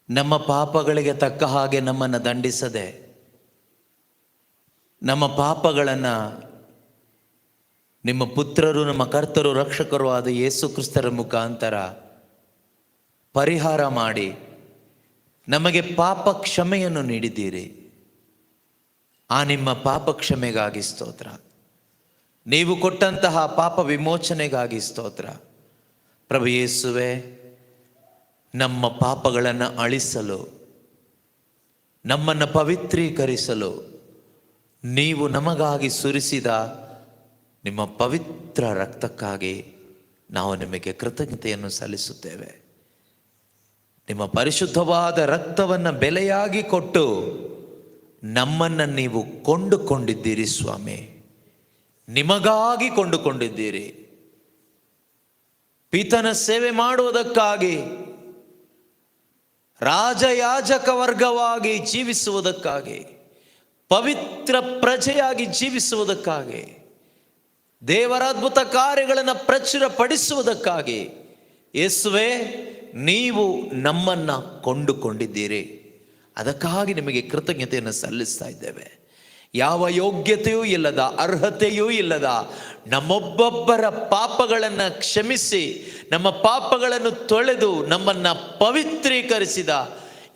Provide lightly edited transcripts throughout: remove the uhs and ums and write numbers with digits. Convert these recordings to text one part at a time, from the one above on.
ನಮ್ಮ ಪಾಪಗಳಿಗೆ ತಕ್ಕ ಹಾಗೆ ನಮ್ಮನ್ನು ದಂಡಿಸದೆ, ನಮ್ಮ ಪಾಪಗಳನ್ನು ನಿಮ್ಮ ಪುತ್ರರು, ನಮ್ಮ ಕರ್ತರು, ರಕ್ಷಕರು ಆದ ಯೇಸು ಕ್ರಿಸ್ತರ ಮುಖಾಂತರ ಪರಿಹಾರ ಮಾಡಿ ನಮಗೆ ಪಾಪ ಕ್ಷಮೆಯನ್ನು ನೀಡಿದ್ದೀರಿ. ಆ ನಿಮ್ಮ ಪಾಪ ಕ್ಷಮೆಗಾಗಿ ಸ್ತೋತ್ರ. ನೀವು ಕೊಟ್ಟಂತಹ ಪಾಪ ವಿಮೋಚನೆಗಾಗಿ ಸ್ತೋತ್ರ. ಪ್ರಭು ಯೇಸುವೆ, ನಮ್ಮ ಪಾಪಗಳನ್ನು ಅಳಿಸಲು, ನಮ್ಮನ್ನು ಪವಿತ್ರೀಕರಿಸಲು ನೀವು ನಮಗಾಗಿ ಸುರಿಸಿದ ನಿಮ್ಮ ಪವಿತ್ರ ರಕ್ತಕ್ಕಾಗಿ ನಾವು ನಿಮಗೆ ಕೃತಜ್ಞತೆಯನ್ನು ಸಲ್ಲಿಸುತ್ತೇವೆ. ನಿಮ್ಮ ಪರಿಶುದ್ಧವಾದ ರಕ್ತವನ್ನು ಬೆಲೆಯಾಗಿ ಕೊಟ್ಟು ನಮ್ಮನ್ನು ನೀವು ಕೊಂಡುಕೊಂಡಿದ್ದೀರಿ ಸ್ವಾಮಿ. ನಿಮಗಾಗಿ ಕೊಂಡುಕೊಂಡಿದ್ದೀರಿ. ಪಿತನ ಸೇವೆ ಮಾಡುವುದಕ್ಕಾಗಿ, ರಾಜಯಾಜಕ ವರ್ಗವಾಗಿ ಜೀವಿಸುವುದಕ್ಕಾಗಿ, ಪವಿತ್ರ ಪ್ರಜೆಯಾಗಿ ಜೀವಿಸುವುದಕ್ಕಾಗಿ, ದೇವರ ಅದ್ಭುತ ಕಾರ್ಯಗಳನ್ನು ಪ್ರಚುರಪಡಿಸುವುದಕ್ಕಾಗಿ ಯೇಸುವೆ ನೀವು ನಮ್ಮನ್ನು ಕೊಂಡುಕೊಂಡಿದ್ದೀರಿ. ಅದಕ್ಕಾಗಿ ನಿಮಗೆ ಕೃತಜ್ಞತೆಯನ್ನು ಸಲ್ಲಿಸ್ತಾ ಇದ್ದೇವೆ. ಯಾವ ಯೋಗ್ಯತೆಯೂ ಇಲ್ಲದ, ಅರ್ಹತೆಯೂ ಇಲ್ಲದ ನಮ್ಮೊಬ್ಬೊಬ್ಬರ ಪಾಪಗಳನ್ನು ಕ್ಷಮಿಸಿ, ನಮ್ಮ ಪಾಪಗಳನ್ನು ತೊಳೆದು ನಮ್ಮನ್ನು ಪವಿತ್ರೀಕರಿಸಿದ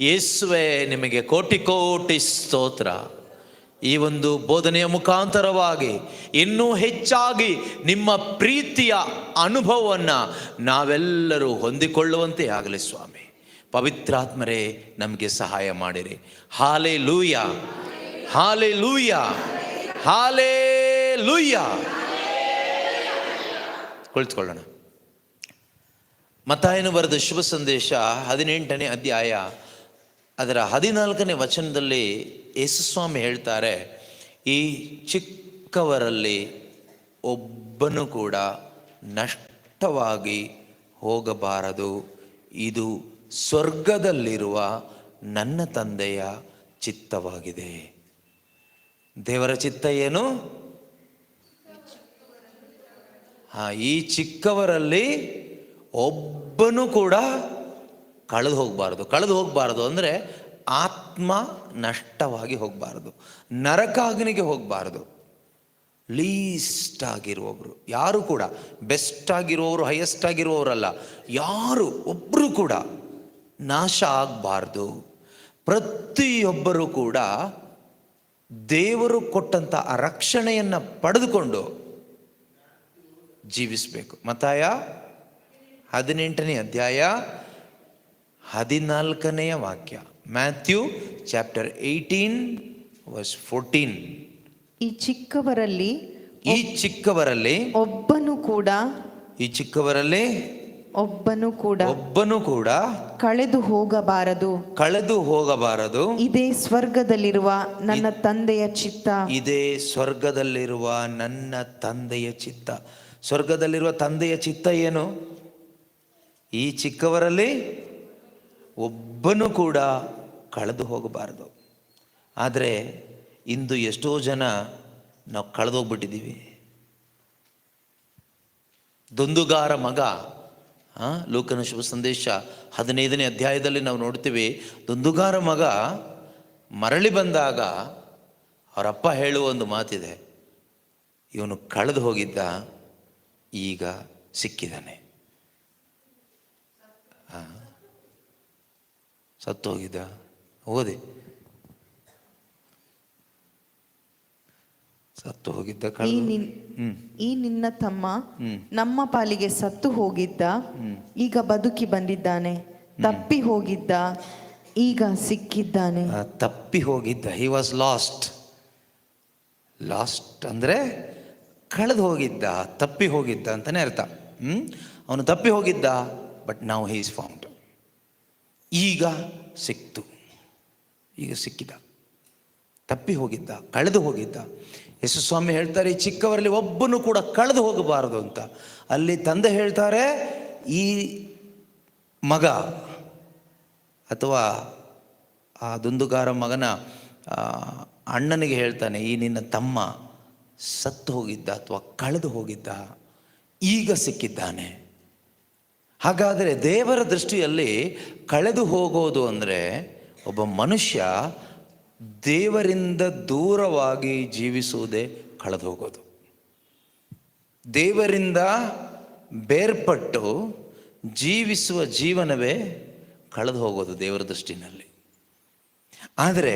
ಯೇಸುವೆ ನಿಮಗೆ ಕೋಟಿ ಕೋಟಿ ಸ್ತೋತ್ರ. ಈ ಒಂದು ಬೋಧನೆಯ ಮುಖಾಂತರವಾಗಿ ಇನ್ನೂ ಹೆಚ್ಚಾಗಿ ನಿಮ್ಮ ಪ್ರೀತಿಯ ಅನುಭವವನ್ನು ನಾವೆಲ್ಲರೂ ಹೊಂದಿಕೊಳ್ಳುವಂತೆ ಆಗಲಿ ಸ್ವಾಮಿ. ಪವಿತ್ರಾತ್ಮರೇ ನಮಗೆ ಸಹಾಯ ಮಾಡಿರಿ. Hallelujah, hallelujah, hallelujah. ಕುಳಿತುಕೊಳ್ಳೋಣ. ಮತ್ತಾಯನು ಬರೆದ ಶುಭ ಸಂದೇಶ 18ನೇ ಅಧ್ಯಾಯ ಅದರ 14ನೇ ವಚನದಲ್ಲಿ ಯೇಸುಸ್ವಾಮಿ ಹೇಳ್ತಾರೆ, ಈ ಚಿಕ್ಕವರಲ್ಲಿ ಒಬ್ಬನು ಕೂಡ ನಷ್ಟವಾಗಿ ಹೋಗಬಾರದು. ಇದು ಸ್ವರ್ಗದಲ್ಲಿರುವ ನನ್ನ ತಂದೆಯ ಚಿತ್ತವಾಗಿದೆ. ದೇವರ ಚಿತ್ತ ಏನು? ಈ ಚಿಕ್ಕವರಲ್ಲಿ ಒಬ್ಬನು ಕೂಡ ಕಳೆದು ಹೋಗಬಾರದು ಅಂದರೆ ಆತ್ಮ ನಷ್ಟವಾಗಿ ಹೋಗಬಾರದು, ನರಕಾಗ್ನಿಗೆ ಹೋಗಬಾರದು. ಲೀಸ್ಟ್ ಆಗಿರುವವರು ಯಾರು ಕೂಡ, ಬೆಸ್ಟ್ ಆಗಿರುವವರು, ಹೈಯೆಸ್ಟ್ ಆಗಿರುವವರಲ್ಲ, ಯಾರು ಒಬ್ಬರು ಕೂಡ ನಾಶ ಆಗಬಾರ್ದು. ಪ್ರತಿಯೊಬ್ಬರೂ ಕೂಡ ದೇವರು ಕೊಟ್ಟಂಥ ಆ ರಕ್ಷಣೆಯನ್ನು ಪಡೆದುಕೊಂಡು ಜೀವಿಸಬೇಕು. ಮತ್ತಾಯ 18ನೇ ಅಧ್ಯಾಯ 14ನೇ ವಾಕ್ಯ. Matthew chapter 18:14. ಈ ಚಿಕ್ಕವರಲ್ಲಿ ಒಬ್ಬನು ಕೂಡ ಕಳೆದು ಹೋಗಬಾರದು. ಇದೇ ಸ್ವರ್ಗದಲ್ಲಿರುವ ನನ್ನ ತಂದೆಯ ಚಿತ್ತ. ಸ್ವರ್ಗದಲ್ಲಿರುವ ತಂದೆಯ ಚಿತ್ತ ಏನು? ಈ ಚಿಕ್ಕವರಲ್ಲಿ ಒಬ್ಬನು ಕೂಡ ಕಳೆದು ಹೋಗಬಾರದು. ಆದರೆ ಇಂದು ಎಷ್ಟೋ ಜನ ನಾವು ಕಳೆದೋಗ್ಬಿಟ್ಟಿದ್ದೀವಿ. ದುಂದುಗಾರ ಮಗ, ಲೂಕನ ಶುಭ ಸಂದೇಶ 15ನೇ ಅಧ್ಯಾಯದಲ್ಲಿ ನಾವು ನೋಡ್ತೀವಿ. ದುಂದುಗಾರ ಮಗ ಮರಳಿ ಬಂದಾಗ ಅವರಪ್ಪ ಹೇಳುವ ಒಂದು ಮಾತಿದೆ, ಇವನು ಕಳೆದು ಹೋಗಿದ್ದ, ಈಗ ಸಿಕ್ಕಿದ್ದಾನೆ. ಸತ್ತು ಹೋಗಿದ್ದ, ಓದಿ, ಸತ್ತು ಹೋಗಿದ್ದ. ಈ ನಿನ್ನ ತಮ್ಮ ನಮ್ಮ ಪಾಲಿಗೆ ಸತ್ತು ಹೋಗಿದ್ದ, ಈಗ ಬದುಕಿ ಬಂದಿದ್ದಾನೆ. ತಪ್ಪಿ ಹೋಗಿದ್ದ, ಈಗ ಸಿಕ್ಕಿದ್ದಾನೆ. ತಪ್ಪಿ ಹೋಗಿದ್ದ, ಹಿ ವಾಸ್ ಲಾಸ್ಟ್ ಅಂದರೆ ಕಳೆದು ಹೋಗಿದ್ದ, ತಪ್ಪಿ ಹೋಗಿದ್ದ ಅಂತಾನೆ ಅರ್ಥ. ಅವನು ತಪ್ಪಿ ಹೋಗಿದ್ದ, but now he is found. ಈಗ ಸಿಕ್ತು, ಈಗ ಸಿಕ್ಕಿದ. ತಪ್ಪಿ ಹೋಗಿದ್ದ, ಕಳೆದು ಹೋಗಿದ್ದ. ಯೇಸುಸ್ವಾಮಿ ಹೇಳ್ತಾರೆ, ಈ ಚಿಕ್ಕವರಲ್ಲಿ ಒಬ್ಬನು ಕೂಡ ಕಳೆದು ಹೋಗಬಾರದು ಅಂತ. ಅಲ್ಲಿ ತಂದೆ ಹೇಳ್ತಾರೆ, ಈ ಮಗ ಅಥವಾ ಆ ದುಂದುಗಾರ ಮಗನ ಅಣ್ಣನಿಗೆ ಹೇಳ್ತಾನೆ, ಈ ನಿನ್ನ ತಮ್ಮ ಸತ್ತು ಹೋಗಿದ್ದ ಅಥವಾ ಕಳೆದು ಹೋಗಿದ್ದ, ಈಗ ಸಿಕ್ಕಿದ್ದಾನೆ. ಹಾಗಾದರೆ ದೇವರ ದೃಷ್ಟಿಯಲ್ಲಿ ಕಳೆದು ಹೋಗೋದು ಅಂದರೆ ಒಬ್ಬ ಮನುಷ್ಯ ದೇವರಿಂದ ದೂರವಾಗಿ ಜೀವಿಸುವುದೇ ಕಳೆದು ಹೋಗೋದು. ದೇವರಿಂದ ಬೇರ್ಪಟ್ಟು ಜೀವಿಸುವ ಜೀವನವೇ ಕಳೆದು ಹೋಗೋದು ದೇವರ ದೃಷ್ಟಿನಲ್ಲಿ. ಆದರೆ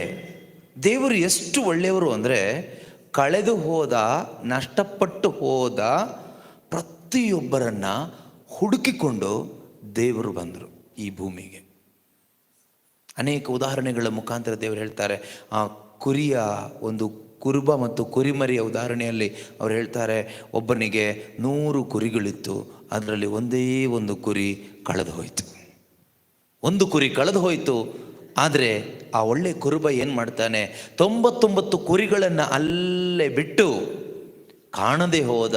ದೇವರು ಎಷ್ಟು ಒಳ್ಳೆಯವರು ಅಂದರೆ, ಕಳೆದು ಹೋದ, ನಷ್ಟಪಟ್ಟು ಹೋದ ಪ್ರತಿಯೊಬ್ಬರನ್ನು ಹುಡುಕಿಕೊಂಡು ದೇವರು ಬಂದರು ಈ ಭೂಮಿಗೆ. ಅನೇಕ ಉದಾಹರಣೆಗಳ ಮುಖಾಂತರ ದೇವರು ಹೇಳ್ತಾರೆ. ಆ ಕುರಿಯ ಒಂದು ಕುರುಬ ಮತ್ತು ಕುರಿಮರಿಯ ಉದಾಹರಣೆಯಲ್ಲಿ ಅವರು ಹೇಳ್ತಾರೆ, ಒಬ್ಬನಿಗೆ 100 ಕುರಿಗಳಿತ್ತು, ಅದರಲ್ಲಿ ಒಂದೇ ಒಂದು ಕುರಿ ಕಳೆದು ಹೋಯಿತು. ಒಂದು ಕುರಿ ಕಳೆದು ಹೋಯಿತು. ಆದರೆ ಆ ಒಳ್ಳೆ ಕುರುಬ ಏನು ಮಾಡ್ತಾನೆ, 99 ಕುರಿಗಳನ್ನು ಅಲ್ಲೇ ಬಿಟ್ಟು ಕಾಣದೆ ಹೋದ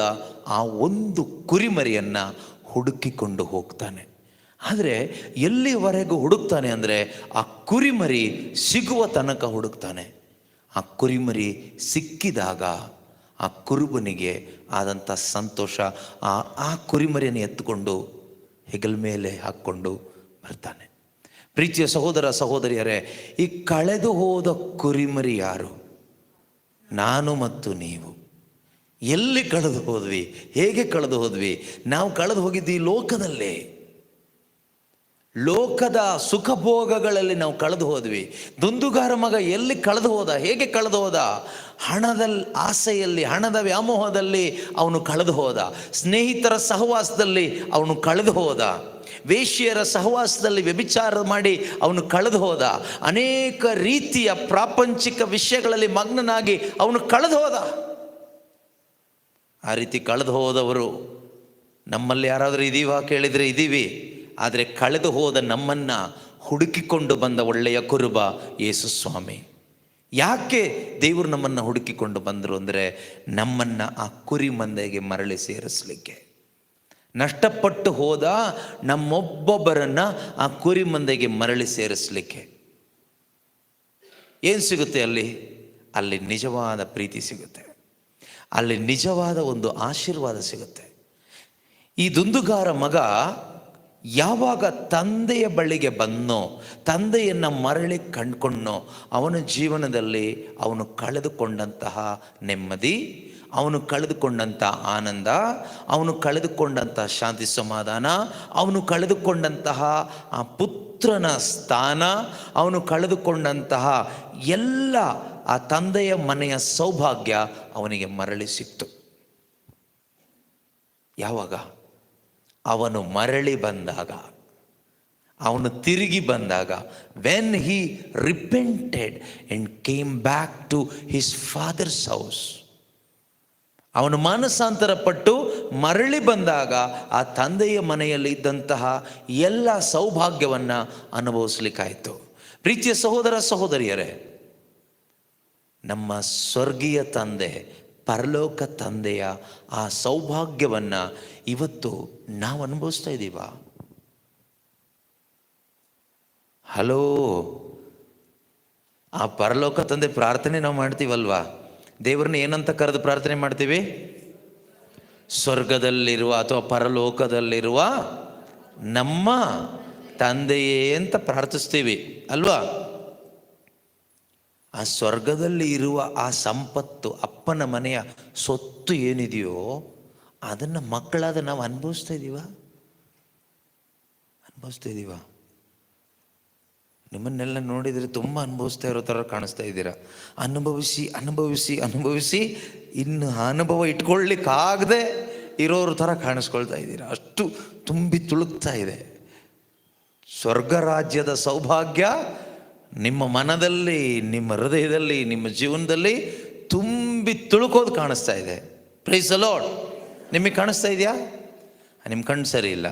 ಆ ಒಂದು ಕುರಿಮರಿಯನ್ನು ಹುಡುಕಿಕೊಂಡು ಹೋಗ್ತಾನೆ. ಆದರೆ ಎಲ್ಲಿವರೆಗೂ ಹುಡುಕ್ತಾನೆ ಅಂದರೆ, ಆ ಕುರಿಮರಿ ಸಿಗುವ ತನಕ ಹುಡುಕ್ತಾನೆ. ಆ ಕುರಿಮರಿ ಸಿಕ್ಕಿದಾಗ ಆ ಕುರುಬನಿಗೆ ಆದಂಥ ಸಂತೋಷ, ಆ ಕುರಿಮರಿಯನ್ನು ಎತ್ತುಕೊಂಡು ಹೆಗಲ ಮೇಲೆ ಹಾಕ್ಕೊಂಡು ಬರ್ತಾನೆ. ಪ್ರೀತಿಯ ಸಹೋದರ ಸಹೋದರಿಯರೇ, ಈ ಕಳೆದು ಹೋದ ಕುರಿಮರಿ ಯಾರು? ನಾನು ಮತ್ತು ನೀವು. ಎಲ್ಲಿ ಕಳೆದು ಹೋದ್ವಿ? ಹೇಗೆ ಕಳೆದು ಹೋದ್ವಿ? ನಾವು ಕಳೆದು ಹೋಗಿದ್ದು ಈ ಲೋಕದಲ್ಲೇ, ಲೋಕದ ಸುಖಭೋಗಗಳಲ್ಲಿ ನಾವು ಕಳೆದು ಹೋದ್ವಿ. ದುಂದುಗಾರ ಮಗ ಎಲ್ಲಿ ಕಳೆದು ಹೋದ? ಹೇಗೆ ಕಳೆದು ಹೋದ? ಹಣದ ಆಸೆಯಲ್ಲಿ, ಹಣದ ವ್ಯಾಮೋಹದಲ್ಲಿ ಅವನು ಕಳೆದು ಹೋದ. ಸ್ನೇಹಿತರ ಸಹವಾಸದಲ್ಲಿ ಅವನು ಕಳೆದು ಹೋದ. ವೇಶ್ಯರ ಸಹವಾಸದಲ್ಲಿ ವ್ಯಭಿಚಾರ ಮಾಡಿ ಅವನು ಕಳೆದು ಹೋದ. ಅನೇಕ ರೀತಿಯ ಪ್ರಾಪಂಚಿಕ ವಿಷಯಗಳಲ್ಲಿ ಮಗ್ನನಾಗಿ ಅವನು ಕಳೆದು ಹೋದ. ಆ ರೀತಿ ಕಳೆದು ಹೋದವರು ನಮ್ಮಲ್ಲಿ ಯಾರಾದರೂ ಇದೀವಾ ಕೇಳಿದರೆ ಇದ್ದೀವಿ. ಆದರೆ ಕಳೆದು ಹೋದ ನಮ್ಮನ್ನು ಹುಡುಕಿಕೊಂಡು ಬಂದ ಒಳ್ಳೆಯ ಕುರುಬ ಯೇಸು ಸ್ವಾಮಿ. ಯಾಕೆ ದೇವರು ನಮ್ಮನ್ನು ಹುಡುಕಿಕೊಂಡು ಬಂದರು ಅಂದರೆ, ನಮ್ಮನ್ನು ಆ ಕುರಿ ಮಂದೆಗೆ ಮರಳಿ ಸೇರಿಸಲಿಕ್ಕೆ. ನಷ್ಟಪಟ್ಟು ಹೋದ ನಮ್ಮೊಬ್ಬೊಬ್ಬರನ್ನು ಆ ಕುರಿ ಮಂದೆಗೆ ಮರಳಿ ಸೇರಿಸಲಿಕ್ಕೆ. ಏನು ಸಿಗುತ್ತೆ ಅಲ್ಲಿ ನಿಜವಾದ ಪ್ರೀತಿ ಸಿಗುತ್ತೆ, ಅಲ್ಲಿ ನಿಜವಾದ ಒಂದು ಆಶೀರ್ವಾದ ಸಿಗುತ್ತೆ. ಈ ದುಂದುಗಾರ ಮಗ ಯಾವಾಗ ತಂದೆಯ ಬಳಿಗೆ ಬಂದನೋ, ತಂದೆಯನ್ನು ಮರಳಿ ಕಂಡುಕೊಂಡನೋ, ಅವನ ಜೀವನದಲ್ಲಿ ಅವನು ಕಳೆದುಕೊಂಡಂತಹ ನೆಮ್ಮದಿ, ಅವನು ಕಳೆದುಕೊಂಡಂಥ ಆನಂದ, ಅವನು ಕಳೆದುಕೊಂಡಂತಹ ಶಾಂತಿ ಸಮಾಧಾನ, ಅವನು ಕಳೆದುಕೊಂಡಂತಹ ಆ ಪುತ್ರನ ಸ್ಥಾನ, ಅವನು ಕಳೆದುಕೊಂಡಂತಹ ಎಲ್ಲ ಆ ತಂದೆಯ ಮನೆಯ ಸೌಭಾಗ್ಯ ಅವನಿಗೆ ಮರಳಿ ಸಿಕ್ತು. ಯಾವಾಗ? ಅವನು ಮರಳಿ ಬಂದಾಗ, ಅವನು ತಿರುಗಿ ಬಂದಾಗ. When he repented and came back to his father's house, ಅವನು ಮಾನಸಾಂತರ ಪಟ್ಟು ಮರಳಿ ಬಂದಾಗ ಆ ತಂದೆಯ ಮನೆಯಲ್ಲಿ ಇದ್ದಂತಹ ಎಲ್ಲ ಸೌಭಾಗ್ಯವನ್ನು ಅನುಭವಿಸ್ಲಿಕ್ಕಾಯಿತು. ಪ್ರೀತಿಯ ಸಹೋದರ ಸಹೋದರಿಯರೇ, ನಮ್ಮ ಸ್ವರ್ಗೀಯ ತಂದೆ, ಪರಲೋಕ ತಂದೆಯ ಆ ಸೌಭಾಗ್ಯವನ್ನು ಇವತ್ತು ನಾವು ಅನುಭವಿಸ್ತಾ ಇದ್ದೀವಾ? ಹಲೋ, ಆ ಪರಲೋಕ ತಂದೆ ಪ್ರಾರ್ಥನೆ ನಾವು ಮಾಡ್ತೀವಲ್ವಾ? ದೇವರನ್ನ ಏನಂತ ಕರೆದು ಪ್ರಾರ್ಥನೆ ಮಾಡ್ತೀವಿ? ಸ್ವರ್ಗದಲ್ಲಿರುವ ಅಥವಾ ಪರಲೋಕದಲ್ಲಿರುವ ನಮ್ಮ ತಂದೆಯೇ ಅಂತ ಪ್ರಾರ್ಥಿಸ್ತೀವಿ ಅಲ್ವಾ? ಆ ಸ್ವರ್ಗದಲ್ಲಿ ಇರುವ ಆ ಸಂಪತ್ತು, ಅಪ್ಪನ ಮನೆಯ ಸೊತ್ತು ಏನಿದೆಯೋ ಅದನ್ನು ಮಕ್ಕಳಾದ ನಾವು ಅನುಭವಿಸ್ತಾ ಇದ್ದೀವಾ? ನಿಮ್ಮನ್ನೆಲ್ಲ ನೋಡಿದರೆ ತುಂಬ ಅನುಭವಿಸ್ತಾ ಇರೋ ಥರ ಕಾಣಿಸ್ತಾ ಇದ್ದೀರಾ. ಅನುಭವಿಸಿ ಅನುಭವಿಸಿ ಅನುಭವಿಸಿ ಇನ್ನು ಅನುಭವ ಇಟ್ಕೊಳ್ಳಿಕ್ಕಾಗದೆ ಇರೋರ ಥರ ಕಾಣಿಸ್ಕೊಳ್ತಾ ಇದ್ದೀರಾ. ಅಷ್ಟು ತುಂಬಿ ತುಳುಕ್ತಾ ಇದೆ. ಸ್ವರ್ಗ ರಾಜ್ಯದ ಸೌಭಾಗ್ಯ ನಿಮ್ಮ ಮನದಲ್ಲಿ, ನಿಮ್ಮ ಹೃದಯದಲ್ಲಿ, ನಿಮ್ಮ ಜೀವನದಲ್ಲಿ ತುಂಬಿ ತುಳುಕೋದು ಕಾಣಿಸ್ತಾ ಇದೆ. Praise the Lord. ನಿಮಗೆ ಕಾಣಿಸ್ತಾ ಇದೆಯಾ? ನಿಮ್ಮ ಕಣ್ಣು ಸರಿ ಇಲ್ಲ,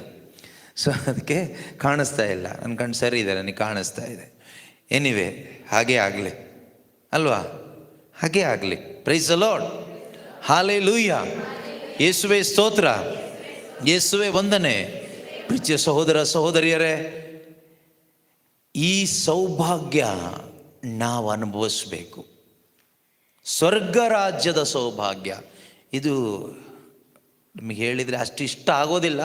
ಸೊ ಅದಕ್ಕೆ ಕಾಣಿಸ್ತಾ ಇಲ್ಲ. ನನ್ನ ಕಣ್ಣು ಸರಿ ಇದೆ, ನನಗೆ ಕಾಣಿಸ್ತಾ ಇದೆ. ಎನಿವೆ, ಹಾಗೇ ಆಗಲಿ ಅಲ್ವಾ? ಹಾಗೇ ಆಗಲಿ. Praise the Lord. ಹಾಲೆಲೂಯಾ. ಯೇಸುವೇ ಸ್ತೋತ್ರ, ಯೇಸುವೇ ವಂದನೆ. ಪ್ರೀತಿಯ ಸಹೋದರ ಸಹೋದರಿಯರೇ, ಈ ಸೌಭಾಗ್ಯ ನಾವು ಅನುಭವಿಸಬೇಕು. ಸ್ವರ್ಗ ರಾಜ್ಯದ ಸೌಭಾಗ್ಯ ಇದು ನಿಮಗೆ ಹೇಳಿದರೆ ಅಷ್ಟು ಇಷ್ಟ ಆಗೋದಿಲ್ಲ.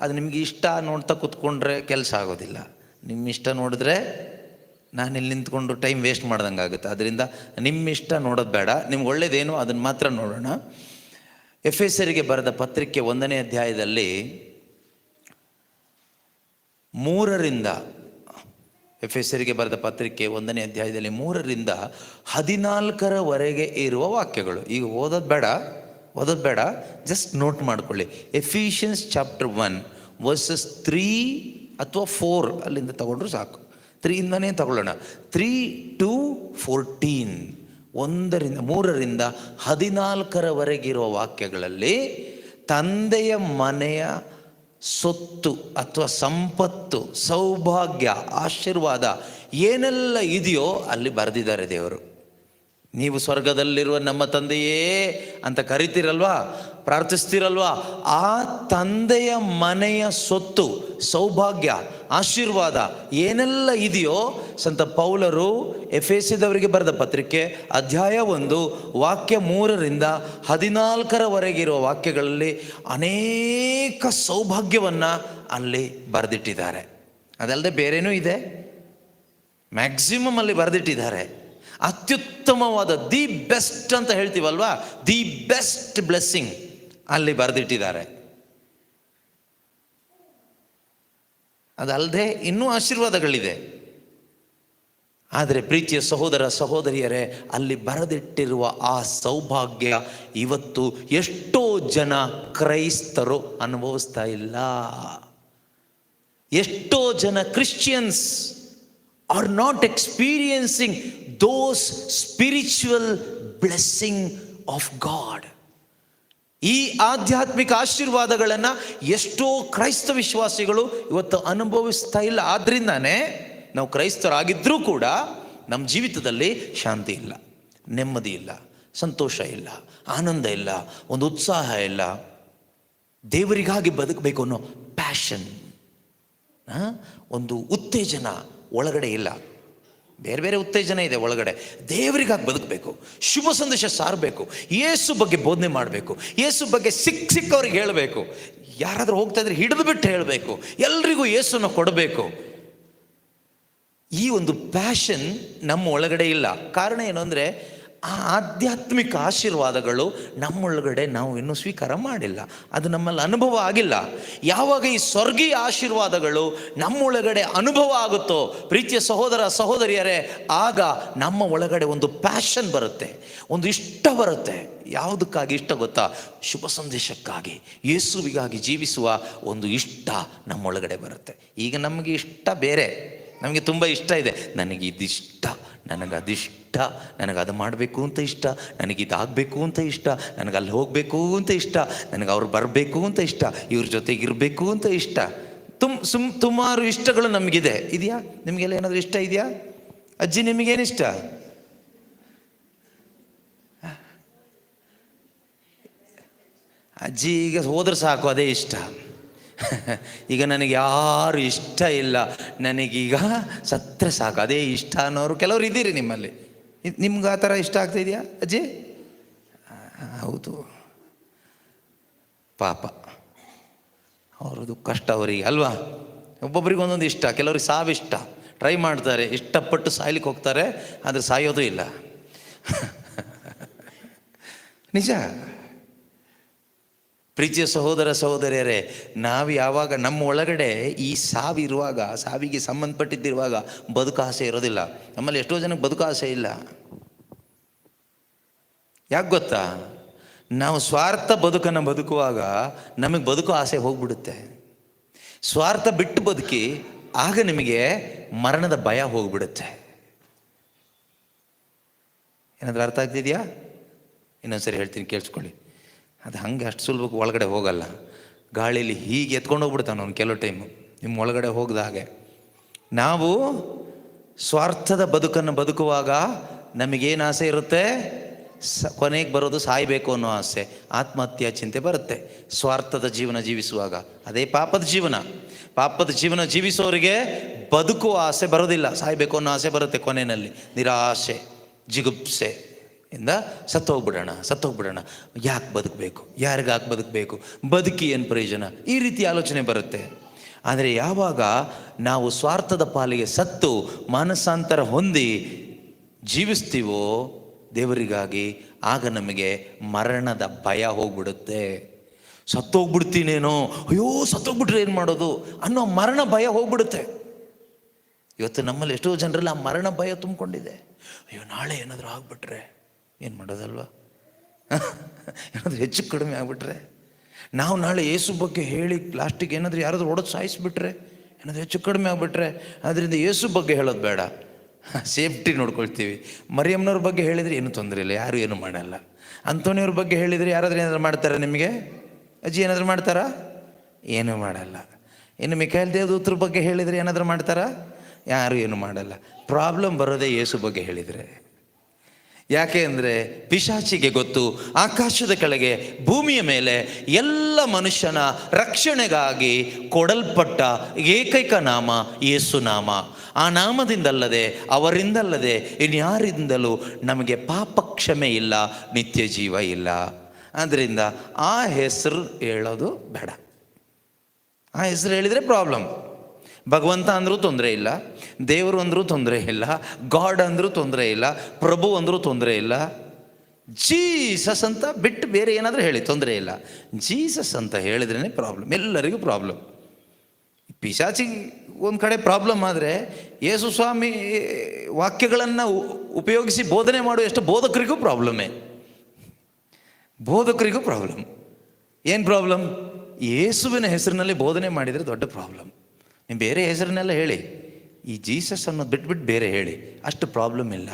ಅದು ನಿಮಗೆ ಇಷ್ಟ ನೋಡ್ತಾ ಕೂತ್ಕೊಂಡ್ರೆ ಕೆಲಸ ಆಗೋದಿಲ್ಲ. ನಿಮ್ಮ ಇಷ್ಟ ನೋಡಿದ್ರೆ ನಾನಿಲ್ಲಿ ನಿಂತ್ಕೊಂಡು ಟೈಮ್ ವೇಸ್ಟ್ ಮಾಡ್ದಂಗೆ ಆಗುತ್ತೆ. ಅದರಿಂದ ನಿಮ್ಮ ಇಷ್ಟ ನೋಡೋದು ಬೇಡ, ನಿಮ್ಗೆ ಒಳ್ಳೇದೇನು ಅದನ್ನು ಮಾತ್ರ ನೋಡೋಣ. ಎಫೆಸರಿಗೆ ಬರೆದ ಪತ್ರಿಕೆ 1ನೇ ಅಧ್ಯಾಯದಲ್ಲಿ 3ರಿಂದ ಎಫೆಸರಿಗೆ ಬರೆದ ಪತ್ರಿಕೆ 1ನೇ ಅಧ್ಯಾಯದಲ್ಲಿ 3ರಿಂದ 14ರವರೆಗೆ ಇರುವ ವಾಕ್ಯಗಳು. ಈಗ ಓದೋದು ಬೇಡ, ಜಸ್ಟ್ ನೋಟ್ ಮಾಡ್ಕೊಳ್ಳಿ. ಎಫಿಷಿಯನ್ಸ್ ಚಾಪ್ಟರ್ 1 ವರ್ಸಸ್ 3 ಅಥವಾ 4 ಅಲ್ಲಿಂದ ತಗೊಂಡ್ರು ಸಾಕು. 3ಇಂದನೇ ತಗೊಳ್ಳೋಣ. 3 to 14, 3ರಿಂದ 14ರವರೆಗಿರುವ ವಾಕ್ಯಗಳಲ್ಲಿ ತಂದೆಯ ಮನೆಯ ಸೊತ್ತು ಅಥವಾ ಸಂಪತ್ತು, ಸೌಭಾಗ್ಯ, ಆಶೀರ್ವಾದ ಏನೆಲ್ಲ ಇದೆಯೋ ಅಲ್ಲಿ ಬರೆದಿದ್ದಾರೆ ದೇವರು. ನೀವು ಸ್ವರ್ಗದಲ್ಲಿರುವ ನಮ್ಮ ತಂದೆಯೇ ಅಂತ ಕರಿತೀರಲ್ವಾ, ಪ್ರಾರ್ಥಿಸ್ತೀರಲ್ವಾ, ಆ ತಂದೆಯ ಮನೆಯ ಸೊತ್ತು, ಸೌಭಾಗ್ಯ, ಆಶೀರ್ವಾದ ಏನೆಲ್ಲ ಇದೆಯೋ ಸಂತ ಪೌಲರು ಎಫೆಸದವರಿಗೆ ಬರೆದ ಪತ್ರಿಕೆ ಅಧ್ಯಾಯ 1 ವಾಕ್ಯ 3ರಿಂದ 14ರವರೆಗಿರುವ ವಾಕ್ಯಗಳಲ್ಲಿ ಅನೇಕ ಸೌಭಾಗ್ಯವನ್ನು ಅಲ್ಲಿ ಬರೆದಿಟ್ಟಿದ್ದಾರೆ. ಅದಲ್ಲದೆ ಬೇರೇನೂ ಇದೆ, ಮ್ಯಾಕ್ಸಿಮಮ್ ಅಲ್ಲಿ ಬರೆದಿಟ್ಟಿದ್ದಾರೆ. ಅತ್ಯುತ್ತಮವಾದ ದಿ ಬೆಸ್ಟ್ ಅಂತ ಹೇಳ್ತೀವಲ್ವಾ, ದಿ ಬೆಸ್ಟ್ ಬ್ಲೆಸ್ಸಿಂಗ್ ಅಲ್ಲಿ ಬರೆದಿಟ್ಟಿದ್ದಾರೆ. ಅದಲ್ಲದೆ ಇನ್ನೂ ಆಶೀರ್ವಾದಗಳಿದೆ. ಆದರೆ ಪ್ರೀತಿಯ ಸಹೋದರ ಸಹೋದರಿಯರೇ, ಅಲ್ಲಿ ಬರೆದಿಟ್ಟಿರುವ ಆ ಸೌಭಾಗ್ಯ ಇವತ್ತು ಎಷ್ಟೋ ಜನ ಕ್ರೈಸ್ತರು ಅನುಭವಿಸ್ತಾ ಇಲ್ಲ. ಎಷ್ಟೋ ಜನ Christians are not experiencing those spiritual blessing of God. ಈ ಆಧ್ಯಾತ್ಮಿಕ ಆಶೀರ್ವಾದಗಳನ್ನು ಎಷ್ಟೋ ಕ್ರೈಸ್ತ ವಿಶ್ವಾಸಿಗಳು ಇವತ್ತು ಅನುಭವಿಸ್ತಾ ಇಲ್ಲ. ಆದ್ರಿಂದಾನೇ ನಾವು ಕ್ರೈಸ್ತರಾಗಿದ್ದರೂ ಕೂಡ ನಮ್ಮ ಜೀವಿತದಲ್ಲಿ ಶಾಂತಿ ಇಲ್ಲ, ನೆಮ್ಮದಿ ಇಲ್ಲ, ಸಂತೋಷ ಇಲ್ಲ, ಆನಂದ ಇಲ್ಲ, ಒಂದು ಉತ್ಸಾಹ ಇಲ್ಲ. ದೇವರಿಗಾಗಿ ಬದುಕಬೇಕು ಅನ್ನೋ ಪ್ಯಾಷನ್, ಒಂದು ಉತ್ತೇಜನ ಒಳಗಡೆ ಇಲ್ಲ. ಬೇರೆ ಬೇರೆ ಉತ್ತೇಜನ ಇದೆ ಒಳಗಡೆ. ದೇವರಿಗಾಗಿ ಬದುಕಬೇಕು, ಶುಭ ಸಂದೇಶ ಸಾರಬೇಕು, ಯೇಸು ಬಗ್ಗೆ ಬೋಧನೆ ಮಾಡಬೇಕು, ಯೇಸು ಬಗ್ಗೆ ಸಿಕ್ಕವ್ರಿಗೆ ಹೇಳಬೇಕು, ಯಾರಾದರೂ ಹೋಗ್ತಾ ಇದ್ರೆ ಹಿಡಿದು ಬಿಟ್ಟು ಹೇಳಬೇಕು, ಎಲ್ರಿಗೂ ಯೇಸುನ ಕೊಡಬೇಕು. ಈ ಒಂದು ಪ್ಯಾಷನ್ ನಮ್ಮ ಒಳಗಡೆ ಇಲ್ಲ. ಕಾರಣ ಏನು ಅಂದರೆ ಆ ಆಧ್ಯಾತ್ಮಿಕ ಆಶೀರ್ವಾದಗಳು ನಮ್ಮೊಳಗಡೆ ನಾವು ಇನ್ನೂ ಸ್ವೀಕಾರ ಮಾಡಿಲ್ಲ, ಅದು ನಮ್ಮಲ್ಲಿ ಅನುಭವ ಆಗಿಲ್ಲ. ಯಾವಾಗ ಈ ಸ್ವರ್ಗೀಯ ಆಶೀರ್ವಾದಗಳು ನಮ್ಮೊಳಗಡೆ ಅನುಭವ ಆಗುತ್ತೋ ಪ್ರೀತಿಯ ಸಹೋದರ ಸಹೋದರಿಯರೇ, ಆಗ ನಮ್ಮ ಒಳಗಡೆ ಒಂದು ಪ್ಯಾಷನ್ ಬರುತ್ತೆ, ಒಂದು ಇಷ್ಟ ಬರುತ್ತೆ. ಯಾವುದಕ್ಕಾಗಿ ಇಷ್ಟ ಗೊತ್ತಾ? ಶುಭ ಸಂದೇಶಕ್ಕಾಗಿ, ಯೇಸುವಿಗಾಗಿ ಜೀವಿಸುವ ಒಂದು ಇಷ್ಟ ನಮ್ಮೊಳಗಡೆ ಬರುತ್ತೆ. ಈಗ ನಮಗೆ ಇಷ್ಟ ಬೇರೆ, ನಮಗೆ ತುಂಬ ಇಷ್ಟ ಇದೆ. ನನಗೆ ಇದಿಷ್ಟ, ನನಗದಿಷ್ಟ, ನನಗೆ ಅದು ಮಾಡಬೇಕು ಅಂತ ಇಷ್ಟ, ನನಗಿದಾಗಬೇಕು ಅಂತ ಇಷ್ಟ, ನನಗೆ ಅಲ್ಲಿ ಹೋಗಬೇಕು ಅಂತ ಇಷ್ಟ, ನನಗೆ ಅವ್ರು ಬರಬೇಕು ಅಂತ ಇಷ್ಟ, ಇವ್ರ ಜೊತೆಗೆ ಇರಬೇಕು ಅಂತ ಇಷ್ಟ. ಸುಮಾರು ಇಷ್ಟಗಳು ನಮಗಿದೆ. ಇದೆಯಾ? ನಿಮಗೆಲ್ಲ ಏನಾದರೂ ಇಷ್ಟ ಇದೆಯಾ? ಅಜ್ಜಿ, ನಿಮಗೇನಿಷ್ಟ? ಅಜ್ಜಿ ಈಗ ಹೋದ್ರೆ ಸಾಕು ಅದೇ ಇಷ್ಟ. ಈಗ ನನಗೆ ಯಾರು ಇಷ್ಟ ಇಲ್ಲ, ನನಗೀಗ ಸತ್ರ ಸಾಕು ಅದೇ ಇಷ್ಟ ಅನ್ನೋರು ಕೆಲವರು ಇದ್ದೀರಿ ನಿಮ್ಮಲ್ಲಿ. ನಿಮ್ಗೆ ಆ ಥರ ಇಷ್ಟ ಆಗ್ತಾ ಇದೆಯಾ ಅಜ್ಜಿ? ಹೌದು, ಪಾಪ ಅವ್ರದ್ದು ಕಷ್ಟ ಅವರಿಗೆ ಅಲ್ವಾ. ಒಬ್ಬೊಬ್ರಿಗೆ ಒಂದೊಂದು ಇಷ್ಟ. ಕೆಲವ್ರಿಗೆ ಸಾವಿಷ್ಟ, ಟ್ರೈ ಮಾಡ್ತಾರೆ, ಇಷ್ಟಪಟ್ಟು ಸಾಯ್ಲಿಕ್ಕೆ ಹೋಗ್ತಾರೆ, ಆದರೆ ಸಾಯೋದು ಇಲ್ಲ. ನಿಜ. ಪ್ರೀತಿಯ ಸಹೋದರ ಸಹೋದರಿಯರೇ, ನಾವು ಯಾವಾಗ ನಮ್ಮ ಒಳಗಡೆ ಈ ಸಾವಿರುವಾಗ, ಸಾವಿಗೆ ಸಂಬಂಧಪಟ್ಟಿದ್ದಿರುವಾಗ ಬದುಕಾಸೆ ಇರೋದಿಲ್ಲ. ನಮ್ಮಲ್ಲಿ ಎಷ್ಟೋ ಜನಕ್ಕೆ ಬದುಕಾಸೆ ಇಲ್ಲ. ಯಾಕೆ ಗೊತ್ತಾ? ನಾವು ಸ್ವಾರ್ಥ ಬದುಕನ್ನು ಬದುಕುವಾಗ ನಮಗೆ ಬದುಕೋ ಆಸೆ ಹೋಗ್ಬಿಡುತ್ತೆ. ಸ್ವಾರ್ಥ ಬಿಟ್ಟು ಬದುಕಿ ಆಗ ನಿಮಗೆ ಮರಣದ ಭಯ ಹೋಗ್ಬಿಡುತ್ತೆ. ಏನಾದರೂ ಅರ್ಥ ಆಗ್ತಿದೆಯಾ? ಇನ್ನೊಂದ್ಸರಿ ಹೇಳ್ತೀನಿ, ಕೇಳಿಸ್ಕೊಳ್ಳಿ. ಅದು ಹಂಗೆ ಅಷ್ಟು ಸುಲಭಕ್ಕೆ ಒಳಗಡೆ ಹೋಗಲ್ಲ. ಗಾಳೀಲಿ ಹೀಗೆ ಎತ್ಕೊಂಡು ಹೋಗ್ಬಿಡ್ತಾನೆ ಅವನು ಕೆಲವು ಟೈಮು, ನಿಮ್ಮ ಒಳಗಡೆ ಹೋಗ್ದ ಹಾಗೆ. ನಾವು ಸ್ವಾರ್ಥದ ಬದುಕನ್ನು ಬದುಕುವಾಗ ನಮಗೇನು ಆಸೆ ಇರುತ್ತೆ? ಕೊನೆಗೆ ಬರೋದು ಸಾಯಬೇಕು ಅನ್ನೋ ಆಸೆ, ಆತ್ಮಹತ್ಯೆ ಚಿಂತೆ ಬರುತ್ತೆ. ಸ್ವಾರ್ಥದ ಜೀವನ ಜೀವಿಸುವಾಗ ಅದೇ ಪಾಪದ ಜೀವನ. ಪಾಪದ ಜೀವನ ಜೀವಿಸೋರಿಗೆ ಬದುಕುವ ಆಸೆ ಬರೋದಿಲ್ಲ, ಸಾಯಬೇಕು ಅನ್ನೋ ಆಸೆ ಬರುತ್ತೆ. ಕೊನೆಯಲ್ಲಿ ನಿರಾಶೆ, ಜಿಗುಪ್ಸೆ, ಇಂದ ಸತ್ತೋಗ್ಬಿಡೋಣ, ಯಾಕೆ ಬದುಕಬೇಕು, ಯಾರಿಗಾಗಿ ಬದುಕಬೇಕು, ಬದುಕಿ ಏನು ಪ್ರಯೋಜನ, ಈ ರೀತಿ ಆಲೋಚನೆ ಬರುತ್ತೆ. ಆದರೆ ಯಾವಾಗ ನಾವು ಸ್ವಾರ್ಥದ ಪಾಲಿಗೆ ಸತ್ತು ಮಾನಸಾಂತರ ಹೊಂದಿ ಜೀವಿಸ್ತೀವೋ ದೇವರಿಗಾಗಿ, ಆಗ ನಮಗೆ ಮರಣದ ಭಯ ಹೋಗ್ಬಿಡುತ್ತೆ. ಸತ್ತೋಗ್ಬಿಡ್ತೀನೇನೋ, ಅಯ್ಯೋ ಸತ್ತೋಗ್ಬಿಟ್ರೆ ಏನು ಮಾಡೋದು ಅನ್ನೋ ಮರಣ ಭಯ ಹೋಗ್ಬಿಡುತ್ತೆ. ಇವತ್ತು ನಮ್ಮಲ್ಲಿ ಎಷ್ಟೋ ಜನರಲ್ಲಿ ಆ ಮರಣ ಭಯ ತುಂಬಿಕೊಂಡಿದೆ. ಅಯ್ಯೋ ನಾಳೆ ಏನಾದರೂ ಆಗ್ಬಿಟ್ರೆ ಏನು ಮಾಡೋದಲ್ವ, ಏನಾದರೂ ಹೆಚ್ಚು ಕಡಿಮೆ ಆಗಿಬಿಟ್ರೆ, ನಾವು ನಾಳೆ ಯೇಸು ಬಗ್ಗೆ ಹೇಳಿ ಲಾಸ್ಟಿಗೆ ಏನಾದರೂ ಯಾರಾದರೂ ಹೊಡೆದು ಸಾಯಿಸಿಬಿಟ್ರೆ, ಏನಾದರೂ ಹೆಚ್ಚು ಕಡಿಮೆ ಆಗಿಬಿಟ್ರೆ, ಅದರಿಂದ ಯೇಸು ಬಗ್ಗೆ ಹೇಳೋದು ಬೇಡ, ಸೇಫ್ಟಿ ನೋಡ್ಕೊಳ್ತೀವಿ. ಮರಿಯಮ್ಮನವ್ರ ಬಗ್ಗೆ ಹೇಳಿದರೆ ಏನೂ ತೊಂದರೆ ಇಲ್ಲ, ಯಾರು ಏನೂ ಮಾಡಲ್ಲ. ಅಂಥೋನಿಯವ್ರ ಬಗ್ಗೆ ಹೇಳಿದರೆ ಯಾರಾದರೂ ಏನಾದರೂ ಮಾಡ್ತಾರೆ ನಿಮಗೆ? ಅಜ್ಜಿ ಏನಾದರೂ ಮಾಡ್ತಾರಾ? ಏನೂ ಮಾಡಲ್ಲ. ಇನ್ನು ಮಿಕಾಯಲ್ ದೇವದೂತರ ಬಗ್ಗೆ ಹೇಳಿದರೆ ಏನಾದರೂ ಮಾಡ್ತಾರಾ? ಯಾರು ಏನು ಮಾಡಲ್ಲ. ಪ್ರಾಬ್ಲಮ್ ಬರೋದೇ ಯೇಸು ಬಗ್ಗೆ ಹೇಳಿದರೆ. ಯಾಕೆ ಅಂದರೆ ಪಿಶಾಚಿಗೆ ಗೊತ್ತು, ಆಕಾಶದ ಕೆಳಗೆ ಭೂಮಿಯ ಮೇಲೆ ಎಲ್ಲ ಮನುಷ್ಯನ ರಕ್ಷಣೆಗಾಗಿ ಕೊಡಲ್ಪಟ್ಟ ಏಕೈಕ ನಾಮ ಯೇಸು ನಾಮ. ಆ ನಾಮದಿಂದಲ್ಲದೆ, ಅವರಿಂದಲ್ಲದೆ ಇನ್ಯಾರಿಂದಲೂ ನಮಗೆ ಪಾಪ ಕ್ಷಮೆ ಇಲ್ಲ, ನಿತ್ಯ ಜೀವ ಇಲ್ಲ. ಆದ್ದರಿಂದ ಆ ಹೆಸರು ಹೇಳೋದು ಬೇಡ. ಆ ಹೆಸರು ಹೇಳಿದರೆ ಪ್ರಾಬ್ಲಮ್. ಭಗವಂತ ಅಂದರೂ ತೊಂದರೆ ಇಲ್ಲ, ದೇವರು ಅಂದರೂ ತೊಂದರೆ ಇಲ್ಲ, ಗಾಡ್ ಅಂದರೂ ತೊಂದರೆ ಇಲ್ಲ, ಪ್ರಭು ಅಂದರೂ ತೊಂದರೆ ಇಲ್ಲ. ಜೀಸಸ್ ಅಂತ ಬಿಟ್ಟು ಬೇರೆ ಏನಾದರೂ ಹೇಳಿ ತೊಂದರೆ ಇಲ್ಲ. ಜೀಸಸ್ ಅಂತ ಹೇಳಿದ್ರೇ ಪ್ರಾಬ್ಲಮ್, ಎಲ್ಲರಿಗೂ ಪ್ರಾಬ್ಲಮ್. ಪಿಶಾಚಿಗೆ ಒಂದು ಕಡೆ ಪ್ರಾಬ್ಲಮ್ ಆದರೆ, ಯೇಸು ಸ್ವಾಮಿ ವಾಕ್ಯಗಳನ್ನು ಉಪಯೋಗಿಸಿ ಬೋಧನೆ ಮಾಡೋ ಎಷ್ಟು ಬೋಧಕರಿಗೂ ಪ್ರಾಬ್ಲಮ್ಮೇ. ಬೋಧಕರಿಗೂ ಪ್ರಾಬ್ಲಮ್. ಏನು ಪ್ರಾಬ್ಲಮ್? ಯೇಸುವಿನ ಹೆಸರಿನಲ್ಲಿ ಬೋಧನೆ ಮಾಡಿದರೆ ದೊಡ್ಡ ಪ್ರಾಬ್ಲಮ್. ನೀವು ಬೇರೆ ಹೆಸರನ್ನೆಲ್ಲ ಹೇಳಿ, ಈ ಜೀಸಸ್ ಅನ್ನೋದು ಬಿಟ್ಬಿಟ್ಟು ಬೇರೆ ಹೇಳಿ, ಅಷ್ಟು ಪ್ರಾಬ್ಲಮ್ ಇಲ್ಲ.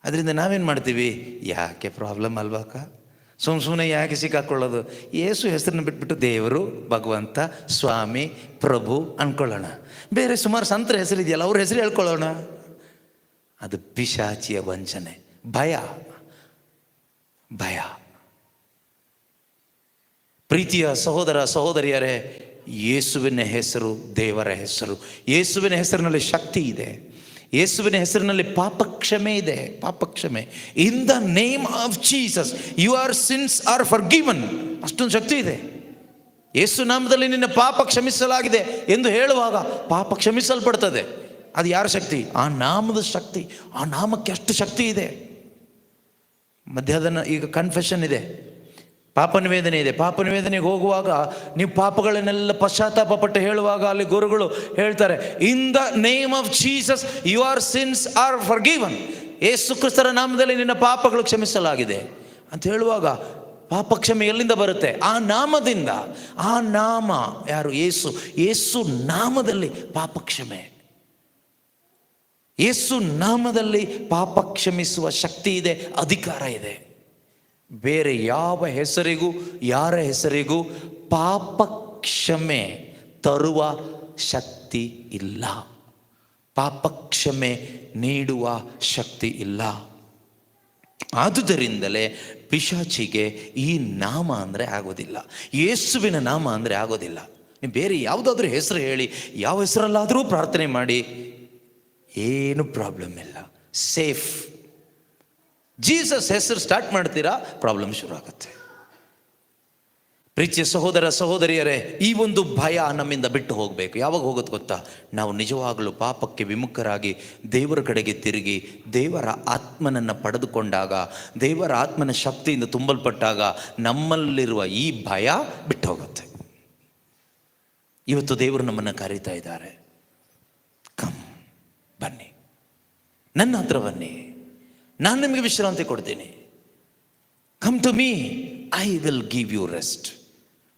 ಅದರಿಂದ ನಾವೇನು ಮಾಡ್ತೀವಿ? ಯಾಕೆ ಪ್ರಾಬ್ಲಮ್ ಅಲ್ವಾಕ, ಸುಮ್ಮನೆ ಯಾಕೆ ಸಿಕ್ಕಾಕೊಳ್ಳೋದು? ಯೇಸು ಹೆಸರನ್ನ ಬಿಟ್ಬಿಟ್ಟು ದೇವರು, ಭಗವಂತ, ಸ್ವಾಮಿ, ಪ್ರಭು ಅಂದ್ಕೊಳ್ಳೋಣ. ಬೇರೆ ಸುಮಾರು ಸಂತರ ಹೆಸರಿದೆಯಲ್ಲ, ಅವ್ರ ಹೆಸರು ಹೇಳ್ಕೊಳ್ಳೋಣ. ಅದು ಪಿಶಾಚಿಯ ವಂಚನೆ. ಭಯ. ಪ್ರೀತಿಯ ಸಹೋದರ ಸಹೋದರಿಯರೇ, ಯೇಸುವಿನ ಹೆಸರು ದೇವರ ಹೆಸರು. ಯೇಸುವಿನ ಹೆಸರಿನಲ್ಲಿ ಶಕ್ತಿ ಇದೆ. ಯೇಸುವಿನ ಹೆಸರಿನಲ್ಲಿ ಪಾಪ ಕ್ಷಮೆ ಇದೆ. ಪಾಪ ಕ್ಷಮೆ. ಇನ್ the name of Jesus your sins are ಫರ್ಗಿವನ್. ಅಷ್ಟೊಂದು ಶಕ್ತಿ ಇದೆ. ಯೇಸು ನಾಮದಲ್ಲಿ ನಿನ್ನ ಪಾಪ ಕ್ಷಮಿಸಲಾಗಿದೆ ಎಂದು ಹೇಳುವಾಗ ಪಾಪ ಕ್ಷಮಿಸಲ್ಪಡ್ತದೆ. ಅದು ಯಾರ ಶಕ್ತಿ? ಆ ನಾಮದ ಶಕ್ತಿ. ಆ ನಾಮಕ್ಕೆ ಅಷ್ಟು ಶಕ್ತಿ ಇದೆ. ಮಧ್ಯಾಹ್ನ ಈಗ ಕನ್ಫೆಷನ್ ಇದೆ, ಪಾಪ ನಿವೇದನೆ ಇದೆ. ಪಾಪ ನಿವೇದನೆಗೆ ಹೋಗುವಾಗ ನೀವು ಪಾಪಗಳನ್ನೆಲ್ಲ ಪಶ್ಚಾತ್ತಾಪ ಪಟ್ಟು ಹೇಳುವಾಗ ಅಲ್ಲಿ ಗುರುಗಳು ಹೇಳ್ತಾರೆ, in the name of Jesus your sins are forgiven. Yesu ಕ್ರಿಸ್ತರ ನಾಮದಲ್ಲಿ ನಿನ್ನ ಪಾಪಗಳು ಕ್ಷಮಿಸಲಾಗಿದೆ ಅಂತ ಹೇಳುವಾಗ ಪಾಪ ಕ್ಷಮೆ ಎಲ್ಲಿಂದ ಬರುತ್ತೆ? ಆ ನಾಮದಿಂದ. ಆ ನಾಮ ಯಾರು? ಯೇಸು. ಯೇಸು ನಾಮದಲ್ಲಿ ಪಾಪ ಕ್ಷಮೆ. ಯೇಸು ನಾಮದಲ್ಲಿ ಪಾಪ ಕ್ಷಮಿಸುವ ಶಕ್ತಿ ಇದೆ, ಅಧಿಕಾರ ಇದೆ. ಬೇರೆ ಯಾವ ಹೆಸರಿಗೂ, ಯಾರ ಹೆಸರಿಗೂ ಪಾಪ ಕ್ಷಮೆ ತರುವ ಶಕ್ತಿ ಇಲ್ಲ. ಪಾಪ ಕ್ಷಮೆ ನೀಡುವ ಶಕ್ತಿ ಇಲ್ಲ. ಆದುದರಿಂದಲೇ ಪಿಶಾಚಿಗೆ ಈ ನಾಮ ಅಂದರೆ ಆಗೋದಿಲ್ಲ, ಯೇಸುವಿನ ನಾಮ ಅಂದರೆ ಆಗೋದಿಲ್ಲ. ನೀವು ಬೇರೆ ಯಾವುದಾದ್ರೂ ಹೆಸರು ಹೇಳಿ, ಯಾವ ಹೆಸರಲ್ಲಾದರೂ ಪ್ರಾರ್ಥನೆ ಮಾಡಿ, ಏನು ಪ್ರಾಬ್ಲಮ್ ಇಲ್ಲ, ಸೇಫ್. ಜೀಸಸ್ ಹೆಸರು ಸ್ಟಾರ್ಟ್ ಮಾಡ್ತೀರಾ, ಪ್ರಾಬ್ಲಮ್ ಶುರು ಆಗುತ್ತೆ. ಪ್ರೀತಿಯ ಸಹೋದರ ಸಹೋದರಿಯರೇ, ಈ ಒಂದು ಭಯ ನಮ್ಮಿಂದ ಬಿಟ್ಟು ಹೋಗಬೇಕು. ಯಾವಾಗ ಹೋಗುತ್ತೆ ಗೊತ್ತಾ? ನಾವು ನಿಜವಾಗಲೂ ಪಾಪಕ್ಕೆ ವಿಮುಖರಾಗಿ ದೇವರ ಕಡೆಗೆ ತಿರುಗಿ ದೇವರ ಆತ್ಮನನ್ನು ಪಡೆದುಕೊಂಡಾಗ, ದೇವರ ಆತ್ಮನ ಶಕ್ತಿಯಿಂದ ತುಂಬಲ್ಪಟ್ಟಾಗ ನಮ್ಮಲ್ಲಿರುವ ಈ ಭಯ ಬಿಟ್ಟು ಹೋಗುತ್ತೆ. ಇವತ್ತು ದೇವರು ನಮ್ಮನ್ನು ಕರೀತಾ ಇದ್ದಾರೆ, ಕಮ್, ಬನ್ನಿ, ನನ್ನ ಹತ್ರ ಬನ್ನಿ, ನಾನು ನಿಮಗೆ ವಿಶ್ರಾಂತಿ ಕೊಡ್ತೀನಿ. Come to me, I will give you rest.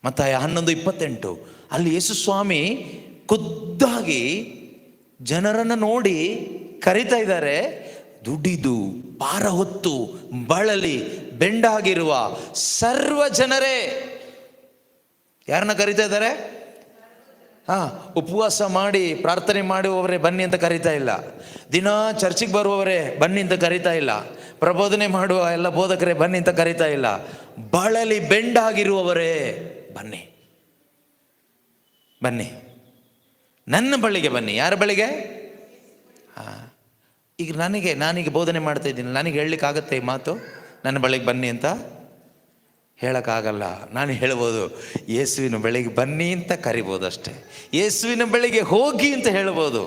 Mattaya 11:28 ಅಲ್ಲಿ ಯೇಸು ಸ್ವಾಮಿ ಖುದ್ದಾಗಿ ಜನರನ್ನು ನೋಡಿ ಕರೀತಾ ಇದ್ದಾರೆ. ದುಡಿದು ಭಾರ ಹೊತ್ತು ಬಳಲಿ ಬೆಂಡಾಗಿರುವ ಸರ್ವ ಜನರೇ. ಯಾರನ್ನ ಕರೀತಾ ಇದ್ದಾರೆ? ಉಪವಾಸ ಮಾಡಿ ಪ್ರಾರ್ಥನೆ ಮಾಡುವವರೇ ಬನ್ನಿ ಅಂತ ಕರೀತಾ ಇಲ್ಲ. ದಿನ ಚರ್ಚಿಗೆ ಬರುವವರೇ ಬನ್ನಿ ಅಂತ ಕರೀತಾ ಇಲ್ಲ. ಪ್ರಬೋಧನೆ ಮಾಡುವ ಎಲ್ಲ ಬೋಧಕರೇ ಬನ್ನಿ ಅಂತ ಕರೀತಾ ಇಲ್ಲ. ಬಳಲಿ ಬೆಂಡಾಗಿರುವವರೇ ಬನ್ನಿ, ಬನ್ನಿ, ನನ್ನ ಬಳಿಗೆ ಬನ್ನಿ. ಯಾರ ಬಳಿಗೆ? ಈಗ ನಾನೀಗ ಬೋಧನೆ ಮಾಡ್ತಾ ಇದ್ದೀನಿ, ನನಗೆ ಹೇಳಲಿಕ್ಕಾಗತ್ತೆ ಈ ಮಾತು, ನನ್ನ ಬಳಿಗೆ ಬನ್ನಿ ಅಂತ ಹೇಳೋಕ್ಕಾಗಲ್ಲ. ನಾನು ಹೇಳ್ಬೋದು ಯೇಸುವಿನ ಬಳಿಗೆ ಬನ್ನಿ ಅಂತ ಕರಿಬೋದು ಅಷ್ಟೇ, ಯೇಸುವಿನ ಬಳಿಗೆ ಹೋಗಿ ಅಂತ ಹೇಳ್ಬೋದು.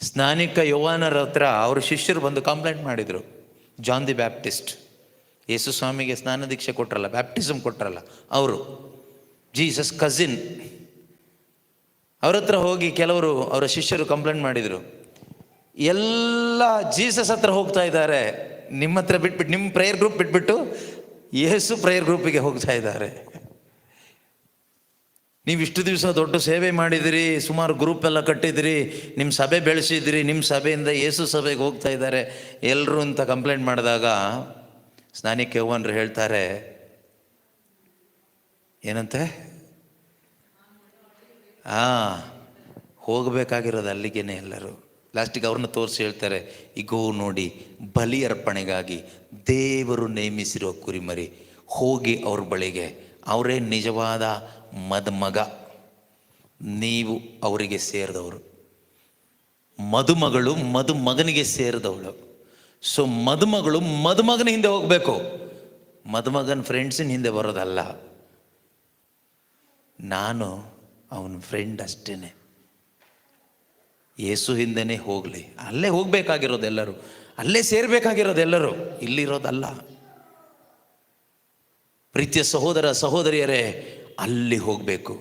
ಸ್ನಾನಿಕ ಯೋಹಾನರ ಹತ್ರ ಅವ್ರ ಶಿಷ್ಯರು ಬಂದು ಕಂಪ್ಲೇಂಟ್ ಮಾಡಿದರು. ಜಾನ್ ದಿ ಬ್ಯಾಪ್ಟಿಸ್ಟ್, ಯೇಸು ಸ್ವಾಮಿಗೆ ಸ್ನಾನ ದೀಕ್ಷೆ ಕೊಟ್ರಲ್ಲ, ಬ್ಯಾಪ್ಟಿಸಮ್ ಕೊಟ್ರಲ್ಲ ಅವರು, ಜೀಸಸ್ ಕಸಿನ್. ಅವ್ರ ಹತ್ರ ಹೋಗಿ ಕೆಲವರು ಅವರ ಶಿಷ್ಯರು ಕಂಪ್ಲೇಂಟ್ ಮಾಡಿದರು, ಎಲ್ಲ ಜೀಸಸ್ ಹತ್ರ ಹೋಗ್ತಾ ಇದ್ದಾರೆ, ನಿಮ್ಮ ಹತ್ರ ಬಿಟ್ಬಿಟ್ಟು, ನಿಮ್ಮ ಪ್ರೇಯರ್ ಗ್ರೂಪ್ ಬಿಟ್ಬಿಟ್ಟು ಯೇಸು ಪ್ರೇಯರ್ ಗ್ರೂಪಿಗೆ ಹೋಗ್ತಾ ಇದ್ದಾರೆ. ನೀವು ಇಷ್ಟು ದಿವಸ ದೊಡ್ಡ ಸೇವೆ ಮಾಡಿದಿರಿ, ಸುಮಾರು ಗ್ರೂಪ್ ಎಲ್ಲ ಕಟ್ಟಿದಿರಿ, ನಿಮ್ಮ ಸಭೆ ಬೆಳೆಸಿದಿರಿ, ನಿಮ್ಮ ಸಭೆಯಿಂದ ಯೇಸು ಸಭೆಗೆ ಹೋಗ್ತಾ ಇದ್ದಾರೆ ಎಲ್ಲರೂ ಅಂತ ಕಂಪ್ಲೇಂಟ್ ಮಾಡಿದಾಗ ಸ್ನಾನಿಕ ಯೋಹಾನರು ಹೇಳ್ತಾರೆ, ಏನಂತೆ, ಹೋಗಬೇಕಾಗಿರೋದು ಅಲ್ಲಿಗೇನೆ ಎಲ್ಲರೂ. ಲಾಸ್ಟಿಗೆ ಅವ್ರನ್ನ ತೋರಿಸಿ ಹೇಳ್ತಾರೆ, ಈಗೋ ನೋಡಿ ಬಲಿ ಅರ್ಪಣೆಗಾಗಿ ದೇವರು ನೇಮಿಸಿರೋ ಕುರಿಮರಿ, ಹೋಗಿ ಅವ್ರ ಬಳಿಗೆ, ಅವರೇ ನಿಜವಾದ ಮದುಮಗ, ನೀವು ಅವರಿಗೆ ಸೇರಿದವರು, ಮದುಮಗಳು ಮದುಮಗನಿಗೆ ಸೇರಿದವಳು. ಸೊ ಮದುಮಗಳು ಮದುಮಗನ ಹಿಂದೆ ಹೋಗಬೇಕು, ಮದುಮಗನ ಫ್ರೆಂಡ್ಸಿನ ಹಿಂದೆ ಬರೋದಲ್ಲ. ನಾನು ಅವನ ಫ್ರೆಂಡ್ ಅಷ್ಟೇನೆ, ಯೇಸು ಹಿಂದೆನೇ ಹೋಗಲಿ, ಅಲ್ಲೇ ಹೋಗಬೇಕಾಗಿರೋದೆಲ್ಲರೂ, ಅಲ್ಲೇ ಸೇರಬೇಕಾಗಿರೋದೆಲ್ಲರೂ, ಇಲ್ಲಿರೋದಲ್ಲ. ಪ್ರೀತಿಯ ಸಹೋದರ ಸಹೋದರಿಯರೇ, ಅಲ್ಲಿ ಹೋಗಬೇಕು.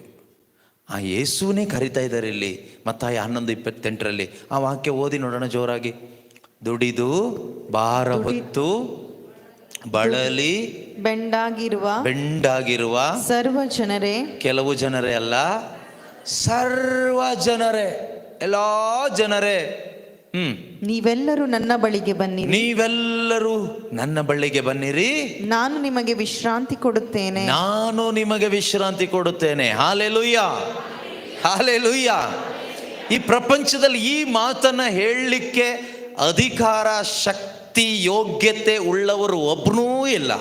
ಆ ಯೇಸುವನ್ನೇ ಕರಿತಾ ಇದ್ದಾರೆ ಇಲ್ಲಿ ಮತ್ತಾಯ 11:28 ಆ ವಾಕ್ಯ ಓದಿ ನೋಡೋಣ ಜೋರಾಗಿ. ದುಡಿದು ಭಾರ ಹೊತ್ತು ಬಳಲಿ ಬೆಂಡಾಗಿರುವ ಸರ್ವ ಜನರೇ, ಕೆಲವು ಜನರೇ ಅಲ್ಲ, ಸರ್ವ ಜನರೇ, ಎಲ್ಲಾ ಜನರೇ, ನೀವೆಲ್ಲರೂ ನನ್ನ ಬಳಿಗೆ ಬನ್ನಿರಿ, ನೀವೆಲ್ಲರೂ ನನ್ನ ಬಳಿಗೆ ಬನ್ನಿರಿ, ನಾನು ನಿಮಗೆ ವಿಶ್ರಾಂತಿ ಕೊಡುತ್ತೇನೆ, ನಾನು ನಿಮಗೆ ವಿಶ್ರಾಂತಿ ಕೊಡುತ್ತೇನೆ. Hallelujah, hallelujah. ಈ ಪ್ರಪಂಚದಲ್ಲಿ ಈ ಮಾತನ್ನ ಹೇಳಲಿಕ್ಕೆ ಅಧಿಕಾರ, ಶಕ್ತಿ, ಯೋಗ್ಯತೆ ಉಳ್ಳವರು ಒಬ್ಬನೂ ಇಲ್ಲ.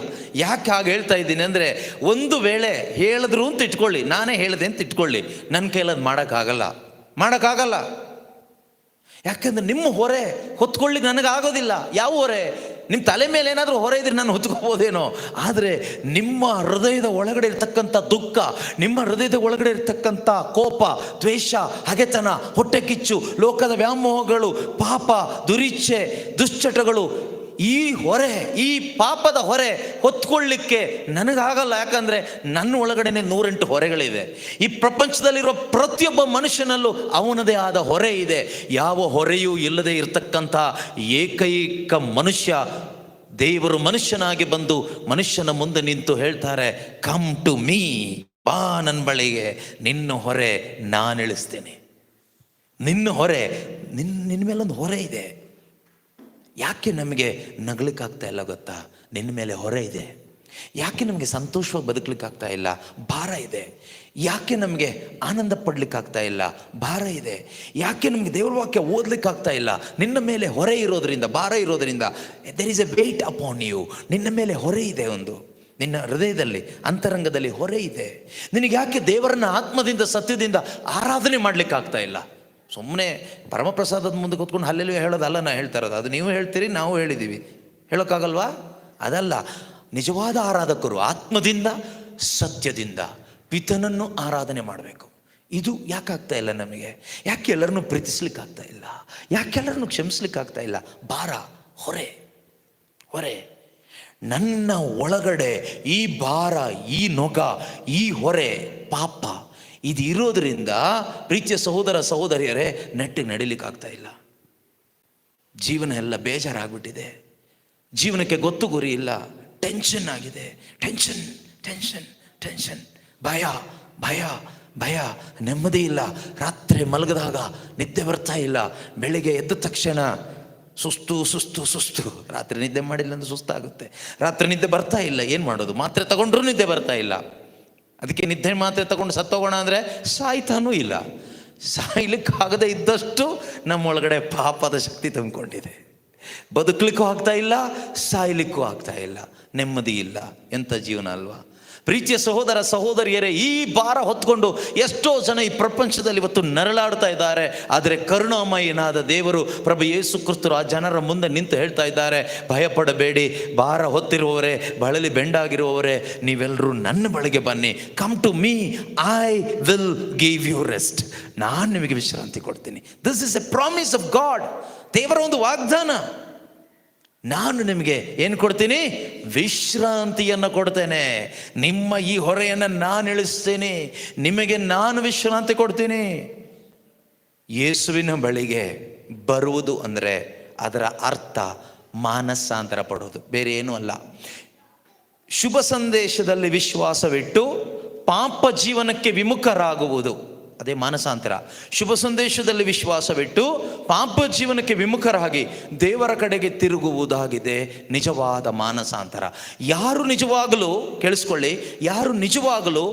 ಯಾಕೆ ಹಾಗೆ ಹೇಳ್ತಾ ಇದ್ದೀನಿ ಅಂದರೆ, ಒಂದು ವೇಳೆ ಹೇಳಿದ್ರು ಅಂತ ಇಟ್ಕೊಳ್ಳಿ, ನಾನೇ ಹೇಳಿದೆ ಅಂತ ಇಟ್ಕೊಳ್ಳಿ, ನನ್ನ ಕೈಲದು ಮಾಡೋಕ್ಕಾಗಲ್ಲ. ಯಾಕಂದ್ರೆ ನಿಮ್ಮ ಹೊರೆ ಹೊತ್ಕೊಳ್ಳಿಕ್ಕೆ ನನಗಾಗೋದಿಲ್ಲ. ಯಾವ ಹೊರೆ? ನಿಮ್ಮ ತಲೆ ಮೇಲೆ ಏನಾದರೂ ಹೊರೆ ಇದ್ರೆ ನಾನು ಹೊತ್ಕೋಬೋದೇನೋ, ಆದರೆ ನಿಮ್ಮ ಹೃದಯದ ಒಳಗಡೆ ಇರ್ತಕ್ಕಂಥ ದುಃಖ, ನಿಮ್ಮ ಹೃದಯದ ಒಳಗಡೆ ಇರ್ತಕ್ಕಂಥ ಕೋಪ, ದ್ವೇಷ, ಹಗೆತನ, ಹೊಟ್ಟೆ ಕಿಚ್ಚು, ಲೋಕದ ವ್ಯಾಮೋಹಗಳು, ಪಾಪ, ದುರಿಚ್ಛೆ, ದುಶ್ಚಟಗಳು, ಈ ಹೊರೆ, ಈ ಪಾಪದ ಹೊರೆ ಹೊತ್ಕೊಳ್ಳಿಕ್ಕೆ ನನಗಾಗಲ್ಲ. ಯಾಕಂದರೆ ನನ್ನ ಒಳಗಡೆನೆ 108 ಹೊರೆಗಳಿವೆ. ಈ ಪ್ರಪಂಚದಲ್ಲಿರೋ ಪ್ರತಿಯೊಬ್ಬ ಮನುಷ್ಯನಲ್ಲೂ ಅವನದೇ ಆದ ಹೊರೆ ಇದೆ. ಯಾವ ಹೊರೆಯೂ ಇಲ್ಲದೆ ಇರತಕ್ಕಂಥ ಏಕೈಕ ಮನುಷ್ಯ, ದೇವರು ಮನುಷ್ಯನಾಗಿ ಬಂದು ಮನುಷ್ಯನ ಮುಂದೆ ನಿಂತು ಹೇಳ್ತಾರೆ, ಕಮ್ ಟು ಮೀ, ಬಾ ನನ್ನ ಬಳಿಗೆ, ನಿನ್ನ ಹೊರೆ ನಾನು ಇಳಿಸ್ತೇನೆ. ನಿನ್ನ ಹೊರೆ, ನಿನ್ನ ಮೇಲೊಂದು ಹೊರೆ ಇದೆ. ಯಾಕೆ ನಮಗೆ ನಗ್ಲಿಕ್ಕಾಗ್ತಾ ಇಲ್ಲ ಗೊತ್ತಾ? ನಿನ್ನ ಮೇಲೆ ಹೊರೆ ಇದೆ. ಯಾಕೆ ನಮಗೆ ಸಂತೋಷವಾಗಿ ಬದುಕಲಿಕ್ಕಾಗ್ತಾ ಇಲ್ಲ? ಭಾರ ಇದೆ. ಯಾಕೆ ನಮಗೆ ಆನಂದ ಪಡ್ಲಿಕ್ಕಾಗ್ತಾ ಇಲ್ಲ? ಭಾರ ಇದೆ. ಯಾಕೆ ನಮಗೆ ದೇವರ ವಾಕ್ಯ ಓದ್ಲಿಕ್ಕಾಗ್ತಾ ಇಲ್ಲ? ನಿನ್ನ ಮೇಲೆ ಹೊರೆ ಇರೋದ್ರಿಂದ, ಭಾರ ಇರೋದ್ರಿಂದ. There is a weight upon you. ನಿನ್ನ ಮೇಲೆ ಹೊರೆ ಇದೆ, ಒಂದು ನಿನ್ನ ಹೃದಯದಲ್ಲಿ, ಅಂತರಂಗದಲ್ಲಿ ಹೊರೆ ಇದೆ. ನಿನಗೆ ಯಾಕೆ ದೇವರನ್ನ ಆತ್ಮದಿಂದ, ಸತ್ಯದಿಂದ ಆರಾಧನೆ ಮಾಡ್ಲಿಕ್ಕಾಗ್ತಾ ಇಲ್ಲ? ಸುಮ್ಮನೆ ಪರಮಪ್ರಸಾದದ ಮುಂದೆ ಕೂತ್ಕೊಂಡು ಹಲ್ಲೆಲೂಯಾ ಹೇಳೋದಲ್ಲ ನಾ ಹೇಳ್ತಾ ಇರೋದು. ಅದು ನೀವು ಹೇಳ್ತೀರಿ, ನಾವು ಹೇಳಿದ್ದೀವಿ, ಹೇಳೋಕ್ಕಾಗಲ್ವಾ? ಅದಲ್ಲ. ನಿಜವಾದ ಆರಾಧಕರು ಆತ್ಮದಿಂದ, ಸತ್ಯದಿಂದ ಪಿತನನ್ನು ಆರಾಧನೆ ಮಾಡಬೇಕು. ಇದು ಯಾಕಾಗ್ತಾ ಇಲ್ಲ ನಮಗೆ? ಯಾಕೆ ಎಲ್ಲರನ್ನೂ ಪ್ರೀತಿಸ್ಲಿಕ್ಕಾಗ್ತಾ ಇಲ್ಲ? ಯಾಕೆ ಎಲ್ಲರನ್ನೂ ಕ್ಷಮಿಸ್ಲಿಕ್ಕಾಗ್ತಾ ಇಲ್ಲ? ಭಾರ, ಹೊರೆ. ನನ್ನ ಒಳಗಡೆ ಈ ಭಾರ, ಈ ನೊಗ, ಈ ಹೊರೆ, ಪಾಪ ಇದು ಇರೋದ್ರಿಂದ ಪ್ರೀತಿಯ ಸಹೋದರ ಸಹೋದರಿಯರೇ, ನೆಟ್ಟಿಗೆ ನಡಿಲಿಕ್ಕಾಗ್ತಾ ಇಲ್ಲ. ಜೀವನ ಎಲ್ಲ ಬೇಜಾರಾಗ್ಬಿಟ್ಟಿದೆ. ಜೀವನಕ್ಕೆ ಗೊತ್ತು ಗುರಿ ಇಲ್ಲ. ಟೆನ್ಷನ್ ಆಗಿದೆ. ಟೆನ್ಷನ್, ಭಯ, ನೆಮ್ಮದಿ ಇಲ್ಲ. ರಾತ್ರಿ ಮಲಗಿದಾಗ ನಿದ್ದೆ ಬರ್ತಾ ಇಲ್ಲ. ಬೆಳಿಗ್ಗೆ ಎದ್ದ ತಕ್ಷಣ ಸುಸ್ತು. ರಾತ್ರಿ ನಿದ್ದೆ ಮಾಡಿಲ್ಲ ಅಂದ್ರೆ ಸುಸ್ತಾಗುತ್ತೆ. ರಾತ್ರಿ ನಿದ್ದೆ ಬರ್ತಾ ಇಲ್ಲ, ಏನು ಮಾಡೋದು? ಮಾತ್ರೆ ತಗೊಂಡ್ರೂ ನಿದ್ದೆ ಬರ್ತಾ ಇಲ್ಲ. ಅದಕ್ಕೆ ನಿದ್ದೆ ಮಾತ್ರೆ ತಗೊಂಡು ಸತ್ತೋಗೋಣ ಅಂದರೆ ಸಾಯ್ತಾನೂ ಇಲ್ಲ. ಸಾಯ್ಲಿಕ್ಕಾಗದೇ ಇದ್ದಷ್ಟು ನಮ್ಮೊಳಗಡೆ ಪಾಪದ ಶಕ್ತಿ ತುಂಬಿಕೊಂಡಿದೆ. ಬದುಕಲಿಕ್ಕೂ ಆಗ್ತಾ ಇಲ್ಲ, ಸಾಯ್ಲಿಕ್ಕೂ ಆಗ್ತಾ ಇಲ್ಲ, ನೆಮ್ಮದಿ ಇಲ್ಲ. ಎಂಥ ಜೀವನ ಅಲ್ವಾ? ಪ್ರೀತಿಯ ಸಹೋದರ ಸಹೋದರಿಯರೇ, ಈ ಭಾರ ಹೊತ್ಕೊಂಡು ಎಷ್ಟೋ ಜನ ಈ ಪ್ರಪಂಚದಲ್ಲಿ ಇವತ್ತು ನರಳಾಡ್ತಾ ಇದ್ದಾರೆ. ಆದರೆ ಕರುಣಾಮಯನಾದ ದೇವರು ಪ್ರಭು ಯೇಸು ಕ್ರಿಸ್ತರು ಆ ಜನರ ಮುಂದೆ ನಿಂತು ಹೇಳ್ತಾ ಇದ್ದಾರೆ, ಭಯಪಡಬೇಡಿ, ಭಾರ ಹೊತ್ತಿರುವವರೇ, ಬಳಲಿ ಬೆಂಡಾಗಿರುವವರೇ, ನೀವೆಲ್ಲರೂ ನನ್ನ ಬಳಿಗೆ ಬನ್ನಿ. Come to me, I will give you rest. ನಾನು ನಿಮಗೆ ವಿಶ್ರಾಂತಿ ಕೊಡ್ತೀನಿ. This is a promise of God. ದೇವರ ಒಂದು ವಾಗ್ದಾನ. ನಾನು ನಿಮಗೆ ಏನು ಕೊಡ್ತೀನಿ? ವಿಶ್ರಾಂತಿಯನ್ನು ಕೊಡ್ತೇನೆ. ನಿಮ್ಮ ಈ ಹೊರೆಯನ್ನು ನಾನು ಇಳಿಸ್ತೀನಿ, ನಿಮಗೆ ನಾನು ವಿಶ್ರಾಂತಿ ಕೊಡ್ತೀನಿ. ಯೇಸುವಿನ ಬಳಿಗೆ ಬರುವುದು ಅಂದರೆ ಅದರ ಅರ್ಥ ಮಾನಸಾಂತರ ಪಡೋದು, ಬೇರೆ ಏನೂ ಅಲ್ಲ. ಶುಭ ಸಂದೇಶದಲ್ಲಿ ವಿಶ್ವಾಸವಿಟ್ಟು ಪಾಪ ಜೀವನಕ್ಕೆ ವಿಮುಖರಾಗುವುದು, ಅದೇ ಮಾನಸಾಂತರ. ಶುಭ ಸಂದೇಶದಲ್ಲಿ ವಿಶ್ವಾಸವಿಟ್ಟು ಪಾಪ ಜೀವನಕ್ಕೆ ವಿಮುಖರಾಗಿ ದೇವರ ಕಡೆಗೆ ತಿರುಗುವುದಾಗಿದೆ ನಿಜವಾದ ಮಾನಸಾಂತರ. ಯಾರು ನಿಜವಾಗಲೂ, ಕೇಳಿಸ್ಕೊಳ್ಳಿ, ಯಾರು ನಿಜವಾಗಲೂ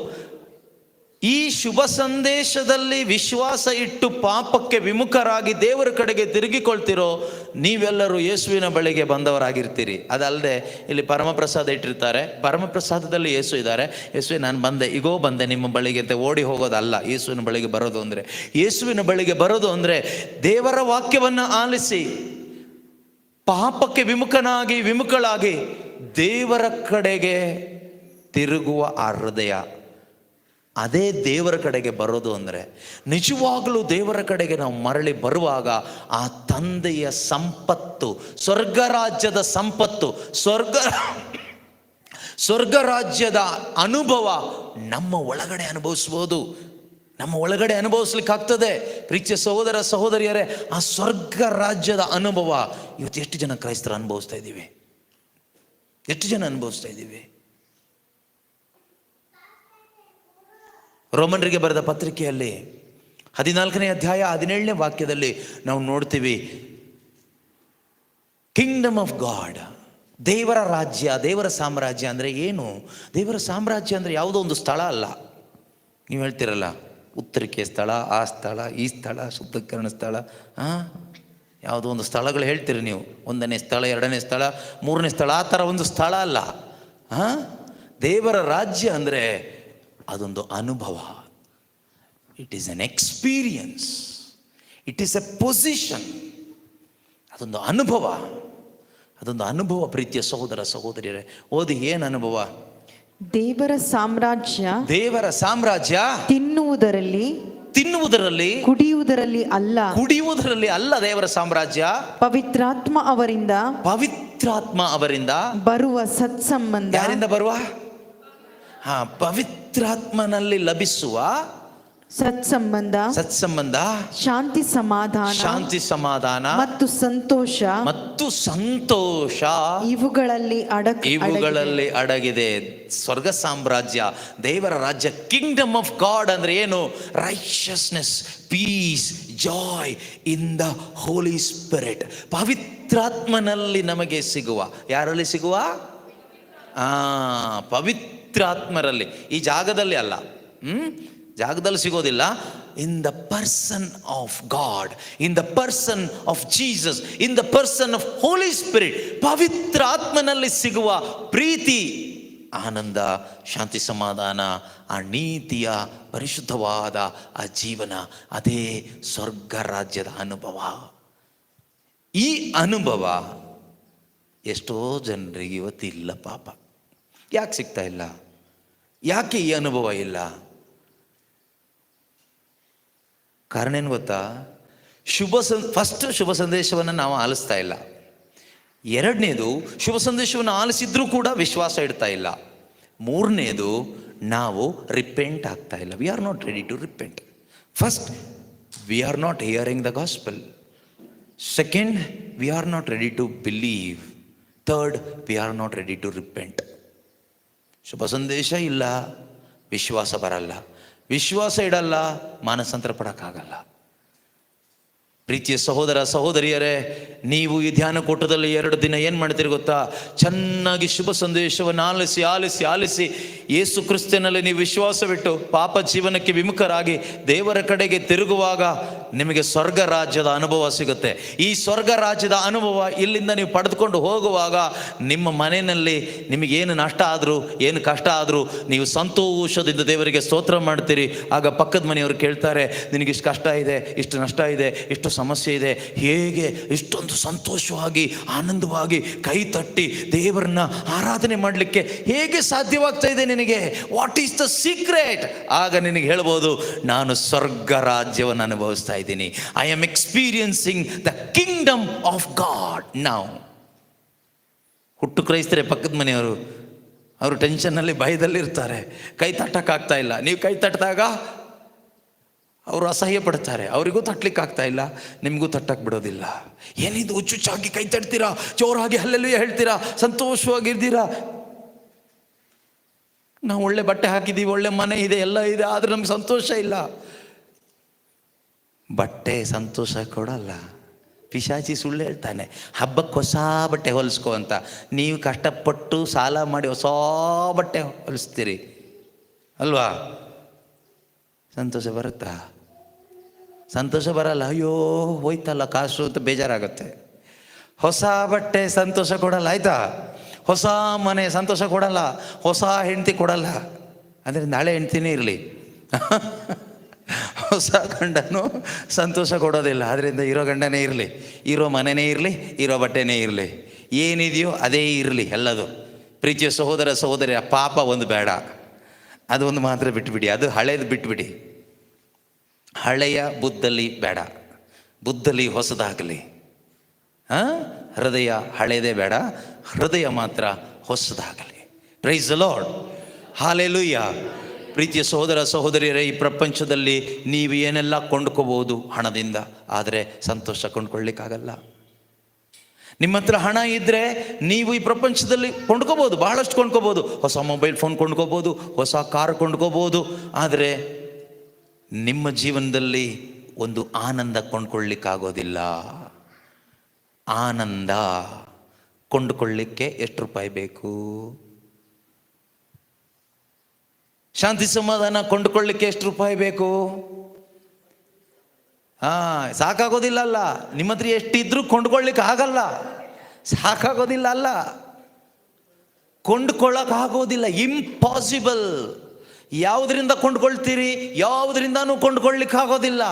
ಈ ಶುಭ ಸಂದೇಶದಲ್ಲಿ ವಿಶ್ವಾಸ ಇಟ್ಟು ಪಾಪಕ್ಕೆ ವಿಮುಖರಾಗಿ ದೇವರ ಕಡೆಗೆ ತಿರುಗಿಕೊಳ್ತಿರೋ ನೀವೆಲ್ಲರೂ ಯೇಸುವಿನ ಬಳಿಗೆ ಬಂದವರಾಗಿರ್ತೀರಿ. ಅದಲ್ಲದೆ ಇಲ್ಲಿ ಪರಮಪ್ರಸಾದ ಇಟ್ಟಿರ್ತಾರೆ, ಪರಮಪ್ರಸಾದದಲ್ಲಿ ಯೇಸು ಇದ್ದಾರೆ. ಯೇಸುವೆ ನಾನು ಬಂದೆ, ಈಗೋ ಬಂದೆ ನಿಮ್ಮ ಬಳಿಗೆ ಅಂತ ಓಡಿ ಹೋಗೋದಲ್ಲ ಯೇಸುವಿನ ಬಳಿಗೆ ಬರೋದು ಅಂದರೆ. ಯೇಸುವಿನ ಬಳಿಗೆ ಬರೋದು ಅಂದರೆ ದೇವರ ವಾಕ್ಯವನ್ನು ಆಲಿಸಿ ಪಾಪಕ್ಕೆ ವಿಮುಖಳಾಗಿ ದೇವರ ಕಡೆಗೆ ತಿರುಗುವ ಆ ಹೃದಯ, ಅದೇ ದೇವರ ಕಡೆಗೆ ಬರೋದು ಅಂದರೆ. ನಿಜವಾಗಲೂ ದೇವರ ಕಡೆಗೆ ನಾವು ಮರಳಿ ಬರುವಾಗ ಆ ತಂದೆಯ ಸಂಪತ್ತು, ಸ್ವರ್ಗರಾಜ್ಯದ ಸಂಪತ್ತು, ಸ್ವರ್ಗರಾಜ್ಯದ ಅನುಭವ ನಮ್ಮ ಒಳಗಡೆ ಅನುಭವಿಸ್ಬೋದು, ನಮ್ಮ ಒಳಗಡೆ ಅನುಭವಿಸ್ಲಿಕ್ಕಾಗ್ತದೆ. ಪ್ರೀತಿಯ ಸಹೋದರ ಸಹೋದರಿಯರೇ, ಆ ಸ್ವರ್ಗ ರಾಜ್ಯದ ಅನುಭವ ಇವತ್ತು ಎಷ್ಟು ಜನ ಕ್ರೈಸ್ತರು ಅನುಭವಿಸ್ತಾ ಇದ್ದೀವಿ? ಎಷ್ಟು ಜನ ಅನುಭವಿಸ್ತಾ ಇದ್ದೀವಿ? ರೋಮನರಿಗೆ ಬರೆದ ಪತ್ರಿಕೆಯಲ್ಲಿ 14ನೇ ಅಧ್ಯಾಯ 17ನೇ ವಾಕ್ಯದಲ್ಲಿ ನಾವು ನೋಡ್ತೀವಿ, ಕಿಂಗ್ಡಮ್ ಆಫ್ ಗಾಡ್, ದೇವರ ರಾಜ್ಯ, ದೇವರ ಸಾಮ್ರಾಜ್ಯ ಅಂದರೆ ಏನು? ದೇವರ ಸಾಮ್ರಾಜ್ಯ ಅಂದರೆ ಯಾವುದೋ ಒಂದು ಸ್ಥಳ ಅಲ್ಲ. ನೀವು ಹೇಳ್ತಿರಲ್ಲ, ಉತ್ತರಿಕೆ ಸ್ಥಳ, ಆ ಸ್ಥಳ, ಈ ಸ್ಥಳ, ಶುದ್ಧೀಕರಣ ಸ್ಥಳ, ಯಾವುದೋ ಒಂದು ಸ್ಥಳಗಳು ಹೇಳ್ತೀರಿ ನೀವು. 1ನೇ ಸ್ಥಳ, 2ನೇ ಸ್ಥಳ, 3ನೇ ಸ್ಥಳ, ಆ ಥರ ಒಂದು ಸ್ಥಳ ಅಲ್ಲ. ದೇವರ ರಾಜ್ಯ ಅಂದರೆ ಅದೊಂದು ಅನುಭವ. It is N experience, it is A position. ಅದೊಂದು ಅನುಭವ, ಅದೊಂದು ಅನುಭವ. ಪ್ರೀತಿಯ ಸಹೋದರ ಸಹೋದರಿಯರೇ, ಓದಿ, ಏನು ಅನುಭವ? ದೇವರ ಸಾಮ್ರಾಜ್ಯ, ದೇವರ ಸಾಮ್ರಾಜ್ಯ ತಿನ್ನುವುದರಲ್ಲಿ ಕುಡಿಯುವುದರಲ್ಲಿ ಅಲ್ಲ ದೇವರ ಸಾಮ್ರಾಜ್ಯ. ಪವಿತ್ರಾತ್ಮ ಅವರಿಂದ ಬರುವ ಸತ್ಸಂಬಂಧ. ಯಾರಿಂದ ಬರುವ? ಪವಿತ್ರಾತ್ಮನಲ್ಲಿ ಲಭಿಸುವ ಸತ್ಸಂಬಂಧ, ಶಾಂತಿ ಸಮಾಧಾನ ಮತ್ತು ಸಂತೋಷ ಇವುಗಳಲ್ಲಿ ಅಡಗಿದೆ. ಸ್ವರ್ಗ ಸಾಮ್ರಾಜ್ಯ, ದೇವರ ರಾಜ್ಯ, ಕಿಂಗ್ಡಮ್ ಆಫ್ ಗಾಡ್ ಅಂದ್ರೆ ಏನು? Righteousness, peace, joy in the Holy Spirit. ಪವಿತ್ರಾತ್ಮನಲ್ಲಿ ನಮಗೆ ಸಿಗುವ. ಯಾರಲ್ಲಿ ಸಿಗುವ? ಪವಿತ್ರಾತ್ಮರಲ್ಲಿ. ಈ ಜಾಗದಲ್ಲಿ ಅಲ್ಲ, ಜಾಗದಲ್ಲಿ ಸಿಗೋದಿಲ್ಲ. In the person of God, in the person of Jesus, in the person of Holy Spirit. ಪವಿತ್ರ ಆತ್ಮನಲ್ಲಿ ಸಿಗುವ ಪ್ರೀತಿ, ಆನಂದ, ಶಾಂತಿ, ಸಮಾಧಾನ, ಆ ನೀತಿಯ ಪರಿಶುದ್ಧವಾದ ಆ ಜೀವನ, ಅದೇ ಸ್ವರ್ಗ ರಾಜ್ಯದ ಅನುಭವ. ಈ ಅನುಭವ ಎಷ್ಟೋ ಜನರಿಗೆ ಇವತ್ತಿಲ್ಲ ಪಾಪ. ಯಾಕೆ ಸಿಗ್ತಾ ಇಲ್ಲ? ಯಾಕೆ ಈ ಅನುಭವ ಇಲ್ಲ? ಕಾರಣ ಏನು ಗೊತ್ತಾ? ಫಸ್ಟ್ ಶುಭ ಸಂದೇಶವನ್ನು ನಾವು ಆಲಿಸ್ತಾ ಇಲ್ಲ. ಎರಡನೇದು, ಶುಭ ಸಂದೇಶವನ್ನು ಆಲಿಸಿದ್ರೂ ಕೂಡ ವಿಶ್ವಾಸ ಇಡ್ತಾ ಇಲ್ಲ. ಮೂರನೇದು, ನಾವು ರಿಪೆಂಟ್ ಆಗ್ತಾ ಇಲ್ಲ. We are not ready to repent. First, we are not hearing the gospel. Second, we are not ready to believe. Third, we are not ready to repent. ಶುಭ ಸಂದೇಶ ಇಲ್ಲ, ವಿಶ್ವಾಸ ಬರಲ್ಲ. ವಿಶ್ವಾಸ ಇಡಲ್ಲ, ಮಾನಸಾಂತರ ಪಡೋಕ್ಕಾಗಲ್ಲ. ಪ್ರೀತಿಯ ಸಹೋದರ ಸಹೋದರಿಯರೇ, ನೀವು ಈ ಧ್ಯಾನ ಕೂಟದಲ್ಲಿ 2 ದಿನ ಏನು ಮಾಡ್ತೀರಿ ಗೊತ್ತಾ? ಚೆನ್ನಾಗಿ ಶುಭ ಸಂದೇಶವನ್ನು ಆಲಿಸಿ ಯೇಸು ಕ್ರಿಸ್ತನಲ್ಲಿ ನೀವು ವಿಶ್ವಾಸವಿಟ್ಟು ಪಾಪ ಜೀವನಕ್ಕೆ ವಿಮುಖರಾಗಿ ದೇವರ ಕಡೆಗೆ ತಿರುಗುವಾಗ ನಿಮಗೆ ಸ್ವರ್ಗ ರಾಜ್ಯದ ಅನುಭವ ಸಿಗುತ್ತೆ. ಈ ಸ್ವರ್ಗ ರಾಜ್ಯದ ಅನುಭವ ಇಲ್ಲಿಂದ ನೀವು ಪಡೆದುಕೊಂಡು ಹೋಗುವಾಗ ನಿಮ್ಮ ಮನೆಯಲ್ಲಿ ನಿಮಗೇನು ನಷ್ಟ ಆದರೂ ಏನು ಕಷ್ಟ ಆದರೂ ನೀವು ಸಂತೋಷದಿಂದ ದೇವರಿಗೆ ಸ್ತೋತ್ರ ಮಾಡ್ತೀರಿ. ಆಗ ಪಕ್ಕದ ಮನೆಯವರು ಕೇಳ್ತಾರೆ, ನಿನಗೆ ಇಷ್ಟು ಕಷ್ಟ ಇದೆ, ಇಷ್ಟು ನಷ್ಟ ಇದೆ, ಇಷ್ಟು ಸಮಸ್ಯೆ ಇದೆ, ಹೇಗೆ ಇಷ್ಟೊಂದು ಸಂತೋಷವಾಗಿ ಆನಂದವಾಗಿ ಕೈ ತಟ್ಟಿ ದೇವರನ್ನ ಆರಾಧನೆ ಮಾಡಲಿಕ್ಕೆ ಹೇಗೆ ಸಾಧ್ಯವಾಗ್ತಾ ಇದೆ ನಿನಗೆ? What is the secret? ಆಗ ನಿನಗೆ ಹೇಳ್ಬೋದು, ನಾನು ಸ್ವರ್ಗ ರಾಜ್ಯವನ್ನು ಅನುಭವಿಸ್ತಾ ಇದ್ದೀನಿ. I am experiencing the Kingdom of god now. ಹುಟ್ಟು ಕ್ರೈಸ್ತರೇ ಪಕ್ಕದ ಮನೆಯವರು, ಅವರು ಟೆನ್ಷನ್ನಲ್ಲಿ ಭಯದಲ್ಲಿರ್ತಾರೆ, ಕೈ ತಟ್ಟಕ್ಕಾಗ್ತಾ ಇಲ್ಲ. ನೀವು ಕೈ ತಟ್ಟಿದಾಗ ಅವರು ಅಸಹ್ಯ ಪಡ್ತಾರೆ, ಅವರಿಗೂ ತಟ್ಟಲಿಕ್ಕೆ ಆಗ್ತಾ ಇಲ್ಲ, ನಿಮಗೂ ತಟ್ಟಕ್ಕೆ ಬಿಡೋದಿಲ್ಲ. ಏನಿದು ಹುಚ್ಚುಚ್ಚಾಗಿ ಕೈ ತಟ್ತೀರಾ, ಜೋರಾಗಿ ಹಲ್ಲೆಲ್ಲೂಯಾ ಹೇಳ್ತೀರಾ, ಸಂತೋಷವಾಗಿರ್ತೀರಾ. ನಾವು ಒಳ್ಳೆ ಬಟ್ಟೆ ಹಾಕಿದ್ದೀವಿ, ಒಳ್ಳೆ ಮನೆ ಇದೆ, ಎಲ್ಲ ಇದೆ, ಆದರೆ ನಮ್ಗೆ ಸಂತೋಷ ಇಲ್ಲ. ಬಟ್ಟೆ ಸಂತೋಷ ಕೊಡಲ್ಲ. ಪಿಶಾಚಿ ಸುಳ್ಳು ಹೇಳ್ತಾನೆ, ಹಬ್ಬಕ್ಕೆ ಹೊಸ ಬಟ್ಟೆ ಹೊಲಿಸ್ಕೊ ಅಂತ. ನೀವು ಕಷ್ಟಪಟ್ಟು ಸಾಲ ಮಾಡಿ ಹೊಸ ಬಟ್ಟೆ ಹೊಲಿಸ್ತೀರಿ ಅಲ್ವಾ? ಸಂತೋಷ ಬರುತ್ತಾ? ಸಂತೋಷ ಬರಲ್ಲ. ಅಯ್ಯೋ ಹೋಯ್ತಲ್ಲ ಕಾಸು ಅಂತ ಬೇಜಾರಾಗುತ್ತೆ. ಹೊಸ ಬಟ್ಟೆ ಸಂತೋಷ ಕೊಡಲ್ಲ, ಆಯ್ತಾ? ಹೊಸ ಮನೆ ಸಂತೋಷ ಕೊಡಲ್ಲ, ಹೊಸ ಹೆಂಡತಿ ಕೊಡಲ್ಲ. ಅದರಿಂದ ಹಳೆ ಹೆಂಡ್ತಿನೇ ಇರಲಿ, ಹೊಸ ಗಂಡನೂ ಸಂತೋಷ ಕೊಡೋದಿಲ್ಲ. ಅದರಿಂದ ಇರೋ ಗಂಡನೇ ಇರಲಿ, ಇರೋ ಮನೆಯೇ ಇರಲಿ, ಇರೋ ಬಟ್ಟೆನೇ ಇರಲಿ, ಏನಿದೆಯೋ ಅದೇ ಇರಲಿ ಎಲ್ಲದು. ಪ್ರೀತಿಯ ಸಹೋದರ ಸಹೋದರಿಯ ಪಾಪ ಒಂದು ಬೇಡ, ಅದೊಂದು ಮಾತ್ರ ಬಿಟ್ಟುಬಿಡಿ. ಅದು ಹಳೇದು ಬಿಟ್ಟುಬಿಡಿ. ಹಳೆಯ ಬುದ್ಧಲ್ಲಿ ಬೇಡ, ಬುದ್ಧಲ್ಲಿ ಹೊಸದಾಗಲಿ. ಹೃದಯ ಹಳೇದೇ ಬೇಡ, ಹೃದಯ ಮಾತ್ರ ಹೊಸದಾಗಲಿ. Praise the Lord, hallelujah. ಪ್ರೀತಿಯ ಸಹೋದರ ಸಹೋದರಿಯರೇ, ಈ ಪ್ರಪಂಚದಲ್ಲಿ ನೀವು ಏನೆಲ್ಲ ಕೊಂಡ್ಕೋಬೋದು ಹಣದಿಂದ, ಆದರೆ ಸಂತೋಷ ಕೊಂಡ್ಕೊಳ್ಳಿಕ್ಕಾಗಲ್ಲ. ನಿಮ್ಮ ಹತ್ರ ಹಣ ಇದ್ದರೆ ನೀವು ಈ ಪ್ರಪಂಚದಲ್ಲಿ ಕೊಂಡ್ಕೋಬೋದು, ಬಹಳಷ್ಟು ಕೊಂಡ್ಕೋಬೋದು. ಹೊಸ ಮೊಬೈಲ್ ಫೋನ್ ಕೊಂಡ್ಕೋಬೋದು, ಹೊಸ ಕಾರ್ ಕೊಂಡ್ಕೋಬೋದು, ಆದರೆ ನಿಮ್ಮ ಜೀವನದಲ್ಲಿ ಒಂದು ಆನಂದ ಕೊಂಡ್ಕೊಳ್ಳಿಕ್ಕಾಗೋದಿಲ್ಲ. ಆನಂದ ಕೊಂಡುಕೊಳ್ಳಿಕ್ಕೆ ಎಷ್ಟು ರೂಪಾಯಿ ಬೇಕು? ಶಾಂತಿ ಸಮಾಧಾನ ಕೊಂಡುಕೊಳ್ಳಿಕ್ಕೆ ಎಷ್ಟು ರೂಪಾಯಿ ಬೇಕು? ಸಾಕಾಗೋದಿಲ್ಲ ಅಲ್ಲ. ನಿಮ್ಮ ಹತ್ರ ಎಷ್ಟಿದ್ರೂ ಕೊಂಡ್ಕೊಳ್ಳಿಕ್ಕೆ ಆಗಲ್ಲ, ಸಾಕಾಗೋದಿಲ್ಲ ಅಲ್ಲ, ಕೊಂಡ್ಕೊಳ್ಳೋಕ್ಕಾಗೋದಿಲ್ಲ. ಇಂಪಾಸಿಬಲ್. ಯಾವುದರಿಂದ ಕೊಂಡ್ಕೊಳ್ತೀರಿ? ಯಾವುದರಿಂದನೂ ಕೊಂಡ್ಕೊಳ್ಳಿಕ್ಕಾಗೋದಿಲ್ಲ.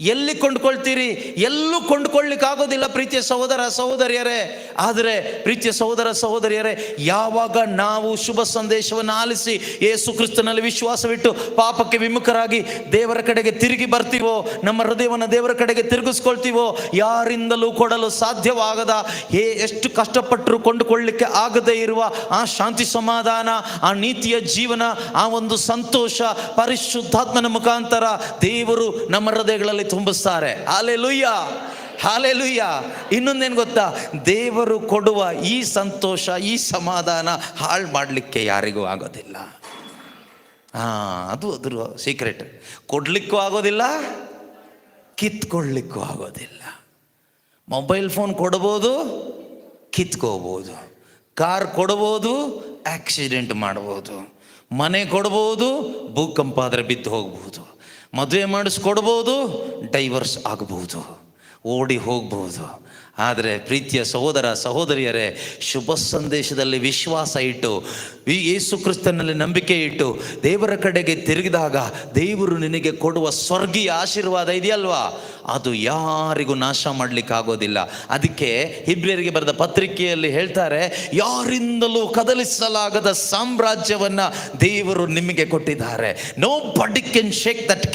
ಎಲ್ಲಿ ಕೊಂಡ್ಕೊಳ್ತೀರಿ? ಎಲ್ಲೂ ಕೊಂಡ್ಕೊಳ್ಳಿಕ್ಕಾಗೋದಿಲ್ಲ ಪ್ರೀತಿಯ ಸಹೋದರ ಸಹೋದರಿಯರೇ. ಆದರೆ ಪ್ರೀತಿಯ ಸಹೋದರ ಸಹೋದರಿಯರೇ, ಯಾವಾಗ ನಾವು ಶುಭ ಸಂದೇಶವನ್ನು ಆಲಿಸಿ ಯೇಸು ಕ್ರಿಸ್ತನಲ್ಲಿ ವಿಶ್ವಾಸವಿಟ್ಟು ಪಾಪಕ್ಕೆ ವಿಮುಖರಾಗಿ ದೇವರ ಕಡೆಗೆ ತಿರುಗಿ ಬರ್ತೀವೋ, ನಮ್ಮ ಹೃದಯವನ್ನು ದೇವರ ಕಡೆಗೆ ತಿರುಗಿಸ್ಕೊಳ್ತೀವೋ, ಯಾರಿಂದಲೂ ಕೊಡಲು ಸಾಧ್ಯವಾಗದ, ಎಷ್ಟು ಕಷ್ಟಪಟ್ಟರೂ ಕೊಂಡುಕೊಳ್ಳಿಕ್ಕೆ ಆಗದೇ ಇರುವ ಆ ಶಾಂತಿ ಸಮಾಧಾನ, ಆ ನೀತಿಯ ಜೀವನ, ಆ ಒಂದು ಸಂತೋಷ ಪರಿಶುದ್ಧಾತ್ಮನ ಮುಖಾಂತರ ದೇವರು ನಮ್ಮ ಹೃದಯಗಳಲ್ಲಿ ತುಂಬಿಸ್ತಾರೆ. Hallelujah, hallelujah. ಇನ್ನೊಂದೇನು ಗೊತ್ತಾ? ದೇವರು ಕೊಡುವ ಈ ಸಂತೋಷ, ಈ ಸಮಾಧಾನ ಹಾಳು ಮಾಡಲಿಕ್ಕೆ ಯಾರಿಗೂ ಆಗೋದಿಲ್ಲ. ಅದು ಅದ್ರ ಸೀಕ್ರೆಟ್. ಕೊಡ್ಲಿಕ್ಕೂ ಆಗೋದಿಲ್ಲ, ಕಿತ್ಕೊಳ್ಳಿಕ್ಕೂ ಆಗೋದಿಲ್ಲ. ಮೊಬೈಲ್ ಫೋನ್ ಕೊಡ್ಬೋದು, ಕಿತ್ಕೋಬೋದು. ಕಾರ್ ಕೊಡ್ಬೋದು, ಆಕ್ಸಿಡೆಂಟ್ ಮಾಡ್ಬೋದು. ಮನೆ ಕೊಡ್ಬೋದು, ಭೂಕಂಪ ಆದರೆ ಬಿದ್ದು ಹೋಗ್ಬೋದು. ಮದುವೆ ಮಾಡಿಸ್ಕೊಡ್ಬೋದು, ಡೈವರ್ಸ್ ಆಗ್ಬೋದು, ಓಡಿ ಹೋಗ್ಬೋದು. ಆದರೆ ಪ್ರೀತಿಯ ಸಹೋದರ ಸಹೋದರಿಯರೇ, ಶುಭ ಸಂದೇಶದಲ್ಲಿ ವಿಶ್ವಾಸ ಇಟ್ಟು, ಯೇಸು ಕ್ರಿಸ್ತನಲ್ಲಿ ನಂಬಿಕೆ ಇಟ್ಟು ದೇವರ ಕಡೆಗೆ ತಿರುಗಿದಾಗ ದೇವರು ನಿನಗೆ ಕೊಡುವ ಸ್ವರ್ಗೀಯ ಆಶೀರ್ವಾದ ಇದೆಯಲ್ವಾ, ಅದು ಯಾರಿಗೂ ನಾಶ ಮಾಡಲಿಕ್ಕಾಗೋದಿಲ್ಲ. ಅದಕ್ಕೆ ಹಿಬ್ರಿಯರಿಗೆ ಬರೆದ ಪತ್ರಿಕೆಯಲ್ಲಿ ಹೇಳ್ತಾರೆ, ಯಾರಿಂದಲೂ ಕದಲಿಸಲಾಗದ ಸಾಮ್ರಾಜ್ಯವನ್ನು ದೇವರು ನಿಮಗೆ ಕೊಟ್ಟಿದ್ದಾರೆ. Nobody can shake that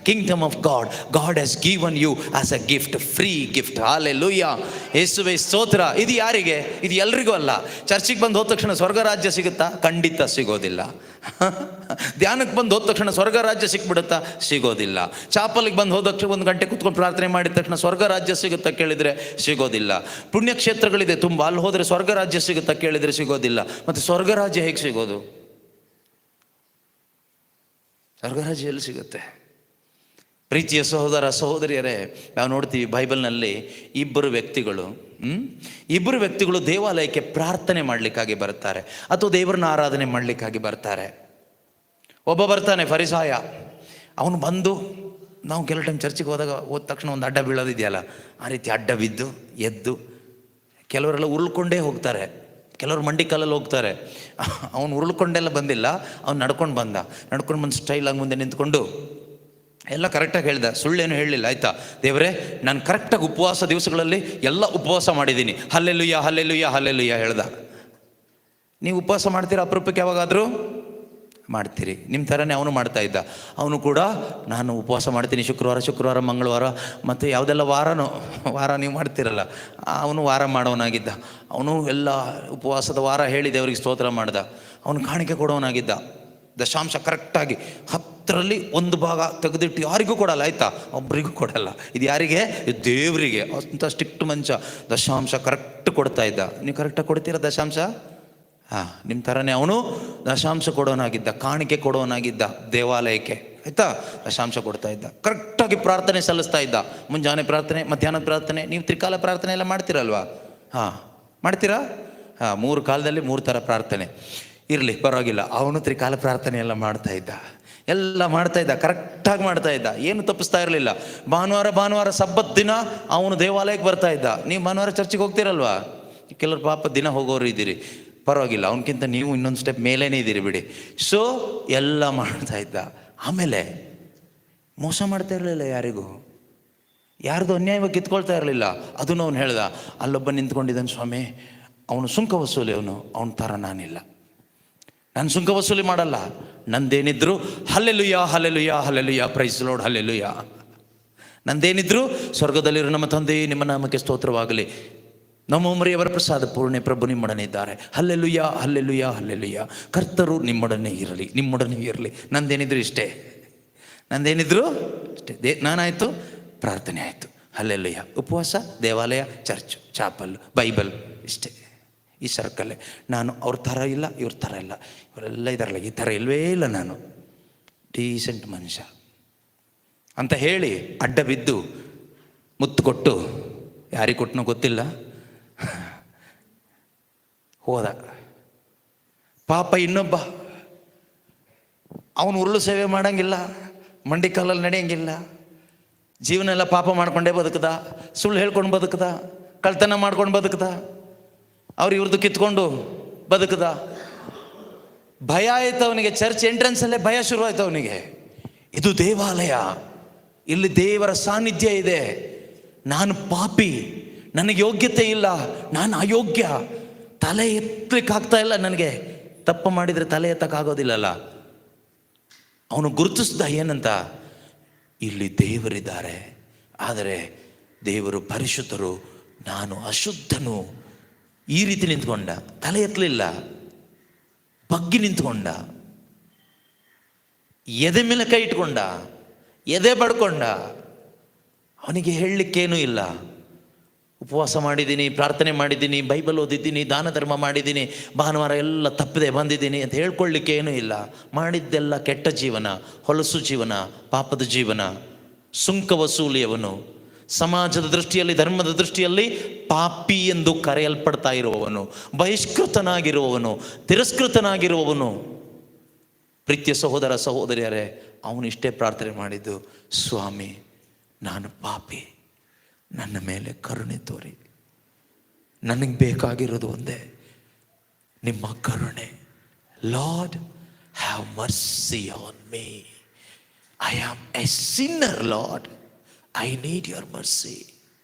kingdom of God. God has given you as a gift, free gift. Hallelujah, ಯೇಸುವೇ ಸ್ತೋತ್ರ. ಇದು ಯಾರಿಗೆ? ಇದು ಎಲ್ರಿಗೂ ಅಲ್ಲ. ಚರ್ಚಿಗೆ ಬಂದು ಹೋದ ತಕ್ಷಣ ಸ್ವರ್ಗ ರಾಜ್ಯ ಸಿಗುತ್ತಾ? ಖಂಡಿತ ಸಿಗೋದಿಲ್ಲ. ಧ್ಯಾನಕ್ಕೆ ಬಂದು ಹೋದ ತಕ್ಷಣ ಸ್ವರ್ಗ ರಾಜ್ಯ ಸಿಕ್ಬಿಡುತ್ತಾ? ಸಿಗೋದಿಲ್ಲ. ಚಾಪಲ್ಗೆ ಬಂದು ಹೋದ ತಕ್ಷಣ 1 ಗಂಟೆ ಕುತ್ಕೊಂಡು ಪ್ರಾರ್ಥನೆ ಮಾಡಿದ ತಕ್ಷಣ ಸ್ವರ್ಗ ರಾಜ್ಯ ಸಿಗುತ್ತಾ ಕೇಳಿದರೆ ಸಿಗೋದಿಲ್ಲ. ಪುಣ್ಯಕ್ಷೇತ್ರಗಳಿದೆ ತುಂಬ, ಅಲ್ಲಿ ಹೋದರೆ ಸ್ವರ್ಗ ರಾಜ್ಯ ಸಿಗುತ್ತಾ ಕೇಳಿದರೆ ಸಿಗೋದಿಲ್ಲ. ಮತ್ತು ಸ್ವರ್ಗ ರಾಜ್ಯ ಹೇಗೆ ಸಿಗೋದು? ಸ್ವರ್ಗ ರಾಜ್ಯ ಎಲ್ಲಿ ಸಿಗುತ್ತೆ? ಪ್ರೀತಿಯ ಸಹೋದರ ಸಹೋದರಿಯರೇ, ನಾವು ನೋಡ್ತೀವಿ ಬೈಬಲ್ನಲ್ಲಿ ಇಬ್ಬರು ವ್ಯಕ್ತಿಗಳು ದೇವಾಲಯಕ್ಕೆ ಪ್ರಾರ್ಥನೆ ಮಾಡಲಿಕ್ಕಾಗಿ ಬರ್ತಾರೆ, ಅಥವಾ ದೇವರನ್ನ ಆರಾಧನೆ ಮಾಡಲಿಕ್ಕಾಗಿ ಬರ್ತಾರೆ. ಒಬ್ಬ ಬರ್ತಾನೆ ಫರಿಸಾಯ. ಅವನು ಬಂದು ನಾವು ಕೆಲವು ಟೈಮ್ ಚರ್ಚಿಗೆ ಹೋದಾಗ ಹೋದ ತಕ್ಷಣ ಒಂದು ಅಡ್ಡ ಬೀಳೋದಿದೆಯಲ್ಲ, ಆ ರೀತಿ ಅಡ್ಡ ಬಿದ್ದು ಎದ್ದು ಕೆಲವರೆಲ್ಲ ಉರುಳ್ಕೊಂಡೇ ಹೋಗ್ತಾರೆ, ಕೆಲವರು ಮಂಡಿ ಕಾಲಲ್ಲಿ ಹೋಗ್ತಾರೆ. ಅವನು ಉರುಳ್ಕೊಂಡೆಲ್ಲ ಬಂದಿಲ್ಲ, ಅವ್ನು ನಡ್ಕೊಂಡು ಬಂದು ಸ್ಟೈಲಾಗಿ ಮುಂದೆ ನಿಂತ್ಕೊಂಡು ಎಲ್ಲ ಕರೆಕ್ಟಾಗಿ ಹೇಳ್ದ, ಸುಳ್ಳೇನು ಹೇಳಲಿಲ್ಲ. ಆಯಿತಾ, ದೇವರೇ ನಾನು ಕರೆಕ್ಟಾಗಿ ಉಪವಾಸ ದಿವಸಗಳಲ್ಲಿ ಎಲ್ಲ ಉಪವಾಸ ಮಾಡಿದ್ದೀನಿ, ಹಲ್ಲೆಲೂಯಾ ಹಲ್ಲೆಲೂಯಾ ಹಲ್ಲೆಲೂಯಾ ಹೇಳ್ದ. ನೀವು ಉಪವಾಸ ಮಾಡ್ತೀರಾ ಅಪರೂಪಕ್ಕೆ ಯಾವಾಗಾದರೂ? ಮಾಡ್ತೀರಿ. ನಿಮ್ಮ ಥರನೇ ಅವನು ಮಾಡ್ತಾ ಇದ್ದ. ಅವನು ಕೂಡ ನಾನು ಉಪವಾಸ ಮಾಡ್ತೀನಿ ಶುಕ್ರವಾರ ಮಂಗಳವಾರ ಮತ್ತು ಯಾವುದೆಲ್ಲ ವಾರ ನೀವು ಮಾಡ್ತೀರಲ್ಲ, ಅವನು ವಾರ ಮಾಡೋನಾಗಿದ್ದ. ಅವನು ಎಲ್ಲ ಉಪವಾಸದ ವಾರ ಹೇಳಿ ದೇವರಿಗೆ ಸ್ತೋತ್ರ ಮಾಡ್ದ. ಅವನು ಕಾಣಿಕೆ ಕೊಡೋನಾಗಿದ್ದ. ದಶಾಂಶ ಕರೆಕ್ಟಾಗಿ 10ರಲ್ಲಿ 1 ಭಾಗ ತೆಗೆದಿಟ್ಟು ಯಾರಿಗೂ ಕೊಡಲ್ಲ, ಆಯಿತಾ, ಒಬ್ಬರಿಗೂ ಕೊಡಲ್ಲ. ಇದು ಯಾರಿಗೆ? ದೇವರಿಗೆ. ಅಂತ ಸ್ಟ್ರಿಕ್ಟ್ ಮನುಷ್ಯ. ದಶಾಂಶ ಕರೆಕ್ಟ್ ಕೊಡ್ತಾ ಇದ್ದ. ನೀವು ಕರೆಕ್ಟಾಗಿ ಕೊಡ್ತೀರಾ ದಶಾಂಶ? ಹಾಂ, ನಿಮ್ಮ ಥರನೇ ಅವನು ದಶಾಂಶ ಕೊಡೋನಾಗಿದ್ದ, ಕಾಣಿಕೆ ಕೊಡೋನಾಗಿದ್ದ ದೇವಾಲಯಕ್ಕೆ, ಆಯಿತಾ. ದಶಾಂಶ ಕೊಡ್ತಾ ಇದ್ದ, ಕರೆಕ್ಟಾಗಿ ಪ್ರಾರ್ಥನೆ ಸಲ್ಲಿಸ್ತಾ ಇದ್ದ. ಮುಂಜಾನೆ ಪ್ರಾರ್ಥನೆ, ಮಧ್ಯಾಹ್ನದ ಪ್ರಾರ್ಥನೆ. ನೀವು ತ್ರಿಕಾಲ ಪ್ರಾರ್ಥನೆ ಎಲ್ಲ ಮಾಡ್ತೀರಲ್ವಾ? ಹಾಂ, ಮಾಡ್ತೀರಾ? ಹಾಂ, 3 ಕಾಲದಲ್ಲಿ 3 ಥರ ಪ್ರಾರ್ಥನೆ ಇರಲಿ, ಪರವಾಗಿಲ್ಲ. ಅವನು ತ್ರಿಕಾಲ ಪ್ರಾರ್ಥನೆ ಎಲ್ಲ ಮಾಡ್ತಾ ಇದ್ದ, ಕರೆಕ್ಟಾಗಿ ಮಾಡ್ತಾ ಇದ್ದ, ಏನು ತಪ್ಪಿಸ್ತಾ ಇರಲಿಲ್ಲ. ಭಾನುವಾರ ಸಬ್ಬತ್ ದಿನ ಅವನು ದೇವಾಲಯಕ್ಕೆ ಬರ್ತಾ ಇದ್ದ. ನೀವು ಭಾನುವಾರ ಚರ್ಚಿಗೆ ಹೋಗ್ತೀರಲ್ವಾ? ಕೆಲವರು ಪಾಪ ದಿನ ಹೋಗೋರು ಇದ್ದೀರಿ, ಪರವಾಗಿಲ್ಲ, ಅವನಕ್ಕಿಂತ ನೀವು ಇನ್ನೊಂದು ಸ್ಟೆಪ್ ಮೇಲೇನೇ ಇದ್ದೀರಿ ಬಿಡಿ. ಸೊ ಎಲ್ಲ ಮಾಡ್ತಾ ಇದ್ದ. ಆಮೇಲೆ ಮೋಸ ಮಾಡ್ತಾ ಇರಲಿಲ್ಲ, ಯಾರ್ದು ಅನ್ಯಾಯವಾಗಿ ಕಿತ್ಕೊಳ್ತಾ ಇರಲಿಲ್ಲ. ಅದನ್ನು ಅವನು ಹೇಳ್ದ, ಅಲ್ಲೊಬ್ಬ ನಿಂತ್ಕೊಂಡಿದ್ದಾನೆ ಸ್ವಾಮಿ, ಅವನು ಸುಂಕ ವಸೂಲಿ, ಅವನ ಥರ ನಾನಿಲ್ಲ, ನಾನು ಸುಂಕ ವಸೂಲಿ ಮಾಡಲ್ಲ. ನಂದೇನಿದ್ರು hallelujah hallelujah hallelujah praise Lord hallelujah. ನಂದೇನಿದ್ರು ಸ್ವರ್ಗದಲ್ಲಿರೋ ನಮ್ಮ ತಂದೆ ನಿಮ್ಮ ನಾಮಕ್ಕೆ ಸ್ತೋತ್ರವಾಗಲಿ, ನಮ್ಮ ಮರಿಯವರ ಪ್ರಸಾದ ಪೂರ್ಣೆ ಪ್ರಭು ನಿಮ್ಮೊಡನೆ ಇದ್ದಾರೆ, ಹಲ್ಲೆಲೂಯಾ ಹಲ್ಲೆಲೂಯಾ ಹಲ್ಲೆಲೂಯಾ. ಕರ್ತರು ನಿಮ್ಮೊಡನೆ ಇರಲಿ. ನಂದೇನಿದ್ರು ಇಷ್ಟೇ, ನಾನಾಯಿತು, ಪ್ರಾರ್ಥನೆ ಆಯಿತು, ಹಲ್ಲೆಲೂಯಾ. ಉಪವಾಸ, ದೇವಾಲಯ, ಚರ್ಚ್, ಚಾಪಲ್, ಬೈಬಲ್, ಇಷ್ಟೇ. ಈ ಸರ್ಕಲ್ಲೇ ನಾನು. ಅವ್ರ ಥರ ಇಲ್ಲ, ಇವ್ರ ಥರ ಇಲ್ಲ, ಇವರೆಲ್ಲ ಇದ್ದಾರಲ್ಲ, ಈ ಥರ ಇಲ್ಲವೇ ಇಲ್ಲ, ನಾನು ಡೀಸೆಂಟ್ ಮನುಷ್ಯ ಅಂತ ಹೇಳಿ ಅಡ್ಡ ಬಿದ್ದು ಮುತ್ತು ಕೊಟ್ಟು, ಯಾರಿಗೆ ಕೊಟ್ಟನೋ ಗೊತ್ತಿಲ್ಲ, ಹೋದ. ಪಾಪ ಇನ್ನೊಬ್ಬ, ಅವನು ಉರುಳು ಸೇವೆ ಮಾಡೋಂಗಿಲ್ಲ, ಮಂಡಿ ಕಾಲಲ್ಲಿ ನಡೆಯಂಗಿಲ್ಲ, ಜೀವನ ಎಲ್ಲ ಪಾಪ ಮಾಡ್ಕೊಂಡೇ ಬದುಕದ, ಸುಳ್ಳು ಹೇಳ್ಕೊಂಡು ಬದುಕದ, ಕಳ್ತನ ಮಾಡ್ಕೊಂಡು ಬದುಕದ, ಇವ್ರದ್ದು ಕಿತ್ಕೊಂಡು ಬದುಕದ. ಭಯ ಆಯ್ತು ಅವನಿಗೆ. ಚರ್ಚ್ ಎಂಟ್ರೆನ್ಸಲ್ಲೇ ಭಯ ಶುರುವಾಯ್ತು ಅವನಿಗೆ. ಇದು ದೇವಾಲಯ, ಇಲ್ಲಿ ದೇವರ ಸಾನ್ನಿಧ್ಯ ಇದೆ, ನಾನು ಪಾಪಿ, ನನಗೆ ಯೋಗ್ಯತೆ ಇಲ್ಲ, ನಾನು ಅಯೋಗ್ಯ, ತಲೆ ಎತ್ತಲಿಕ್ಕಾಗ್ತಾ ಇಲ್ಲ, ನನಗೆ ತಪ್ಪು ಮಾಡಿದರೆ ತಲೆ ಎತ್ತಕ್ಕಾಗೋದಿಲ್ಲಲ್ಲ. ಅವನು ಗುರುತಿಸ್ದ ಏನಂತ, ಇಲ್ಲಿ ದೇವರಿದ್ದಾರೆ, ಆದರೆ ದೇವರು ಪರಿಶುದ್ಧರು, ನಾನು ಅಶುದ್ಧನು. ಈ ರೀತಿ ನಿಂತ್ಕೊಂಡ, ತಲೆ ಎತ್ತಲಿಲ್ಲ, ಬಗ್ಗಿ ನಿಂತ್ಕೊಂಡ, ಎದೆ ಮೇಲೆ ಕೈ ಇಟ್ಕೊಂಡ, ಎದೆ ಬಡ್ಕೊಂಡ. ಅವನಿಗೆ ಹೇಳಲಿಕ್ಕೇನೂ ಇಲ್ಲ. ಉಪವಾಸ ಮಾಡಿದ್ದೀನಿ, ಪ್ರಾರ್ಥನೆ ಮಾಡಿದ್ದೀನಿ, ಬೈಬಲ್ ಓದಿದ್ದೀನಿ, ದಾನ ಧರ್ಮ ಮಾಡಿದ್ದೀನಿ, ಭಾನುವಾರ ಎಲ್ಲ ತಪ್ಪದೆ ಬಂದಿದ್ದೀನಿ ಅಂತ ಹೇಳ್ಕೊಳ್ಳಿಕ್ಕೆ ಏನೂ ಇಲ್ಲ. ಮಾಡಿದ್ದೆಲ್ಲ ಕೆಟ್ಟ ಜೀವನ, ಹೊಲಸು ಜೀವನ, ಪಾಪದ ಜೀವನ, ಸುಂಕ ವಸೂಲಿಯವನು, ಸಮಾಜದ ದೃಷ್ಟಿಯಲ್ಲಿ, ಧರ್ಮದ ದೃಷ್ಟಿಯಲ್ಲಿ ಪಾಪಿ ಎಂದು ಕರೆಯಲ್ಪಡ್ತಾ ಇರುವವನು, ಬಹಿಷ್ಕೃತನಾಗಿರುವವನು, ತಿರಸ್ಕೃತನಾಗಿರುವವನು. ಪ್ರೀತಿಯ ಸಹೋದರ ಸಹೋದರಿಯರೇ, ಅವನು ಇಷ್ಟೇ ಪ್ರಾರ್ಥನೆ ಮಾಡಿದ್ದು, ಸ್ವಾಮಿ ನಾನು ಪಾಪಿ, ನನ್ನ ಮೇಲೆ ಕರುಣೆ ತೋರಿ, ನನಗೆ ಬೇಕಾಗಿರೋದು ಒಂದೇ, ನಿಮ್ಮ ಕರುಣೆ. Lord have mercy on me, I am a sinner lord, I need your mercy,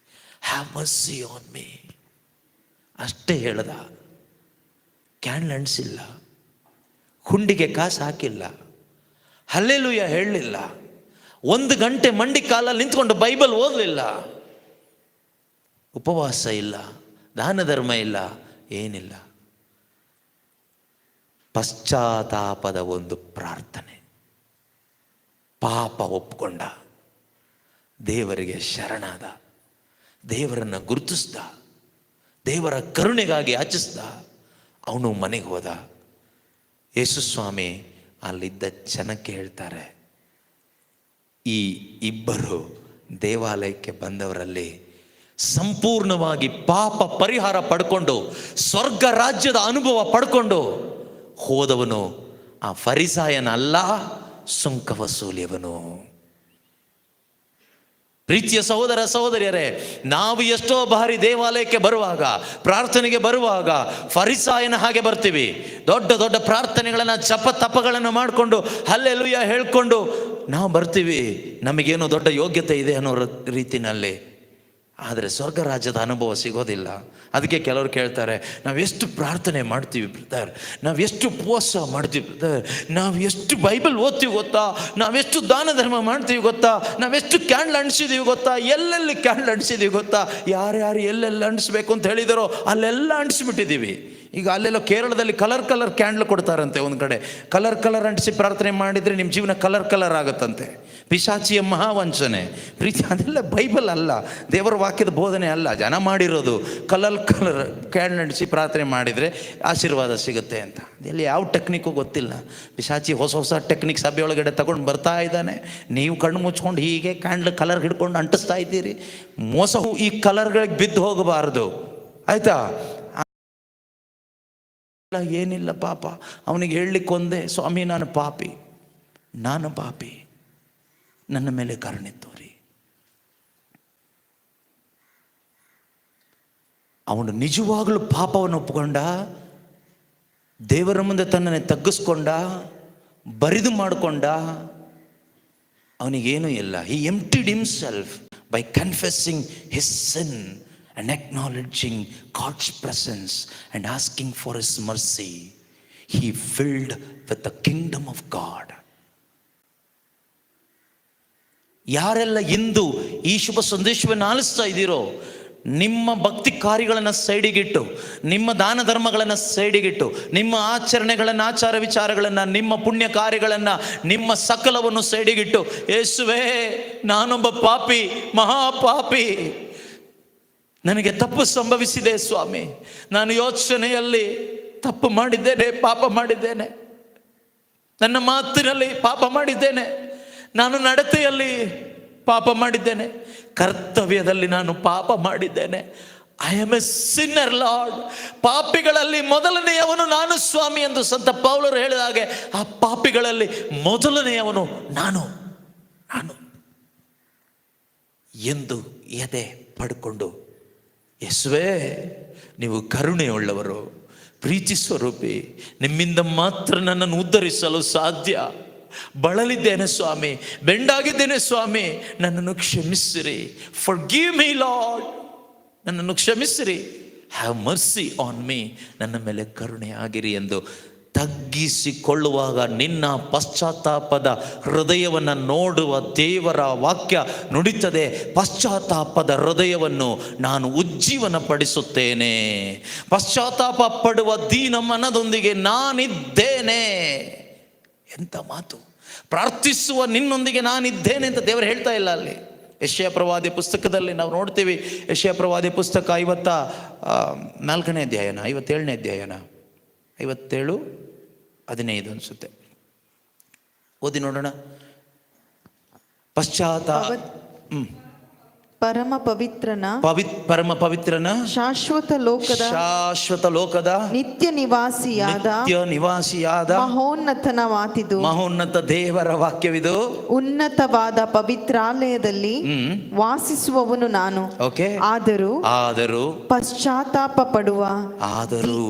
have mercy on me. ಅಷ್ಟೇ ಹೇಳ್ದ. ಕ್ಯಾಂಡಲ್ ಅಂಟಿಸಿಲ್ಲ, ಹುಂಡಿಗೆ ಕಾಸು ಹಾಕಿಲ್ಲ, ಹಲ್ಲೆಲೂಯಾ ಹೇಳಲಿಲ್ಲ, 1 ಗಂಟೆ ಮಂಡಿ ಕಾಲಲ್ಲಿ ನಿಂತ್ಕೊಂಡು ಬೈಬಲ್ ಓದಲಿಲ್ಲ, ಉಪವಾಸ ಇಲ್ಲ, ದಾನ ಧರ್ಮ ಇಲ್ಲ, ಏನಿಲ್ಲ. ಪಶ್ಚಾತ್ತಾಪದ ಒಂದು ಪ್ರಾರ್ಥನೆ, ಪಾಪ ಒಪ್ಕೊಂಡ, ದೇವರಿಗೆ ಶರಣಾದ, ದೇವರನ್ನು ಗುರುತಿಸ್ದ, ದೇವರ ಕರುಣೆಗಾಗಿ ಯಾಚಿಸ್ದ. ಅವನು ಮನೆಗೆ ಹೋದ. ಯೇಸು ಸ್ವಾಮಿ ಅಲ್ಲಿದ್ದ ಜನಕ್ಕೆ ಹೇಳ್ತಾರೆ, ಈ ಇಬ್ಬರು ದೇವಾಲಯಕ್ಕೆ ಬಂದವರಲ್ಲಿ ಸಂಪೂರ್ಣವಾಗಿ ಪಾಪ ಪರಿಹಾರ ಪಡ್ಕೊಂಡು ಸ್ವರ್ಗ ರಾಜ್ಯದ ಅನುಭವ ಪಡ್ಕೊಂಡು ಹೋದವನು ಆ ಫರಿಸಾಯನಲ್ಲ, ಸುಂಕ ವಸೂಲಿಯವನು. ಪ್ರೀತಿಯ ಸಹೋದರ ಸಹೋದರಿಯರೇ, ನಾವು ಎಷ್ಟೋ ಬಾರಿ ದೇವಾಲಯಕ್ಕೆ ಬರುವಾಗ, ಪ್ರಾರ್ಥನೆಗೆ ಬರುವಾಗ ಫರಿಸಾಯನ ಹಾಗೆ ಬರ್ತೀವಿ. ದೊಡ್ಡ ದೊಡ್ಡ ಪ್ರಾರ್ಥನೆಗಳನ್ನು, ಜಪ ತಪಗಳನ್ನು ಮಾಡಿಕೊಂಡು ಹಲ್ಲೆಲೂಯಾ ಹೇಳ್ಕೊಂಡು ನಾವು ಬರ್ತೀವಿ, ನಮಗೇನೋ ದೊಡ್ಡ ಯೋಗ್ಯತೆ ಇದೆ ಅನ್ನೋ ರೀತಿನಲ್ಲಿ. ಆದರೆ ಸ್ವರ್ಗ ರಾಜ್ಯದ ಅನುಭವ ಸಿಗೋದಿಲ್ಲ. ಅದಕ್ಕೆ ಕೆಲವರು ಕೇಳ್ತಾರೆ, ನಾವೆಷ್ಟು ಪ್ರಾರ್ಥನೆ ಮಾಡ್ತೀವಿ ಬ್ರದರ್, ನಾವೆಷ್ಟು ಉಪವಾಸ ಮಾಡ್ತೀವಿ ಬ್ರದರ್, ನಾವು ಎಷ್ಟು ಬೈಬಲ್ ಓದ್ತೀವಿ ಗೊತ್ತಾ, ನಾವೆಷ್ಟು ದಾನ ಧರ್ಮ ಮಾಡ್ತೀವಿ ಗೊತ್ತಾ, ನಾವೆಷ್ಟು ಕ್ಯಾಂಡ್ಲ್ ಅಂಟಿಸಿದೀವಿ ಗೊತ್ತಾ, ಎಲ್ಲೆಲ್ಲಿ ಕ್ಯಾಂಡ್ಲ್ ಅಂಟಿಸಿದೀವಿ ಗೊತ್ತಾ, ಯಾರ್ಯಾರು ಎಲ್ಲೆಲ್ಲಿ ಅಂಟಿಸ್ಬೇಕು ಅಂತ ಹೇಳಿದಾರೋ ಅಲ್ಲೆಲ್ಲ ಅಂಟಿಸ್ಬಿಟ್ಟಿದ್ದೀವಿ. ಈಗ ಅಲ್ಲೆಲ್ಲೋ ಕೇರಳದಲ್ಲಿ ಕಲರ್ ಕ್ಯಾಂಡ್ಲ್ ಕೊಡ್ತಾರಂತೆ. ಒಂದು ಕಡೆ ಕಲರ್ ಅಂಟಿಸಿ ಪ್ರಾರ್ಥನೆ ಮಾಡಿದರೆ ನಿಮ್ಮ ಜೀವನ ಕಲರ್ ಆಗುತ್ತಂತೆ. ಪಿಶಾಚಿಯ ಮಹಾವಂಚನೆ. ಪ್ರೀತಿ, ಅದೆಲ್ಲ ಬೈಬಲ್ ಅಲ್ಲ, ದೇವರ ವಾಕ್ಯದ ಬೋಧನೆ ಅಲ್ಲ, ಜನ ಮಾಡಿರೋದು. ಕಲರ್ ಕ್ಯಾಂಡ್ಲ್ ಅಂಟಿಸಿ ಪ್ರಾರ್ಥನೆ ಮಾಡಿದರೆ ಆಶೀರ್ವಾದ ಸಿಗುತ್ತೆ ಅಂತ. ಅದೆಲ್ಲ ಯಾವ ಟೆಕ್ನಿಕ್ಕು ಗೊತ್ತಿಲ್ಲ. ಪಿಶಾಚಿ ಹೊಸ ಟೆಕ್ನಿಕ್ ಸಭೆಯೊಳಗಡೆ ತಗೊಂಡು ಬರ್ತಾ ಇದ್ದಾನೆ. ನೀವು ಕಣ್ಣು ಮುಚ್ಕೊಂಡು ಹೀಗೆ ಕ್ಯಾಂಡ್ಲ್ ಕಲರ್ ಹಿಡ್ಕೊಂಡು ಅಂಟಿಸ್ತಾ ಇದ್ದೀರಿ. ಮೋಸವು ಈ ಕಲರ್ಗಳಿಗೆ ಬಿದ್ದು ಹೋಗಬಾರದು, ಆಯಿತಾ? ಏನಿಲ್ಲ ಪಾಪ, ಅವನಿಗೆ ಹೇಳಲಿಕ್ಕೆ ಒಂದೇ, ಸ್ವಾಮಿ ನಾನು ಪಾಪಿ, ನನ್ನ ಮೇಲೆ ಕರುಣೆ ತೋರಿ. ಅವನು ನಿಜವಾಗಲೂ ಪಾಪವನ್ನು ಒಪ್ಪಿಕೊಂಡ, ದೇವರ ಮುಂದೆ ತನ್ನನ್ನೇ ತಗ್ಗಿಸ್ಕೊಂಡ, ಬರಿದು ಮಾಡಿಕೊಂಡ. ಅವನಿಗೇನೂ ಇಲ್ಲ. ಹಿ ಎಂಪ್ಟಿಡ್ himself by confessing his sin and acknowledging God's presence and asking for his mercy. He filled with the kingdom of God. ಯಾರೆಲ್ಲ ಇಂದು ಈ ಶುಭ ಸಂದೇಶವನ್ನು ಆಲಿಸ್ತಾ ಇದ್ದೀರೋ, ನಿಮ್ಮ ಭಕ್ತಿ ಕಾರ್ಯಗಳನ್ನು ಸೈಡಿಗಿಟ್ಟು, ನಿಮ್ಮ ದಾನ ಧರ್ಮಗಳನ್ನು ಸೈಡಿಗಿಟ್ಟು, ನಿಮ್ಮ ಆಚರಣೆಗಳನ್ನು, ಆಚಾರ ವಿಚಾರಗಳನ್ನು, ನಿಮ್ಮ ಪುಣ್ಯ ಕಾರ್ಯಗಳನ್ನು, ನಿಮ್ಮ ಸಕಲವನ್ನು ಸೈಡಿಗಿಟ್ಟು, ಯೇಸುವೇ ನಾನೊಬ್ಬ ಪಾಪಿ, ಮಹಾಪಾಪಿ, ನನಗೆ ತಪ್ಪು ಸಂಭವಿಸಿದೆ ಸ್ವಾಮಿ, ನಾನು ಯೋಚನೆಯಲ್ಲಿ ತಪ್ಪು ಮಾಡಿದ್ದೇನೆ, ಪಾಪ ಮಾಡಿದ್ದೇನೆ, ನನ್ನ ಮಾತಿನಲ್ಲಿ ಪಾಪ ಮಾಡಿದ್ದೇನೆ, ನಾನು ನಡತೆಯಲ್ಲಿ ಪಾಪ ಮಾಡಿದ್ದೇನೆ, ಕರ್ತವ್ಯದಲ್ಲಿ ನಾನು ಪಾಪ ಮಾಡಿದ್ದೇನೆ. I am a sinner Lord. ಪಾಪಿಗಳಲ್ಲಿ ಮೊದಲನೆಯವನು ನಾನು ಸ್ವಾಮಿ ಎಂದು ಸಂತ ಪೌಲರು ಹೇಳಿದ ಹಾಗೆ, ಆ ಪಾಪಿಗಳಲ್ಲಿ ಮೊದಲನೆಯವನು ನಾನು ಎಂದು ಎದೆ ಪಡ್ಕೊಂಡು, ಯೇಸುವೇ ನೀವು ಕರುಣೆಯುಳ್ಳವರು, ಪ್ರೀತಿ ಸ್ವರೂಪಿ, ನಿಮ್ಮಿಂದ ಮಾತ್ರ ನನ್ನನ್ನು ಉದ್ಧರಿಸಲು ಸಾಧ್ಯ. ಬಳಲಿದ್ದೇನೆ ಸ್ವಾಮಿ, ಬೆಂಡಾಗಿದ್ದೇನೆ ಸ್ವಾಮಿ, ನನ್ನನ್ನು ಕ್ಷಮಿಸಿರಿ. ಫರ್ಗಿವ್ ಮೀ ಲಾರ್ಡ್, ನನ್ನನ್ನು ಕ್ಷಮಿಸಿರಿ. ಹ್ಯಾವ್ ಮರ್ಸಿ ಆನ್ ಮೀ, ನನ್ನ ಮೇಲೆ ಕರುಣೆ ಆಗಿರಿ ಎಂದು ತಗ್ಗಿಸಿಕೊಳ್ಳುವಾಗ ನಿನ್ನ ಪಶ್ಚಾತ್ತಾಪದ ಹೃದಯವನ್ನು ನೋಡುವ ದೇವರ ವಾಕ್ಯ ನುಡಿತದೆ. ಪಶ್ಚಾತ್ತಾಪದ ಹೃದಯವನ್ನು ನಾನು ಉಜ್ಜೀವನ ಪಡಿಸುತ್ತೇನೆ. ಪಶ್ಚಾತ್ತಾಪ ಪಡುವ ದೀನ ಮನದೊಂದಿಗೆ ನಾನಿದ್ದೇನೆ. ಎಂಥ ಮಾತು! ಪ್ರಾರ್ಥಿಸುವ ನಿನ್ನೊಂದಿಗೆ ನಾನಿದ್ದೇನೆ ಅಂತ ದೇವರು ಹೇಳ್ತಾ ಇಲ್ಲ ಅಲ್ಲಿ. ಯೆಶಾಯ ಪ್ರವಾದಿ ಪುಸ್ತಕದಲ್ಲಿ ನಾವು ನೋಡ್ತೀವಿ. ಯೆಶಾಯ ಪ್ರವಾದಿ ಪುಸ್ತಕ 54ನೇ ಅಧ್ಯಾಯನ, 57ನೇ ಅಧ್ಯಾಯನ, 57:15 ಅನಿಸುತ್ತೆ. ಓದಿ ನೋಡೋಣ. ಪರಮ ಪವಿತ್ರನ ಶಾಶ್ವತ ಲೋಕದ ನಿತ್ಯ ನಿವಾಸಿಯಾದ ಮಹೋನ್ನತನ ಮಾತಿದು, ಮಹೋನ್ನತ ದೇವರ ವಾಕ್ಯವಿದು. ಉನ್ನತವಾದ ಪವಿತ್ರಾಲಯದಲ್ಲಿ ವಾಸಿಸುವವನು ನಾನು. ಆದರೂ ಪಶ್ಚಾತ್ತಾಪ ಪಡುವ ಆದರೂ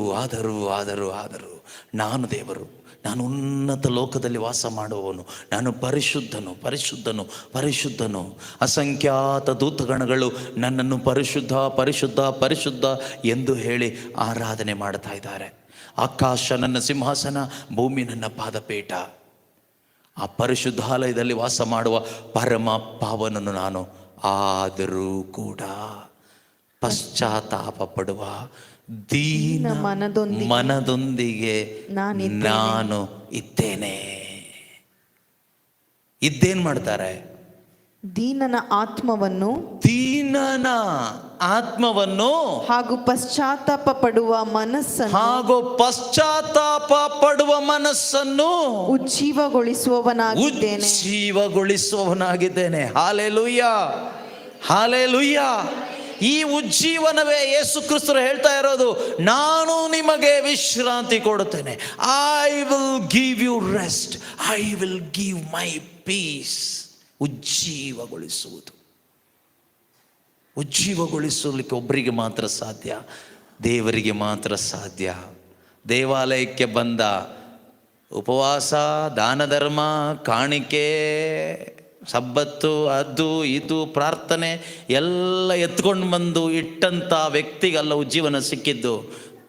ನಾನು ದೇವರು, ನಾನು ಉನ್ನತ ಲೋಕದಲ್ಲಿ ವಾಸ ಮಾಡುವವನು, ನಾನು ಪರಿಶುದ್ಧನು. ಅಸಂಖ್ಯಾತ ದೂತಗಣಗಳು ನನ್ನನ್ನು ಪರಿಶುದ್ಧ ಎಂದು ಹೇಳಿ ಆರಾಧನೆ ಮಾಡ್ತಾ ಇದ್ದಾರೆ. ಆಕಾಶ ನನ್ನ ಸಿಂಹಾಸನ, ಭೂಮಿ ನನ್ನ ಪಾದಪೀಠ. ಆ ಪರಿಶುದ್ಧಾಲಯದಲ್ಲಿ ವಾಸ ಮಾಡುವ ಪರಮ ಪಾವನನು ನಾನು. ಆದರೂ ಕೂಡ ಪಶ್ಚಾತ್ತಾಪ ಪಡುವ ದೀನ ಮನದೊಂದಿಗೆ ನಾನು ಇದ್ದೇನೆ. ಇದ್ದೇನ್ ಮಾಡ್ತಾರೆ? ದೀನನ ಆತ್ಮವನ್ನು ಹಾಗೂ ಪಶ್ಚಾತ್ತಾಪ ಪಡುವ ಮನಸ್ಸನ್ನು ಉಜ್ಜೀವಗೊಳಿಸುವವನಾಗಿದ್ದೇನೆ. ಹಾಲೆಲೂಯಾ. ಈ ಉಜ್ಜೀವನವೇ ಯೇಸು ಕ್ರಿಸ್ತರು ಹೇಳ್ತಾ ಇರೋದು. ನಾನು ನಿಮಗೆ ವಿಶ್ರಾಂತಿ ಕೊಡುತ್ತೇನೆ. I will give you rest, I will give my peace. ಉಜ್ಜೀವಗೊಳಿಸುವುದು. ಉಜ್ಜೀವಗೊಳಿಸಲಿಕ್ಕೆ ಒಬ್ಬರಿಗೆ ಮಾತ್ರ ಸಾಧ್ಯ, ದೇವರಿಗೆ ಮಾತ್ರ ಸಾಧ್ಯ. ದೇವಾಲಯಕ್ಕೆ ಬಂದ ಉಪವಾಸ, ದಾನ ಧರ್ಮ, ಕಾಣಿಕೆ, ಸಬ್ಬತ್ತು, ಅದು ಇದು ಪ್ರಾರ್ಥನೆ ಎಲ್ಲ ಎತ್ಕೊಂಡು ಬಂದು ಇಟ್ಟಂಥ ವ್ಯಕ್ತಿಗಲ್ಲ ಉಜ್ಜೀವನ ಸಿಕ್ಕಿದ್ದು,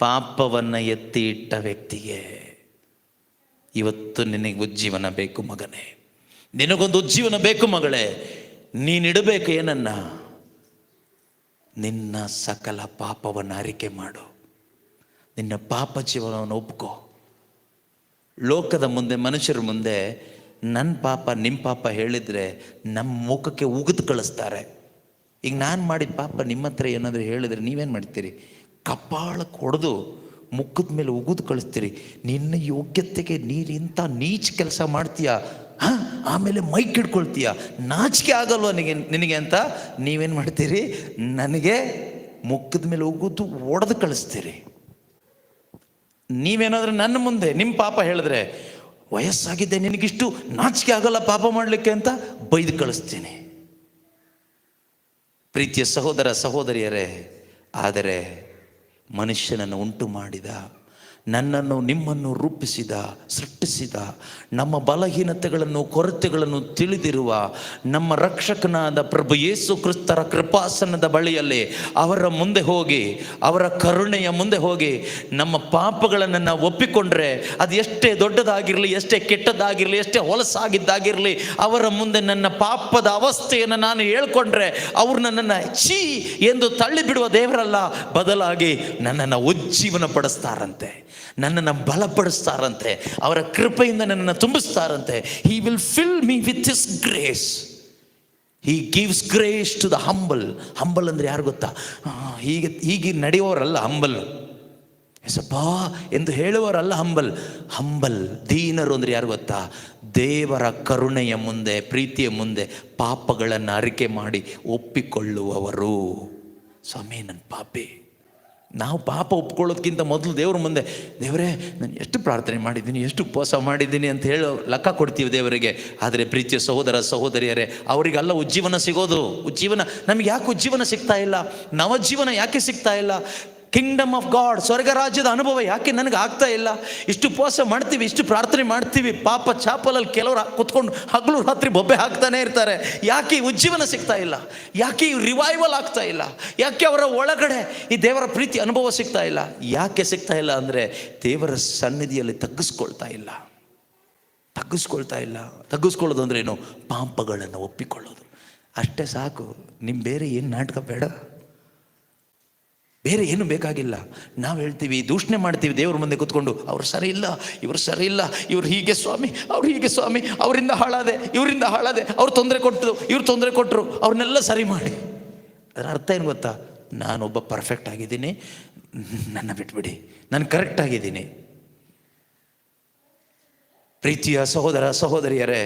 ಪಾಪವನ್ನು ಎತ್ತಿ ಇಟ್ಟ ವ್ಯಕ್ತಿಗೆ. ಇವತ್ತು ನಿನಗೆ ಉಜ್ಜೀವನ ಬೇಕು ಮಗನೇ, ನಿನಗೊಂದು ಉಜ್ಜೀವನ ಬೇಕು ಮಗಳೇ. ನೀನಿಡಬೇಕು ಏನನ್ನ? ನಿನ್ನ ಸಕಲ ಪಾಪವನ್ನು ಅರಿಕೆ ಮಾಡು, ನಿನ್ನ ಪಾಪ ಜೀವನವನ್ನು ಒಪ್ಕೋ. ಲೋಕದ ಮುಂದೆ, ಮನುಷ್ಯರ ಮುಂದೆ ನನ್ನ ಪಾಪ ನಿಮ್ಮ ಪಾಪ ಹೇಳಿದರೆ ನಮ್ಮ ಮುಖಕ್ಕೆ ಉಗಿದು ಕಳಿಸ್ತಾರೆ. ಈಗ ನಾನು ಮಾಡಿದ ಪಾಪ ನಿಮ್ಮ ಹತ್ರ ಏನಾದರೂ ಹೇಳಿದರೆ ನೀವೇನು ಮಾಡ್ತೀರಿ? ಕಪಾಳಕ್ಕೆ ಹೊಡೆದು ಮುಖದ ಮೇಲೆ ಉಗಿದು ಕಳಿಸ್ತೀರಿ. ನಿನ್ನ ಯೋಗ್ಯತೆಗೆ ನೀರು ಇಂಥ ನೀಚ ಕೆಲಸ ಮಾಡ್ತೀಯ, ಆಮೇಲೆ ಮೈಕ್ ಹಿಡ್ಕೊಳ್ತೀಯ, ನಾಚಿಕೆ ಆಗಲ್ವ ನಿನಗೆ ಅಂತ ನೀವೇನು ಮಾಡ್ತೀರಿ? ನನಗೆ ಮುಖದ ಮೇಲೆ ಉಗಿದು ಒಡೆದು ಕಳಿಸ್ತೀರಿ. ನೀವೇನಾದರೂ ನನ್ನ ಮುಂದೆ ನಿಮ್ಮ ಪಾಪ ಹೇಳಿದ್ರೆ, ವಯಸ್ಸಾಗಿದೆ ನಿನಗಿಷ್ಟು ನಾಚಿಕೆ ಆಗಲ್ಲ ಪಾಪ ಮಾಡಲಿಕ್ಕೆ ಅಂತ ಬೈದು ಕಳಿಸ್ತೀನಿ. ಪ್ರೀತಿಯ ಸಹೋದರ ಸಹೋದರಿಯರೇ, ಆದರೆ ಮನುಷ್ಯನನ್ನು ಉಂಟು ಮಾಡಿದ, ನನ್ನನ್ನು ನಿಮ್ಮನ್ನು ರೂಪಿಸಿದ, ಸೃಷ್ಟಿಸಿದ, ನಮ್ಮ ಬಲಹೀನತೆಗಳನ್ನು ಕೊರತೆಗಳನ್ನು ತಿಳಿದಿರುವ ನಮ್ಮ ರಕ್ಷಕನಾದ ಪ್ರಭು ಯೇಸು ಕ್ರಿಸ್ತರ ಕೃಪಾಸನದ ಬಳಿಯಲ್ಲಿ ಅವರ ಮುಂದೆ ಹೋಗಿ, ಅವರ ಕರುಣೆಯ ಮುಂದೆ ಹೋಗಿ ನಮ್ಮ ಪಾಪಗಳನ್ನು ನಾವು ಒಪ್ಪಿಕೊಂಡ್ರೆ, ಅದು ಎಷ್ಟೇ ದೊಡ್ಡದಾಗಿರಲಿ, ಎಷ್ಟೇ ಕೆಟ್ಟದಾಗಿರಲಿ, ಎಷ್ಟೇ ಹೊಲಸಾಗಿದ್ದಾಗಿರಲಿ, ಅವರ ಮುಂದೆ ನನ್ನ ಪಾಪದ ಅವಸ್ಥೆಯನ್ನು ನಾನು ಹೇಳ್ಕೊಂಡ್ರೆ ಅವರು ನನ್ನನ್ನು ಛೀ ಎಂದು ತಳ್ಳಿಬಿಡುವ ದೇವರಲ್ಲ, ಬದಲಾಗಿ ನನ್ನನ್ನು ಉಜ್ಜೀವನ ಪಡಿಸ್ತಾರಂತೆ, ನನ್ನನ್ನು ಬಲಪಡಿಸ್ತಾರಂತೆ, ಅವರ ಕೃಪೆಯಿಂದ ನನ್ನನ್ನು ತುಂಬಿಸ್ತಾರಂತೆ. He will fill me with his grace. He gives grace to the humble. Humble ಅಂದರೆ ಯಾರು ಗೊತ್ತಾ? ಹೀಗೆ ನಡೆಯೋರಲ್ಲ ಹಂಬಲ್, ಎಸಪ್ಪ ಎಂದು ಹೇಳುವವರಲ್ಲ ಹಂಬಲ್. ಹಂಬಲ್, ದೀನರು ಅಂದರೆ ಯಾರು ಗೊತ್ತಾ? ದೇವರ ಕರುಣೆಯ ಮುಂದೆ, ಪ್ರೀತಿಯ ಮುಂದೆ ಪಾಪಗಳನ್ನು ಅರಿಕೆ ಮಾಡಿ ಒಪ್ಪಿಕೊಳ್ಳುವವರು. ಸ್ವಾಮಿ ನನ್ನ ಪಾಪಿ. ನಾವು ಪಾಪ ಒಪ್ಕೊಳ್ಳೋದಕ್ಕಿಂತ ಮೊದಲು ದೇವ್ರ ಮುಂದೆ, ದೇವರೇ ನಾನು ಎಷ್ಟು ಪ್ರಾರ್ಥನೆ ಮಾಡಿದ್ದೀನಿ, ಎಷ್ಟು ಉಪವಾಸ ಮಾಡಿದ್ದೀನಿ ಅಂತ ಹೇಳೋ ಲೆಕ್ಕ ಕೊಡ್ತೀವಿ ದೇವರಿಗೆ. ಆದರೆ ಪ್ರೀತಿಯ ಸಹೋದರ ಸಹೋದರಿಯರೇ, ಅವರಿಗೆಲ್ಲ ಉಜ್ಜೀವನ ಸಿಗೋದು. ಉಜ್ಜೀವನ ನಮಗೆ ಯಾಕೆ ಉಜ್ಜೀವನ ಸಿಗ್ತಾ ಇಲ್ಲ? ನವಜೀವನ ಯಾಕೆ ಸಿಗ್ತಾ ಇಲ್ಲ? ಕಿಂಗ್ಡಮ್ ಆಫ್ ಗಾಡ್, ಸ್ವರ್ಗ ರಾಜ್ಯದ ಅನುಭವ ಯಾಕೆ ನನಗೆ ಆಗ್ತಾ ಇಲ್ಲ? ಇಷ್ಟು ಉಪವಾಸ ಮಾಡ್ತೀವಿ, ಇಷ್ಟು ಪ್ರಾರ್ಥನೆ ಮಾಡ್ತೀವಿ, ಪಾಪ ಚಾಪಲಲ್ಲಿ ಕೆಲವರು ಕುತ್ಕೊಂಡು ಹಗಲು ರಾತ್ರಿ ಬೊಬ್ಬೆ ಹಾಕ್ತಾನೆ ಇರ್ತಾರೆ. ಯಾಕೆ ಈ ಉಜ್ಜೀವನ ಸಿಗ್ತಾ ಇಲ್ಲ? ಯಾಕೆ ಈ ರಿವೈವಲ್ ಆಗ್ತಾ ಇಲ್ಲ? ಯಾಕೆ ಅವರ ಒಳಗಡೆ ಈ ದೇವರ ಪ್ರೀತಿ ಅನುಭವ ಸಿಗ್ತಾ ಇಲ್ಲ? ಯಾಕೆ ಸಿಗ್ತಾ ಇಲ್ಲ ಅಂದರೆ ದೇವರ ಸನ್ನಿಧಿಯಲ್ಲಿ ತಗ್ಗಿಸ್ಕೊಳ್ತಾ ಇಲ್ಲ. ತಗ್ಗಿಸ್ಕೊಳ್ಳೋದು ಅಂದ್ರೆ ಏನು? ಪಾಪಗಳನ್ನು ಒಪ್ಪಿಕೊಳ್ಳೋದು. ಅಷ್ಟೇ ಸಾಕು. ನಿಮ್ಮ ಬೇರೆ ಏನು ನಾಟಕ ಬೇಡ, ಬೇರೆ ಏನು ಬೇಕಾಗಿಲ್ಲ. ನಾವು ಹೇಳ್ತೀವಿ, ದೂಷಣೆ ಮಾಡ್ತೀವಿ ದೇವ್ರ ಮುಂದೆ ಕೂತ್ಕೊಂಡು, ಅವ್ರು ಸರಿ ಇಲ್ಲ, ಇವರು ಸರಿ ಇಲ್ಲ, ಇವ್ರು ಹೀಗೆ ಸ್ವಾಮಿ, ಅವ್ರು ಹೀಗೆ ಸ್ವಾಮಿ, ಅವರಿಂದ ಹಾಳಾದೆ, ಇವರಿಂದ ಹಾಳಾದೆ, ಅವ್ರು ತೊಂದರೆ ಕೊಟ್ಟರು, ಇವ್ರು ತೊಂದರೆ ಕೊಟ್ಟರು, ಅವ್ರನ್ನೆಲ್ಲ ಸರಿ ಮಾಡಿ. ಅದರ ಅರ್ಥ ಏನು ಗೊತ್ತಾ? ನಾನೊಬ್ಬ ಪರ್ಫೆಕ್ಟ್ ಆಗಿದ್ದೀನಿ, ನನ್ನ ಬಿಟ್ಬಿಡಿ, ನಾನು ಕರೆಕ್ಟ್ ಆಗಿದ್ದೀನಿ. ಪ್ರೀತಿಯ ಸಹೋದರ ಸಹೋದರಿಯರೇ,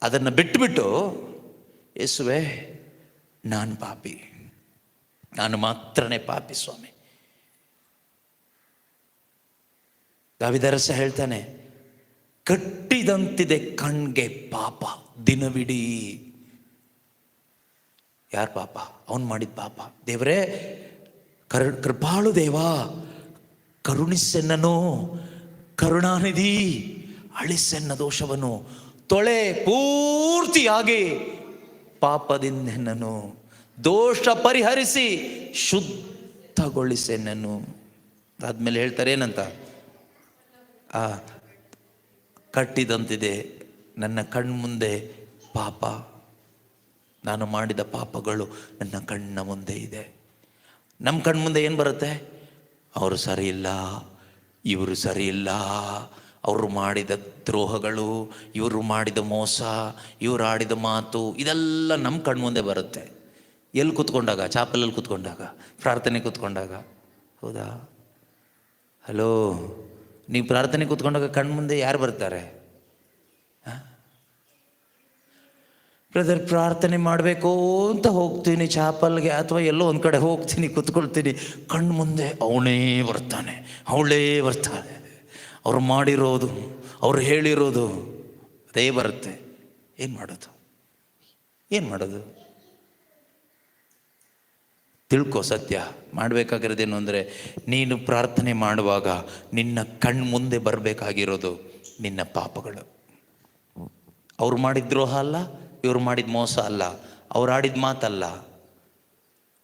ಅದನ್ನು ಬಿಟ್ಟುಬಿಟ್ಟು, ಯೇಸುವೆ ನಾನು ಪಾಪಿ, ನಾನು ಮಾತ್ರನೇ ಪಾಪಿ ಸ್ವಾಮಿ. ದಾವಿದರಸ ಹೇಳ್ತಾನೆ, ಕಟ್ಟಿದಂತಿದೆ ಕಣ್ಗೆ ಪಾಪ ದಿನವಿಡೀ. ಯಾರ ಪಾಪ? ಅವನು ಮಾಡಿದ ಪಾಪ. ದೇವರೇ ಕೃಪಾಳು ದೇವಾ, ಕರುಣಿಸೆನ್ನನು, ಕರುಣಾನಿಧಿ ಅಳಿಸೆನ್ನ ದೋಷವನ್ನು, ತೊಳೆ ಪೂರ್ತಿಯಾಗಿ ಪಾಪದಿಂದೆನ್ನನು, ದೋಷ ಪರಿಹರಿಸಿ ಶುದ್ಧಗೊಳಿಸೆನ್ನನು. ಆದ್ಮೇಲೆ ಹೇಳ್ತಾರೆ ಏನಂತ? ಕಟ್ಟಿದಂತಿದೆ ನನ್ನ ಕಣ್ಮುಂದೆ ಪಾಪ, ನಾನು ಮಾಡಿದ ಪಾಪಗಳು ನನ್ನ ಕಣ್ಣ ಮುಂದೆ ಇದೆ. ನಮ್ಮ ಕಣ್ಮುಂದೆ ಏನು ಬರುತ್ತೆ? ಅವರು ಸರಿ ಇಲ್ಲ, ಇವರು ಸರಿ ಇಲ್ಲ, ಅವರು ಮಾಡಿದ ದ್ರೋಹಗಳು, ಇವರು ಮಾಡಿದ ಮೋಸ, ಇವರು ಆಡಿದ ಮಾತು, ಇದೆಲ್ಲ ನಮ್ಮ ಕಣ್ಮುಂದೆ ಬರುತ್ತೆ. ಎಲ್ಲಿ ಕೂತ್ಕೊಂಡಾಗ? ಚಾಪಲಲ್ಲಿ ಕೂತ್ಕೊಂಡಾಗ, ಪ್ರಾರ್ಥನೆ ಕೂತ್ಕೊಂಡಾಗ. ಹೌದಾ? ಹಲೋ, ನೀವು ಪ್ರಾರ್ಥನೆ ಕೂತ್ಕೊಂಡಾಗ ಕಣ್ಮುಂದೆ ಯಾರು ಬರ್ತಾರೆ? ಬ್ರದರ್, ಪ್ರಾರ್ಥನೆ ಮಾಡಬೇಕು ಅಂತ ಹೋಗ್ತೀನಿ ಚಾಪಲ್ಗೆ, ಅಥವಾ ಎಲ್ಲೋ ಒಂದು ಕಡೆ ಹೋಗ್ತೀನಿ, ಕೂತ್ಕೊಳ್ತೀನಿ, ಕಣ್ಣು ಮುಂದೆ ಅವಳೇ ಬರ್ತಾಳೆ. ಅವ್ರು ಮಾಡಿರೋದು, ಅವ್ರು ಹೇಳಿರೋದು ಅದೇ ಬರುತ್ತೆ. ಏನು ಮಾಡೋದು? ತಿಳ್ಕೊ. ಸತ್ಯ ಮಾಡಬೇಕಾಗಿರೋದೇನು ಅಂದರೆ, ನೀನು ಪ್ರಾರ್ಥನೆ ಮಾಡುವಾಗ ನಿನ್ನ ಕಣ್ಣು ಮುಂದೆ ಬರಬೇಕಾಗಿರೋದು ನಿನ್ನ ಪಾಪಗಳು. ಅವ್ರು ಮಾಡಿದ ದ್ರೋಹ ಅಲ್ಲ, ಇವ್ರು ಮಾಡಿದ ಮೋಸ ಅಲ್ಲ, ಅವ್ರು ಆಡಿದ ಮಾತಲ್ಲ,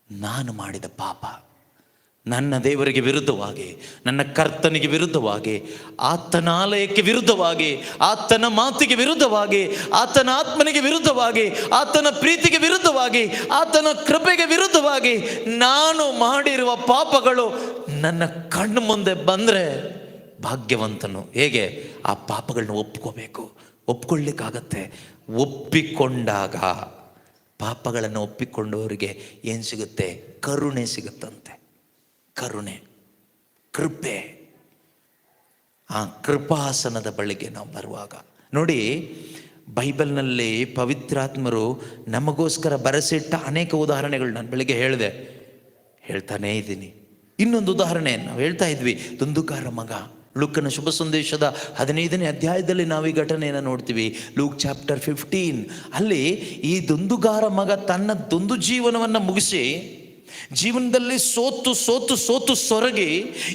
ನಾನು ಮಾಡಿದ ಪಾಪ. ನನ್ನ ದೇವರಿಗೆ ವಿರುದ್ಧವಾಗಿ, ನನ್ನ ಕರ್ತನಿಗೆ ವಿರುದ್ಧವಾಗಿ, ಆತನ ಆಲಯಕ್ಕೆ ವಿರುದ್ಧವಾಗಿ, ಆತನ ಮಾತಿಗೆ ವಿರುದ್ಧವಾಗಿ, ಆತನ ಆತ್ಮನಿಗೆ ವಿರುದ್ಧವಾಗಿ, ಆತನ ಪ್ರೀತಿಗೆ ವಿರುದ್ಧವಾಗಿ, ಆತನ ಕೃಪೆಗೆ ವಿರುದ್ಧವಾಗಿ ನಾನು ಮಾಡಿರುವ ಪಾಪಗಳು ನನ್ನ ಕಣ್ಣು ಮುಂದೆ ಬಂದರೆ ಭಾಗ್ಯವಂತನು. ಹೇಗೆ? ಆ ಪಾಪಗಳನ್ನ ಒಪ್ಕೋಬೇಕು. ಒಪ್ಕೊಳ್ಳಿಕ್ಕಾಗತ್ತೆ. ಒಪ್ಪಿಕೊಂಡಾಗ, ಪಾಪಗಳನ್ನು ಒಪ್ಪಿಕೊಂಡವರಿಗೆ ಏನು ಸಿಗುತ್ತೆ? ಕರುಣೆ ಸಿಗುತ್ತಂತೆ. ಕರುಣೆ, ಕೃಪೆ. ಆ ಕೃಪಾಸನದ ಬಳಿಗೆ ನಾವು ಬರುವಾಗ ನೋಡಿ, ಬೈಬಲ್ನಲ್ಲಿ ಪವಿತ್ರಾತ್ಮರು ನಮಗೋಸ್ಕರ ಬರೆಸಿಟ್ಟ ಅನೇಕ ಉದಾಹರಣೆಗಳು ನಾನು ಬೆಳಿಗ್ಗೆ ಹೇಳಿದೆ, ಹೇಳ್ತಾನೇ ಇದ್ದೀನಿ. ಇನ್ನೊಂದು ಉದಾಹರಣೆ ನಾವು ಹೇಳ್ತಾ ಇದ್ವಿ, ದುಂದುಕಾರ ಮಗ. ಲೂಕನ ಶುಭ ಸಂದೇಶದ 15ನೇ ಅಧ್ಯಾಯದಲ್ಲಿ ನಾವು ಈ ಘಟನೆಯನ್ನು ನೋಡ್ತೀವಿ. ಲೂಕ್ ಚಾಪ್ಟರ್ 15 ಅಲ್ಲಿ ಈ ದುಂದುಗಾರ ಮಗ ತನ್ನ ದುಂದು ಜೀವನವನ್ನು ಮುಗಿಸಿ, ಜೀವನದಲ್ಲಿ ಸೋತು ಸೋತು ಸೋತು ಸೊರಗಿ,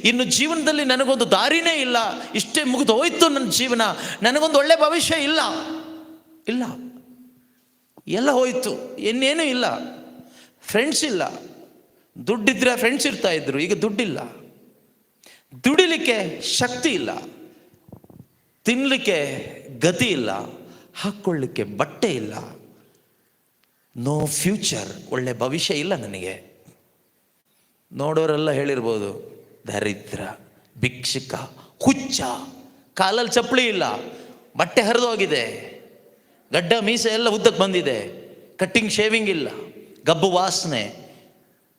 ಇನ್ನು ಜೀವನದಲ್ಲಿ ನನಗೊಂದು ದಾರಿನೇ ಇಲ್ಲ, ಇಷ್ಟೇ ಮುಗಿದು ಹೋಯ್ತು ನನ್ನ ಜೀವನ, ನನಗೊಂದು ಒಳ್ಳೆ ಭವಿಷ್ಯ ಇಲ್ಲ, ಇಲ್ಲ, ಎಲ್ಲ ಹೋಯ್ತು, ಇನ್ನೇನೂ ಇಲ್ಲ, ಫ್ರೆಂಡ್ಸ್ ಇಲ್ಲ. ದುಡ್ಡಿದ್ರೆ ಫ್ರೆಂಡ್ಸ್ ಇರ್ತಾ ಇದ್ರು, ಈಗ ದುಡ್ಡಿಲ್ಲ, ದುಡಿಲಿಕ್ಕೆ ಶಕ್ತಿ ಇಲ್ಲ, ತಿನ್ನಲಿಕ್ಕೆ ಗತಿ ಇಲ್ಲ, ಹಾಕ್ಕೊಳ್ಳಿಕ್ಕೆ ಬಟ್ಟೆ ಇಲ್ಲ, ನೋ ಫ್ಯೂಚರ್, ಒಳ್ಳೆ ಭವಿಷ್ಯ ಇಲ್ಲ ನನಗೆ. ನೋಡೋರೆಲ್ಲ ಹೇಳಿರ್ಬೋದು, ದರಿದ್ರ, ಭಿಕ್ಷುಕ, ಹುಚ್ಚ, ಕಾಲಲ್ಲಿ ಚಪ್ಪಲಿ ಇಲ್ಲ, ಬಟ್ಟೆ ಹರಿದೋಗಿದೆ, ಗಡ್ಡ ಮೀಸೆ ಎಲ್ಲ ಉದ್ದಕ್ಕೆ ಬಂದಿದೆ, ಕಟ್ಟಿಂಗ್ ಶೇವಿಂಗ್ ಇಲ್ಲ, ಗಬ್ಬು ವಾಸನೆ,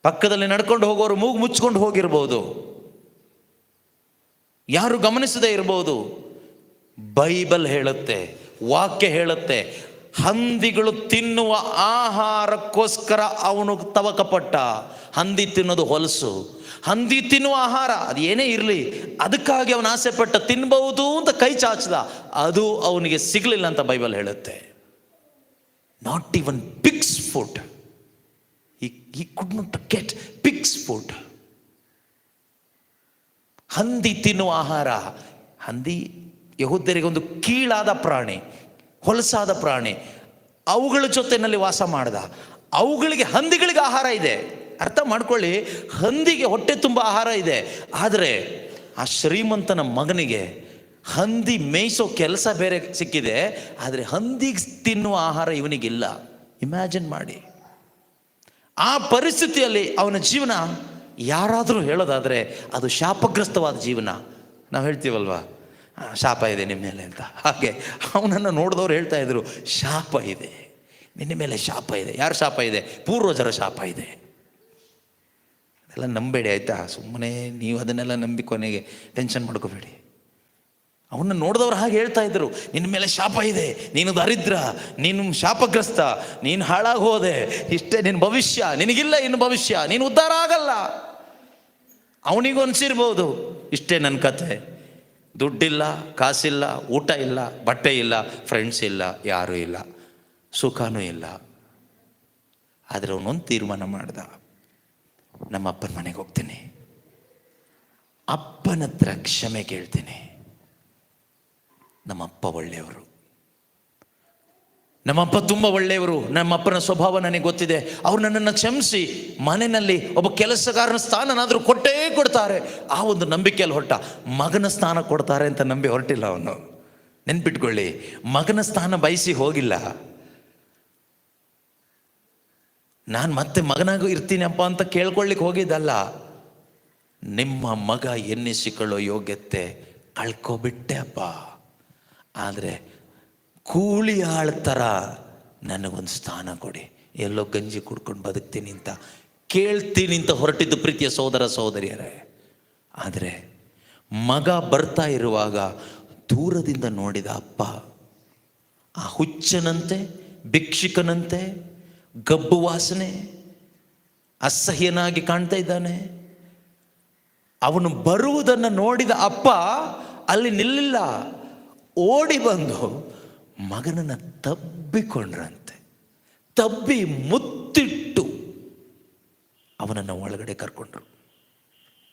ಪಕ್ಕದಲ್ಲಿ ನಡ್ಕೊಂಡು ಹೋಗೋರು ಮೂಗು ಮುಚ್ಕೊಂಡು ಹೋಗಿರ್ಬೋದು, ಯಾರು ಗಮನಿಸದೇ ಇರ್ಬೋದು. ಬೈಬಲ್ ಹೇಳುತ್ತೆ, ವಾಕ್ಯ ಹೇಳುತ್ತೆ, ಹಂದಿಗಳು ತಿನ್ನುವ ಆಹಾರಕ್ಕೋಸ್ಕರ ಅವನು ತವಕಪಟ್ಟ. ಹಂದಿ ತಿನ್ನೋದು ಹೊಲಸು, ಹಂದಿ ತಿನ್ನುವ ಆಹಾರ ಅದು ಏನೇ ಇರಲಿ, ಅದಕ್ಕಾಗಿ ಅವನು ಆಸೆ ಪಟ್ಟ, ತಿನ್ಬಹುದು ಅಂತ ಕೈ ಚಾಚದ, ಅದು ಅವನಿಗೆ ಸಿಗಲಿಲ್ಲ ಅಂತ ಬೈಬಲ್ ಹೇಳುತ್ತೆ. Not even pigs food, he could not get pig's food. ಹಂದಿ ತಿನ್ನುವ ಆಹಾರ. ಹಂದಿ ಯಹೂದ್ಯರಿಗೆ ಒಂದು ಕೀಳಾದ ಪ್ರಾಣಿ, ಹೊಲಸಾದ ಪ್ರಾಣಿ. ಅವುಗಳ ಜೊತೆಯಲ್ಲಿ ವಾಸ ಮಾಡ್ದ. ಅವುಗಳಿಗೆ, ಹಂದಿಗಳಿಗೆ ಆಹಾರ ಇದೆ, ಅರ್ಥ ಮಾಡ್ಕೊಳ್ಳಿ. ಹಂದಿಗೆ ಹೊಟ್ಟೆ ತುಂಬ ಆಹಾರ ಇದೆ. ಆದರೆ ಆ ಶ್ರೀಮಂತನ ಮಗನಿಗೆ ಹಂದಿ ಮೇಯಿಸೋ ಕೆಲಸ ಬೇರೆ ಸಿಕ್ಕಿದೆ, ಆದರೆ ಹಂದಿಗೆ ತಿನ್ನುವ ಆಹಾರ ಇವನಿಗಿಲ್ಲ. ಇಮ್ಯಾಜಿನ್ ಮಾಡಿ. ಆ ಪರಿಸ್ಥಿತಿಯಲ್ಲಿ ಅವನ ಜೀವನ ಯಾರಾದರೂ ಹೇಳೋದಾದರೆ ಅದು ಶಾಪಗ್ರಸ್ತವಾದ ಜೀವನ. ನಾವು ಹೇಳ್ತೀವಲ್ವಾ, ಶಾಪ ಇದೆ ನಿಮ್ಮ ಮೇಲೆ ಅಂತ. ಹಾಗೆ ಅವನನ್ನು ನೋಡಿದವ್ರು ಹೇಳ್ತಾ ಇದ್ರು, ಶಾಪ ಇದೆ ನಿನ್ನ ಮೇಲೆ, ಶಾಪ ಇದೆ. ಯಾರ ಶಾಪ ಇದೆ? ಪೂರ್ವಜರ ಶಾಪ ಇದೆ. ಅದೆಲ್ಲ ನಂಬೇಡಿ ಆಯಿತಾ? ಸುಮ್ಮನೆ ನೀವು ಅದನ್ನೆಲ್ಲ ನಂಬಿ ಕೊನೆಗೆ ಟೆನ್ಷನ್ ಮಾಡ್ಕೋಬೇಡಿ. ಅವನ್ನ ನೋಡಿದವ್ರು ಹಾಗೆ ಹೇಳ್ತಾ ಇದ್ರು, ನಿನ್ನ ಮೇಲೆ ಶಾಪ ಇದೆ, ನೀನು ದರಿದ್ರ, ನೀನು ಶಾಪಗ್ರಸ್ತ, ನೀನು ಹಾಳಾಗಿ ಹೋದೆ, ಇಷ್ಟೇ ನಿನ್ನ ಭವಿಷ್ಯ, ನಿನಗಿಲ್ಲ ಇನ್ನು ಭವಿಷ್ಯ, ನೀನು ಉದ್ಧಾರ ಆಗಲ್ಲ. ಅವನಿಗೂ ಅನಿಸಿರ್ಬೋದು, ಇಷ್ಟೇ ನನ್ನ ಕಥೆ, ದುಡ್ಡಿಲ್ಲ, ಕಾಸಿಲ್ಲ, ಊಟ ಇಲ್ಲ, ಬಟ್ಟೆ ಇಲ್ಲ, ಫ್ರೆಂಡ್ಸ್ ಇಲ್ಲ, ಯಾರೂ ಇಲ್ಲ, ಸುಖನೂ ಇಲ್ಲ. ಆದರೆ ಅವನೊಂದು ತೀರ್ಮಾನ ಮಾಡ್ದ, ನಮ್ಮ ಅಪ್ಪನ ಮನೆಗೆ ಹೋಗ್ತೀನಿ, ಅಪ್ಪನ ಹತ್ರ ಕ್ಷಮೆ ಕೇಳ್ತೀನಿ. ನಮ್ಮಪ್ಪ ಒಳ್ಳೆಯವರು, ನಮ್ಮಪ್ಪ ತುಂಬ ಒಳ್ಳೆಯವರು, ನಮ್ಮಪ್ಪನ ಸ್ವಭಾವ ನನಗೆ ಗೊತ್ತಿದೆ, ಅವ್ರು ನನ್ನನ್ನು ಕ್ಷಮಿಸಿ ಮನೆಯಲ್ಲಿ ಒಬ್ಬ ಕೆಲಸಗಾರನ ಸ್ಥಾನನಾದರೂ ಕೊಟ್ಟೇ ಕೊಡ್ತಾರೆ. ಆ ಒಂದು ನಂಬಿಕೆಯಲ್ಲಿ ಹೊರಟ. ಮಗನ ಸ್ಥಾನ ಕೊಡ್ತಾರೆ ಅಂತ ನಂಬಿ ಹೊರಟಿಲ್ಲ ಅವನು. ನೆನ್ಪಿಟ್ಕೊಳ್ಳಿ, ಮಗನ ಸ್ಥಾನ ಬಯಸಿ ಹೋಗಿಲ್ಲ. ನಾನು ಮತ್ತೆ ಮಗನಾಗೂ ಇರ್ತೀನಪ್ಪ ಅಂತ ಕೇಳ್ಕೊಳ್ಳಿಕ್ಕೆ ಹೋಗಿದ್ದಲ್ಲ. ನಿಮ್ಮ ಮಗ ಎನ್ನಿಸಿಕೊಳ್ಳೋ ಯೋಗ್ಯತೆ ಕಳ್ಕೊಬಿಟ್ಟೆ ಅಪ್ಪ, ಆದರೆ ಕೂಲಿ ಆಳ ಥರ ನನಗೊಂದು ಸ್ಥಾನ ಕೊಡಿ, ಎಲ್ಲೋ ಗಂಜಿ ಕುಡ್ಕೊಂಡು ಬದುಕ್ತೀನಿ ಅಂತ ಕೇಳ್ತೀನಿ ಅಂತ ಹೊರಟಿದ್ದು ಪ್ರೀತಿಯ ಸೋದರ ಸೋದರಿಯರೇ. ಆದರೆ ಮಗ ಬರ್ತಾ ಇರುವಾಗ ದೂರದಿಂದ ನೋಡಿದ ಅಪ್ಪ ಆ ಹುಚ್ಚನಂತೆ, ಭಿಕ್ಷುಕನಂತೆ, ಗಬ್ಬು ವಾಸನೆ, ಅಸಹ್ಯನಾಗಿ ಕಾಣ್ತಾ ಇದ್ದಾನೆ. ಅವನು ಬರುವುದನ್ನು ನೋಡಿದ ಅಪ್ಪ ಅಲ್ಲಿ ನಿಲ್ಲಿಲ್ಲ, ಓಡಿ ಬಂದು ಮಗನನ್ನು ತಬ್ಬಿಕೊಂಡ್ರಂತೆ. ತಬ್ಬಿ ಮುತ್ತಿಟ್ಟು ಅವನನ್ನು ಒಳಗಡೆ ಕರ್ಕೊಂಡ್ರು.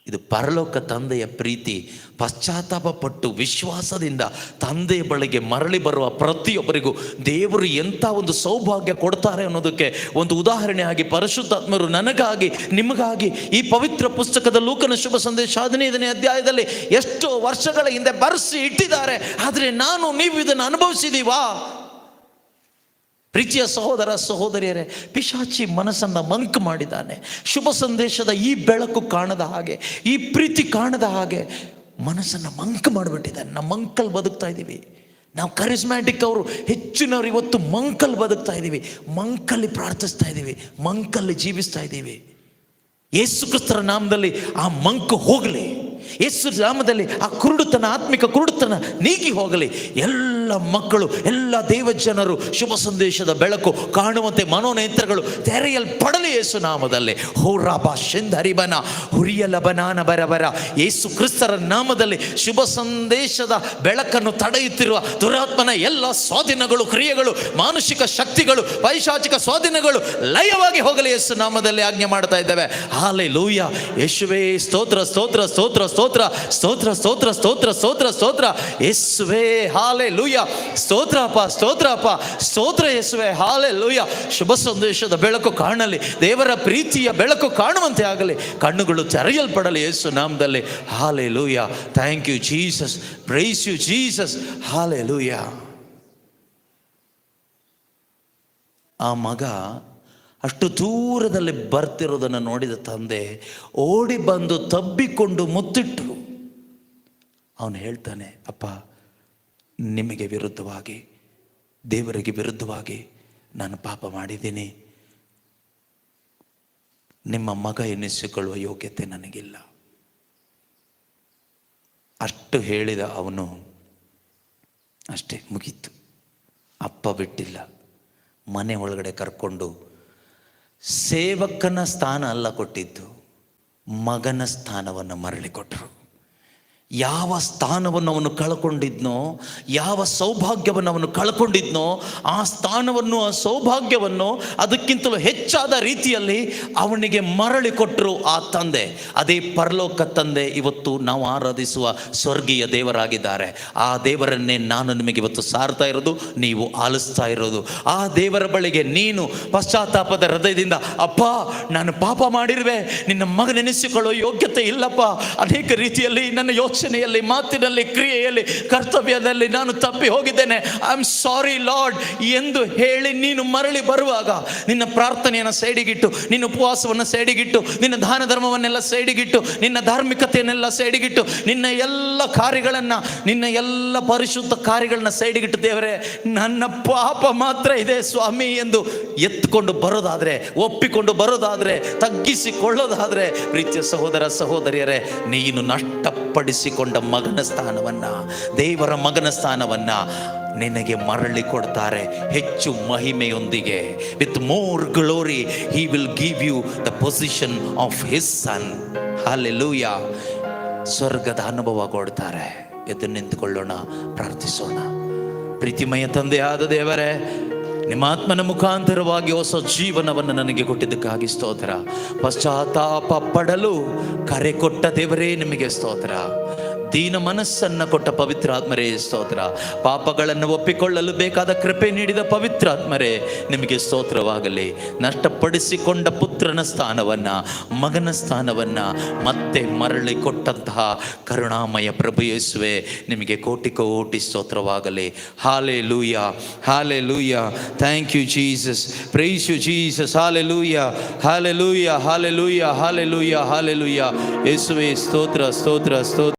ಇದು ಪರಲೋಕ ತಂದೆಯ ಪ್ರೀತಿ. ಪಶ್ಚಾತ್ತಾಪ ಪಟ್ಟು ವಿಶ್ವಾಸದಿಂದ ತಂದೆಯ ಬಳಿಗೆ ಮರಳಿ ಬರುವ ಪ್ರತಿಯೊಬ್ಬರಿಗೂ ದೇವರು ಎಂಥ ಒಂದು ಸೌಭಾಗ್ಯ ಕೊಡ್ತಾರೆ ಅನ್ನೋದಕ್ಕೆ ಒಂದು ಉದಾಹರಣೆಯಾಗಿ ಪರಿಶುದ್ಧಾತ್ಮರು ನನಗಾಗಿ ನಿಮಗಾಗಿ ಈ ಪವಿತ್ರ ಪುಸ್ತಕದ ಲೂಕನ ಶುಭ ಸಂದೇಶ 15ನೇ ಅಧ್ಯಾಯದಲ್ಲಿ ಎಷ್ಟೋ ವರ್ಷಗಳ ಹಿಂದೆ ಬರೆಸಿ ಇಟ್ಟಿದ್ದಾರೆ. ಆದರೆ ನಾನು ನೀವು ಇದನ್ನು ಅನುಭವಿಸಿದೀವಾ? ಪ್ರೀತಿಯ ಸಹೋದರ ಸಹೋದರಿಯರೇ, ಪಿಶಾಚಿ ಮನಸ್ಸನ್ನು ಮಂಕ್ ಮಾಡಿದ್ದಾನೆ. ಶುಭ ಸಂದೇಶದ ಈ ಬೆಳಕು ಕಾಣದ ಹಾಗೆ, ಈ ಪ್ರೀತಿ ಕಾಣದ ಹಾಗೆ ಮನಸ್ಸನ್ನು ಮಂಕ್ ಮಾಡಿಬಿಟ್ಟಿದ್ದಾನೆ. ನಾವು ಮಂಕಲ್ಲಿ ಬದುಕ್ತಾ ಇದ್ದೀವಿ. ನಾವು ಕರಿಸ್ಮ್ಯಾಟಿಕ್ ಅವರು ಹೆಚ್ಚಿನವರು ಇವತ್ತು ಮಂಕಲ್ಲಿ ಬದುಕ್ತಾ ಇದ್ದೀವಿ, ಮಂಕಲ್ಲಿ ಪ್ರಾರ್ಥಿಸ್ತಾ ಇದ್ದೀವಿ, ಮಂಕಲ್ಲಿ ಜೀವಿಸ್ತಾ ಇದ್ದೀವಿ. ಯೇಸು ಕ್ರಿಸ್ತರ ನಾಮದಲ್ಲಿ ಆ ಮಂಕು ಹೋಗಲಿ. ಯೇಸು ನಾಮದಲ್ಲಿ ಆ ಕುರುಡುತನ, ಆತ್ಮಿಕ ಕುರುಡುತನ ನೀಗಿ ಹೋಗಲಿ. ಎಲ್ಲ ಮಕ್ಕಳು, ಎಲ್ಲ ದೇವಜನರು ಶುಭ ಸಂದೇಶದ ಬೆಳಕು ಕಾಣುವಂತೆ ಮನೋನೇತ್ರಗಳು ತೆರೆಯಲ್ಪಡಲಿ ಯೇಸು ನಾಮದಲ್ಲಿ. ಹೋರಾಬ ಶೆಂಧರಿಬನ ಹುರಿಯಲಬನಾನ ಬರಬರ. ಯೇಸು ಕ್ರಿಸ್ತರ ನಾಮದಲ್ಲಿ ಶುಭ ಸಂದೇಶದ ಬೆಳಕನ್ನು ತಡೆಯುತ್ತಿರುವ ದುರಾತ್ಮನ ಎಲ್ಲ ಸ್ವಾಧೀನಗಳು, ಕ್ರಿಯೆಗಳು, ಮಾನಸಿಕ ಶಕ್ತಿಗಳು, ಪೈಶಾಚಿಕ ಸ್ವಾಧೀನಗಳು ಲಯವಾಗಿ ಹೋಗಲಿ ಯೇಸು ನಾಮದಲ್ಲಿ ಆಜ್ಞೆ ಮಾಡ್ತಾ ಇದ್ದೇವೆ. ಹಾಲೆಲೂಯ. ಯೇಸುವೇ ಸ್ತೋತ್ರ, ಸ್ತೋತ್ರ, ಸ್ತೋತ್ರ, ಸ್ತೋತ್ರ, ಸ್ತೋತ್ರ, ಸ್ತೋತ್ರ, ಸ್ತೋತ್ರ, ಸ್ತೋತ್ರ, ಸ್ತೋತ್ರ. ಯೇಸುವೇ ಹಾಲೆಲೂಯ. ಸ್ತೋತ್ರ ಅಪ್ಪ, ಸ್ತೋತ್ರ ಅಪ್ಪ, ಸ್ತೋತ್ರ ಯೇಸುವೇ. ಹಾಲೆಲೂಯ. ಶುಭ ಸಂದೇಶದ ಬೆಳಕು ಕಾಣಲಿ, ದೇವರ ಪ್ರೀತಿಯ ಬೆಳಕು ಕಾಣುವಂತೆ ಆಗಲಿ, ಕಣ್ಣುಗಳು ತೆರೆಯಲ್ಪಡಲಿ ಯೇಸು ನಾಮದಲ್ಲಿ. Hallelujah. Thank you Jesus, praise you Jesus. Hallelujah. ಆ ಮಗ ಅಷ್ಟು ದೂರದಲ್ಲಿ ಬರ್ತಿರೋದನ್ನು ನೋಡಿದ ತಂದೆ ಓಡಿ ಬಂದು ತಬ್ಬಿಕೊಂಡು ಮುತ್ತಿಟ್ಟರು. ಅವನು ಹೇಳ್ತಾನೆ, ಅಪ್ಪ, ನಿಮಗೆ ವಿರುದ್ಧವಾಗಿ, ದೇವರಿಗೆ ವಿರುದ್ಧವಾಗಿ ನಾನು ಪಾಪ ಮಾಡಿದ್ದೀನಿ. ನಿಮ್ಮ ಮಗ ಎನ್ನಿಸಿಕೊಳ್ಳುವ ಯೋಗ್ಯತೆ ನನಗಿಲ್ಲ. ಅಷ್ಟು ಹೇಳಿದ ಅವನು ಅಷ್ಟೇ, ಮುಗೀತು. ಅಪ್ಪ ಬಿಟ್ಟಿಲ್ಲ, ಮನೆ ಒಳಗಡೆ ಕರ್ಕೊಂಡು ಸೇವಕನ ಸ್ಥಾನ ಅಲ್ಲ ಕೊಟ್ಟಿದ್ದು, ಮಗನ ಸ್ಥಾನವನ್ನು ಮರಳಿ ಕೊಟ್ಟರು. ಯಾವ ಸ್ಥಾನವನ್ನು ಅವನು ಕಳ್ಕೊಂಡಿದ್ನೋ, ಯಾವ ಸೌಭಾಗ್ಯವನ್ನು ಅವನು ಕಳ್ಕೊಂಡಿದ್ನೋ, ಆ ಸ್ಥಾನವನ್ನು, ಆ ಸೌಭಾಗ್ಯವನ್ನು ಅದಕ್ಕಿಂತಲೂ ಹೆಚ್ಚಾದ ರೀತಿಯಲ್ಲಿ ಅವನಿಗೆ ಮರಳಿ ಕೊಟ್ಟರು ಆ ತಂದೆ. ಅದೇ ಪರಲೋಕ ತಂದೆ ಇವತ್ತು ನಾವು ಆರಾಧಿಸುವ ಸ್ವರ್ಗೀಯ ದೇವರಾಗಿದ್ದಾರೆ. ಆ ದೇವರನ್ನೇ ನಾನು ನಿಮಗೆ ಇವತ್ತು ಸಾರ್ತಾ ಇರೋದು, ನೀವು ಆಲಿಸ್ತಾ ಇರೋದು. ಆ ದೇವರ ಬಳಿಗೆ ನೀನು ಪಶ್ಚಾತ್ತಾಪದ ಹೃದಯದಿಂದ, ಅಪ್ಪ, ನಾನು ಪಾಪ ಮಾಡಿರುವೆ, ನಿನ್ನ ಮಗನೆನಿಸಿಕೊಳ್ಳೋ ಯೋಗ್ಯತೆ ಇಲ್ಲಪ್ಪ, ಅನೇಕ ರೀತಿಯಲ್ಲಿ ನನ್ನ ಯೋಚನೆಯಲ್ಲಿ, ಮಾತಿನಲ್ಲಿ, ಕ್ರಿಯೆಯಲ್ಲಿ, ಕರ್ತವ್ಯದಲ್ಲಿ ನಾನು ತಪ್ಪಿ ಹೋಗಿದ್ದೇನೆ, ಐ ಆಮ್ ಸಾರಿ ಲಾರ್ಡ್ ಎಂದು ಹೇಳಿ ನೀನು ಮರಳಿ ಬರುವಾಗ ನಿನ್ನ ಪ್ರಾರ್ಥನೆಯನ್ನು ಸೈಡಿಗಿಟ್ಟು, ನಿನ್ನ ಉಪವಾಸವನ್ನು ಸೈಡಿಗಿಟ್ಟು, ನಿನ್ನ ದಾನ ಧರ್ಮವನ್ನೆಲ್ಲ ಸೈಡಿಗಿಟ್ಟು, ನಿನ್ನ ಧಾರ್ಮಿಕತೆಯನ್ನೆಲ್ಲ ಸೈಡಿಗಿಟ್ಟು, ನಿನ್ನ ಎಲ್ಲ ಕಾರ್ಯಗಳನ್ನು, ನಿನ್ನ ಎಲ್ಲ ಪರಿಶುದ್ಧ ಕಾರ್ಯಗಳನ್ನ ಸೈಡಿಗಿಟ್ಟು, ದೇವರೇ ನನ್ನ ಪಾಪ ಮಾತ್ರ ಇದೆ ಸ್ವಾಮಿ ಎಂದು ಎತ್ಕೊಂಡು ಬರೋದಾದ್ರೆ, ಒಪ್ಪಿಕೊಂಡು ಬರೋದಾದ್ರೆ, ತಗ್ಗಿಸಿಕೊಳ್ಳೋದಾದ್ರೆ, ಪ್ರೀತಿಯ ಸಹೋದರ ಸಹೋದರಿಯರೇ, ನೀನು ನಷ್ಟಪಡಿಸಿಕೊಂಡ ಮಗನ ಸ್ಥಾನವನ್ನ, ದೇವರ ಮಗನ ಸ್ಥಾನವನ್ನ ನಿನಗೆ ಮರಳಿ ಕೊಡ್ತಾರೆ ಹೆಚ್ಚು ಮಹಿಮೆಯೊಂದಿಗೆ. With more glory he will give you the position of his son. Hallelujah. ಸ್ವರ್ಗದ ಅನುಭವ ಕೊಡ್ತಾರೆ. ಎದ್ದು ನಿಂತುಕೊಳ್ಳೋಣ, ಪ್ರಾರ್ಥಿಸೋಣ. ಪ್ರೀತಿಮಯ ತಂದೆಯಾದ ದೇವರೇ, ನಿಮ್ಮ ಆತ್ಮನ ಮುಖಾಂತರವಾಗಿ ಹೊಸ ಜೀವನವನ್ನು ನನಗೆ ಕೊಟ್ಟಿದ್ದಕ್ಕಾಗಿ ಸ್ತೋತ್ರ. ಪಶ್ಚಾತ್ತಾಪ ಪಡಲು ಕರೆ ಕೊಟ್ಟ ದೇವರೇ ನಿಮಗೆ ಸ್ತೋತ್ರ. ದೀನ ಮನಸ್ಸನ್ನು ಕೊಟ್ಟ ಪವಿತ್ರಾತ್ಮರೇ ಸ್ತೋತ್ರ. ಪಾಪಗಳನ್ನು ಒಪ್ಪಿಕೊಳ್ಳಲು ಬೇಕಾದ ಕೃಪೆ ನೀಡಿದ ಪವಿತ್ರಾತ್ಮರೇ ನಿಮಗೆ ಸ್ತೋತ್ರವಾಗಲಿ. ನಷ್ಟಪಡಿಸಿಕೊಂಡ ಪುತ್ರನ ಸ್ಥಾನವನ್ನ, ಮಗನ ಸ್ಥಾನವನ್ನ ಮತ್ತೆ ಮರಳಿ ಕೊಟ್ಟಂತಹ ಕರುಣಾಮಯ ಪ್ರಭು ಯೇಸುವೆ ನಿಮಗೆ ಕೋಟಿ ಕೋಟಿ ಸ್ತೋತ್ರವಾಗಲಿ. Hallelujah, hallelujah. Thank you Jesus, praise you Jesus. Hallelujah, hallelujah, hallelujah, hallelujah, hallelujah. ಯೇಸುವೆ ಸ್ತೋತ್ರ, ಸ್ತೋತ್ರ, ಸ್ತೋತ್ರ.